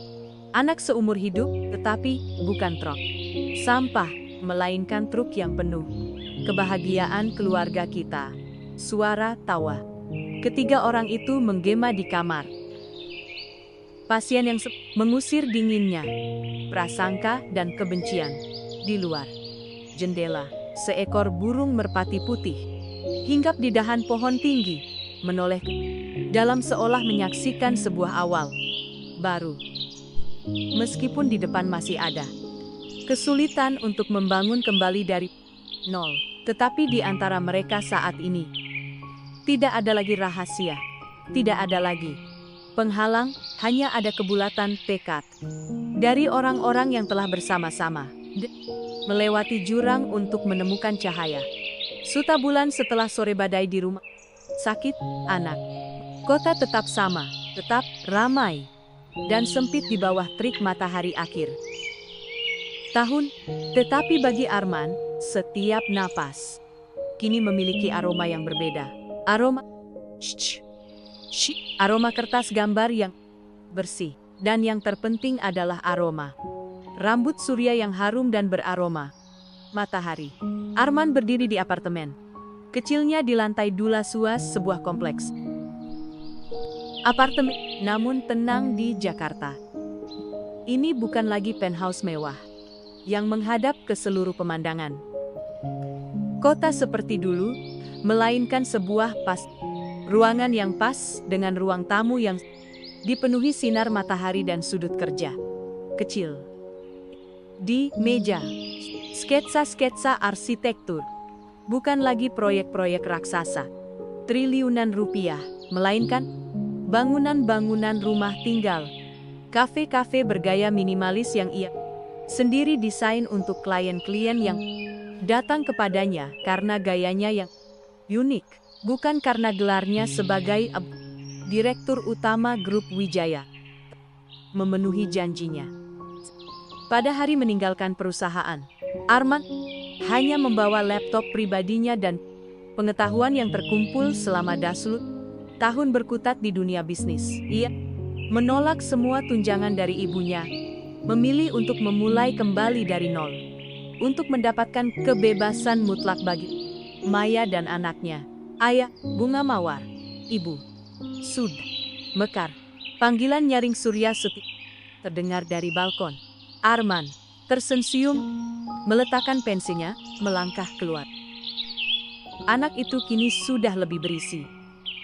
anak seumur hidup, tetapi bukan truk sampah, melainkan truk yang penuh kebahagiaan keluarga kita. Suara tawa ketiga orang itu menggema di kamar. Pasien yang mengusir dinginnya, prasangka dan kebencian. Di luar jendela, seekor burung merpati putih hinggap di dahan pohon tinggi, menoleh dalam seolah menyaksikan sebuah awal baru. Meskipun di depan masih ada kesulitan untuk membangun kembali dari nol, tetapi di antara mereka saat ini tidak ada lagi rahasia, tidak ada lagi penghalang, hanya ada kebulatan tekad dari orang-orang yang telah bersama-sama melewati jurang untuk menemukan cahaya. Suta bulan setelah sore badai di rumah sakit anak. Kota tetap sama, tetap ramai dan sempit di bawah terik matahari akhir tahun. Tetapi bagi Arman, setiap napas kini memiliki aroma yang berbeda. Aroma kertas gambar yang bersih. Dan yang terpenting adalah aroma rambut Surya yang harum dan beraroma matahari. Arman berdiri di apartemen kecilnya di lantai Dula Suas, sebuah kompleks apartemen namun tenang di Jakarta. Ini bukan lagi penthouse mewah yang menghadap ke seluruh pemandangan kota seperti dulu, melainkan sebuah Ruangan yang pas dengan ruang tamu yang dipenuhi sinar matahari dan sudut kerja kecil. Di meja, sketsa-sketsa arsitektur. Bukan lagi proyek-proyek raksasa, triliunan rupiah, melainkan bangunan-bangunan rumah tinggal, kafe-kafe bergaya minimalis yang ia sendiri desain untuk klien-klien yang datang kepadanya karena gayanya yang unik, bukan karena gelarnya sebagai direktur utama grup Wijaya. Memenuhi janjinya. Pada hari meninggalkan perusahaan, Arman hanya membawa laptop pribadinya dan pengetahuan yang terkumpul selama daslut tahun berkutat di dunia bisnis. Ia menolak semua tunjangan dari ibunya, memilih untuk memulai kembali dari nol, untuk mendapatkan kebebasan mutlak bagi Maya dan anaknya. Ayah, Bunga Mawar, Ibu, Sud, Mekar. Panggilan nyaring Surya terdengar dari balkon. Arman tersenyum, meletakkan pensinya, melangkah keluar. Anak itu kini sudah lebih berisi.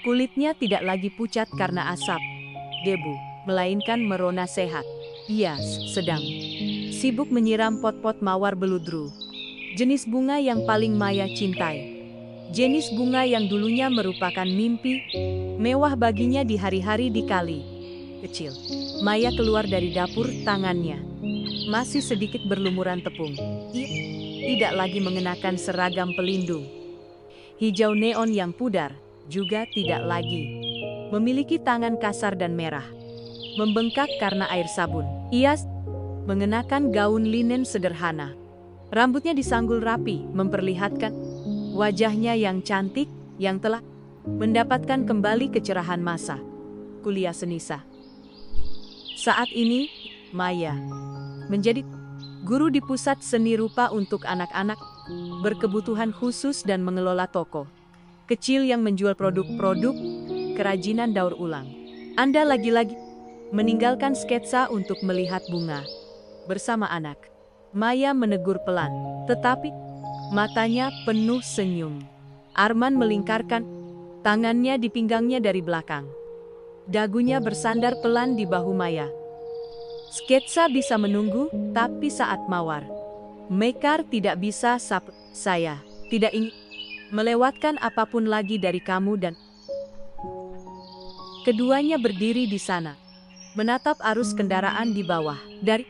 Kulitnya tidak lagi pucat karena asap, debu, melainkan merona sehat. Ia sedang sibuk menyiram pot-pot mawar beludru, jenis bunga yang paling Maya cintai. Jenis bunga yang dulunya merupakan mimpi mewah baginya di hari-hari di kali kecil. Maya keluar dari dapur, tangannya masih sedikit berlumuran tepung. Ia tidak lagi mengenakan seragam pelindung hijau neon yang pudar, juga tidak lagi memiliki tangan kasar dan merah, membengkak karena air sabun. Ia mengenakan gaun linen sederhana. Rambutnya disanggul rapi, memperlihatkan wajahnya yang cantik, yang telah mendapatkan kembali kecerahan masa kuliah Senisa. Saat ini, Maya menjadi guru di pusat seni rupa untuk anak-anak berkebutuhan khusus dan mengelola toko kecil yang menjual produk-produk kerajinan daur ulang. Anda lagi-lagi meninggalkan sketsa untuk melihat bunga bersama anak. Maya menegur pelan, tetapi matanya penuh senyum. Arman melingkarkan tangannya di pinggangnya dari belakang. Dagunya bersandar pelan di bahu Maya. Sketsa bisa menunggu, tapi saat Mawar Mekar tidak bisa. Saya tidak ingin melewatkan apapun lagi dari kamu dan... Keduanya berdiri di sana, menatap arus kendaraan di bawah. Dari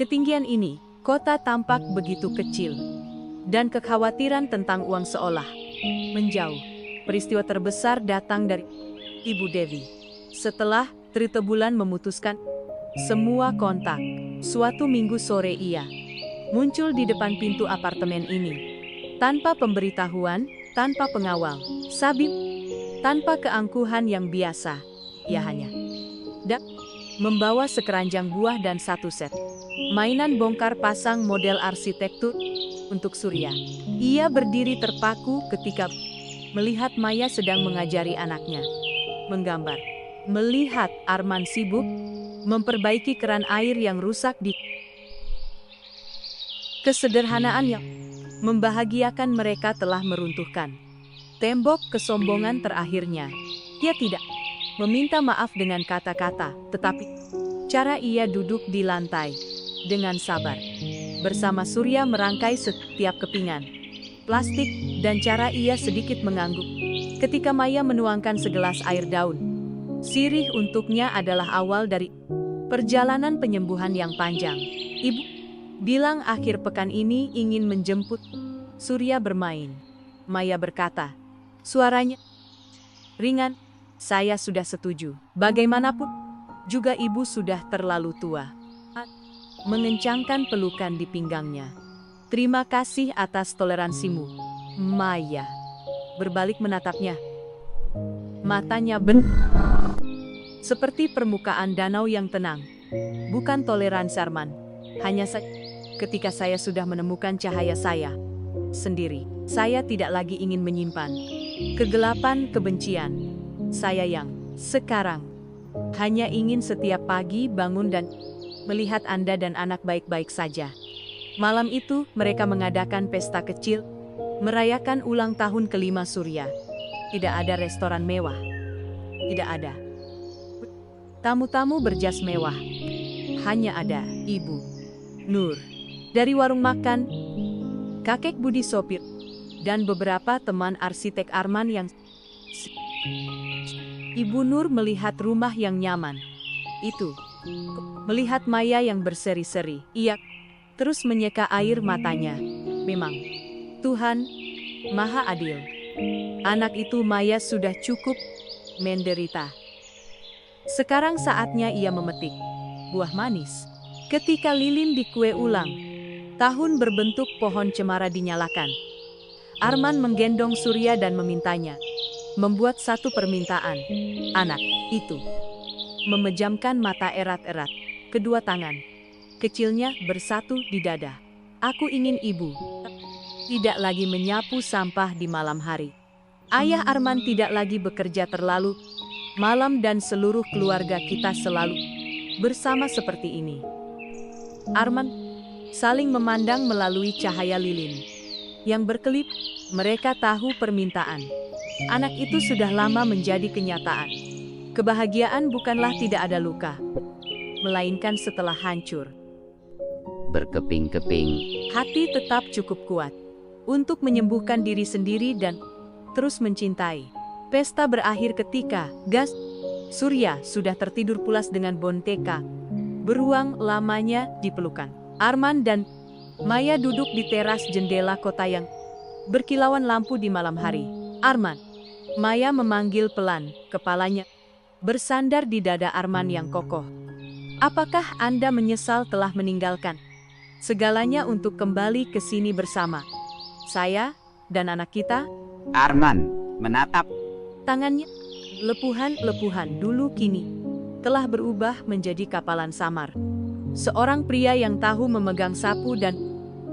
ketinggian ini, kota tampak begitu kecil, dan kekhawatiran tentang uang seolah menjauh. Peristiwa terbesar datang dari Ibu Devi. Setelah Tritebulan memutuskan semua kontak, suatu minggu sore ia muncul di depan pintu apartemen ini. Tanpa pemberitahuan, tanpa pengawal, Sabim, tanpa keangkuhan yang biasa. Ia hanya membawa sekeranjang buah dan satu set mainan bongkar pasang model arsitektur untuk Surya. Ia berdiri terpaku ketika melihat Maya sedang mengajari anaknya menggambar. Melihat Arman sibuk memperbaiki keran air yang rusak di kesederhanaan yang membahagiakan mereka telah meruntuhkan tembok kesombongan terakhirnya. Ia tidak meminta maaf dengan kata-kata, tetapi cara ia duduk di lantai dengan sabar bersama Surya merangkai setiap kepingan plastik, dan cara ia sedikit mengangguk ketika Maya menuangkan segelas air daun sirih untuknya adalah awal dari perjalanan penyembuhan yang panjang. Ibu bilang akhir pekan ini ingin menjemput Surya bermain. Maya berkata, suaranya ringan. Saya sudah setuju. Bagaimanapun juga ibu sudah terlalu tua. Mengencangkan pelukan di pinggangnya. Terima kasih atas toleransimu, Maya. Berbalik menatapnya. Matanya seperti permukaan danau yang tenang. Bukan toleransi Arman. Hanya saja ketika saya sudah menemukan cahaya saya sendiri, saya tidak lagi ingin menyimpan kegelapan kebencian. Saya yang sekarang hanya ingin setiap pagi bangun dan melihat Anda dan anak baik-baik saja. Malam itu mereka mengadakan pesta kecil, merayakan ulang tahun kelima Surya. Tidak ada restoran mewah. Tidak ada tamu-tamu berjas mewah. Hanya ada Ibu Nur dari warung makan, kakek Budi sopir, dan beberapa teman arsitek Arman yang... Ibu Nur melihat rumah yang nyaman itu. Melihat Maya yang berseri-seri, ia terus menyeka air matanya. Memang, Tuhan Maha Adil. Anak itu Maya sudah cukup menderita. Sekarang saatnya ia memetik buah manis. Ketika lilin di kue ulang tahun berbentuk pohon cemara dinyalakan, Arman menggendong Surya dan memintanya membuat satu permintaan. Anak itu memejamkan mata erat-erat, kedua tangan kecilnya bersatu di dada. Aku ingin ibu tidak lagi menyapu sampah di malam hari. Ayah Arman tidak lagi bekerja terlalu malam dan seluruh keluarga kita selalu bersama seperti ini. Arman saling memandang melalui cahaya lilin yang berkelip. Mereka tahu permintaan anak itu sudah lama menjadi kenyataan. Kebahagiaan bukanlah tidak ada luka, melainkan setelah hancur, Berkeping-keping. hati tetap cukup kuat untuk menyembuhkan diri sendiri dan terus mencintai. Pesta berakhir ketika Surya sudah tertidur pulas dengan boneka beruang lamanya di pelukan. Arman dan Maya duduk di teras jendela kota yang berkilauan lampu di malam hari. Arman, Maya memanggil pelan, kepalanya bersandar di dada Arman yang kokoh. Apakah Anda menyesal telah meninggalkan segalanya untuk kembali ke sini bersama saya dan anak kita? Arman menatap. Tangannya, lepuhan-lepuhan dulu kini telah berubah menjadi kapalan samar. Seorang pria yang tahu memegang sapu dan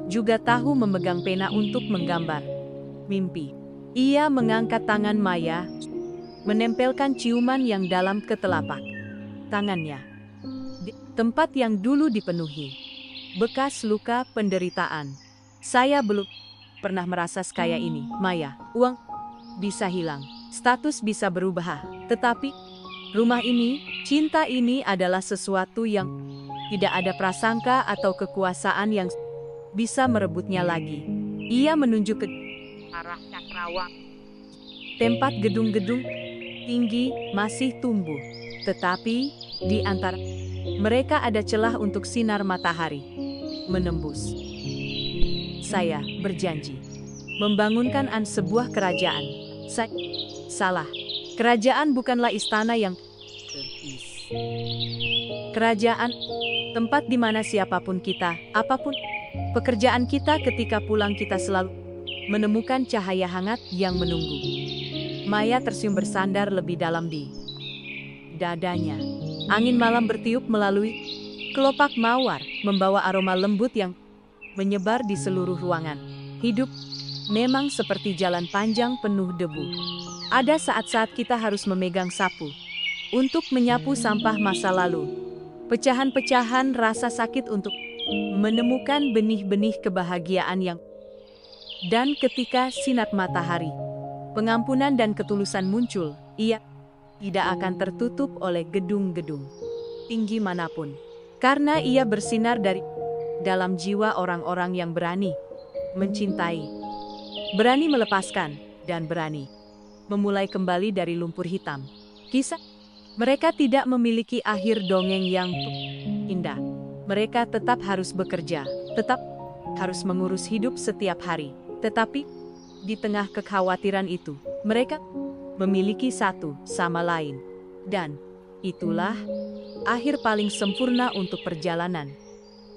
juga tahu memegang pena untuk menggambar mimpi. Ia mengangkat tangan Maya, menempelkan ciuman yang dalam ke telapak tangannya. Di tempat yang dulu dipenuhi bekas luka penderitaan. Saya belum pernah merasa sekaya ini, Maya. Uang bisa hilang, status bisa berubah, tetapi rumah ini, cinta ini adalah sesuatu yang tidak ada prasangka atau kekuasaan yang bisa merebutnya lagi. Ia menunjuk ke arah Cakrawala. Tempat gedung-gedung tinggi masih tumbuh, tetapi di antara mereka ada celah untuk sinar matahari menembus. Saya berjanji membangunkan sebuah kerajaan. Salah. Kerajaan bukanlah istana yang kerajaan, tempat di mana siapapun kita, apapun pekerjaan kita, ketika pulang kita selalu menemukan cahaya hangat yang menunggu. Maya tersium bersandar lebih dalam di dadanya. Angin malam bertiup melalui kelopak mawar, membawa aroma lembut yang menyebar di seluruh ruangan. Hidup memang seperti jalan panjang penuh debu. Ada saat-saat kita harus memegang sapu untuk menyapu sampah masa lalu, pecahan-pecahan rasa sakit untuk menemukan benih-benih kebahagiaan yang... Dan ketika sinar matahari, pengampunan dan ketulusan muncul, ia tidak akan tertutup oleh gedung-gedung tinggi manapun. Karena ia bersinar dari dalam jiwa orang-orang yang berani mencintai, berani melepaskan, dan berani memulai kembali dari lumpur hitam. Kisah mereka tidak memiliki akhir dongeng yang indah. Mereka tetap harus bekerja, tetap harus mengurus hidup setiap hari. Tetapi di tengah kekhawatiran itu, mereka memiliki satu sama lain. Dan itulah akhir paling sempurna untuk perjalanan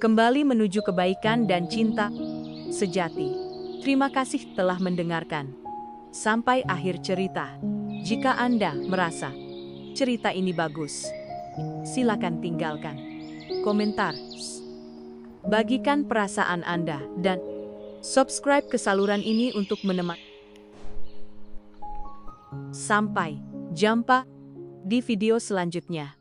kembali menuju kebaikan dan cinta sejati. Terima kasih telah mendengarkan sampai akhir cerita. Jika Anda merasa cerita ini bagus, silakan tinggalkan komentar, bagikan perasaan Anda, dan subscribe ke saluran ini untuk menemani. Sampai jumpa di video selanjutnya.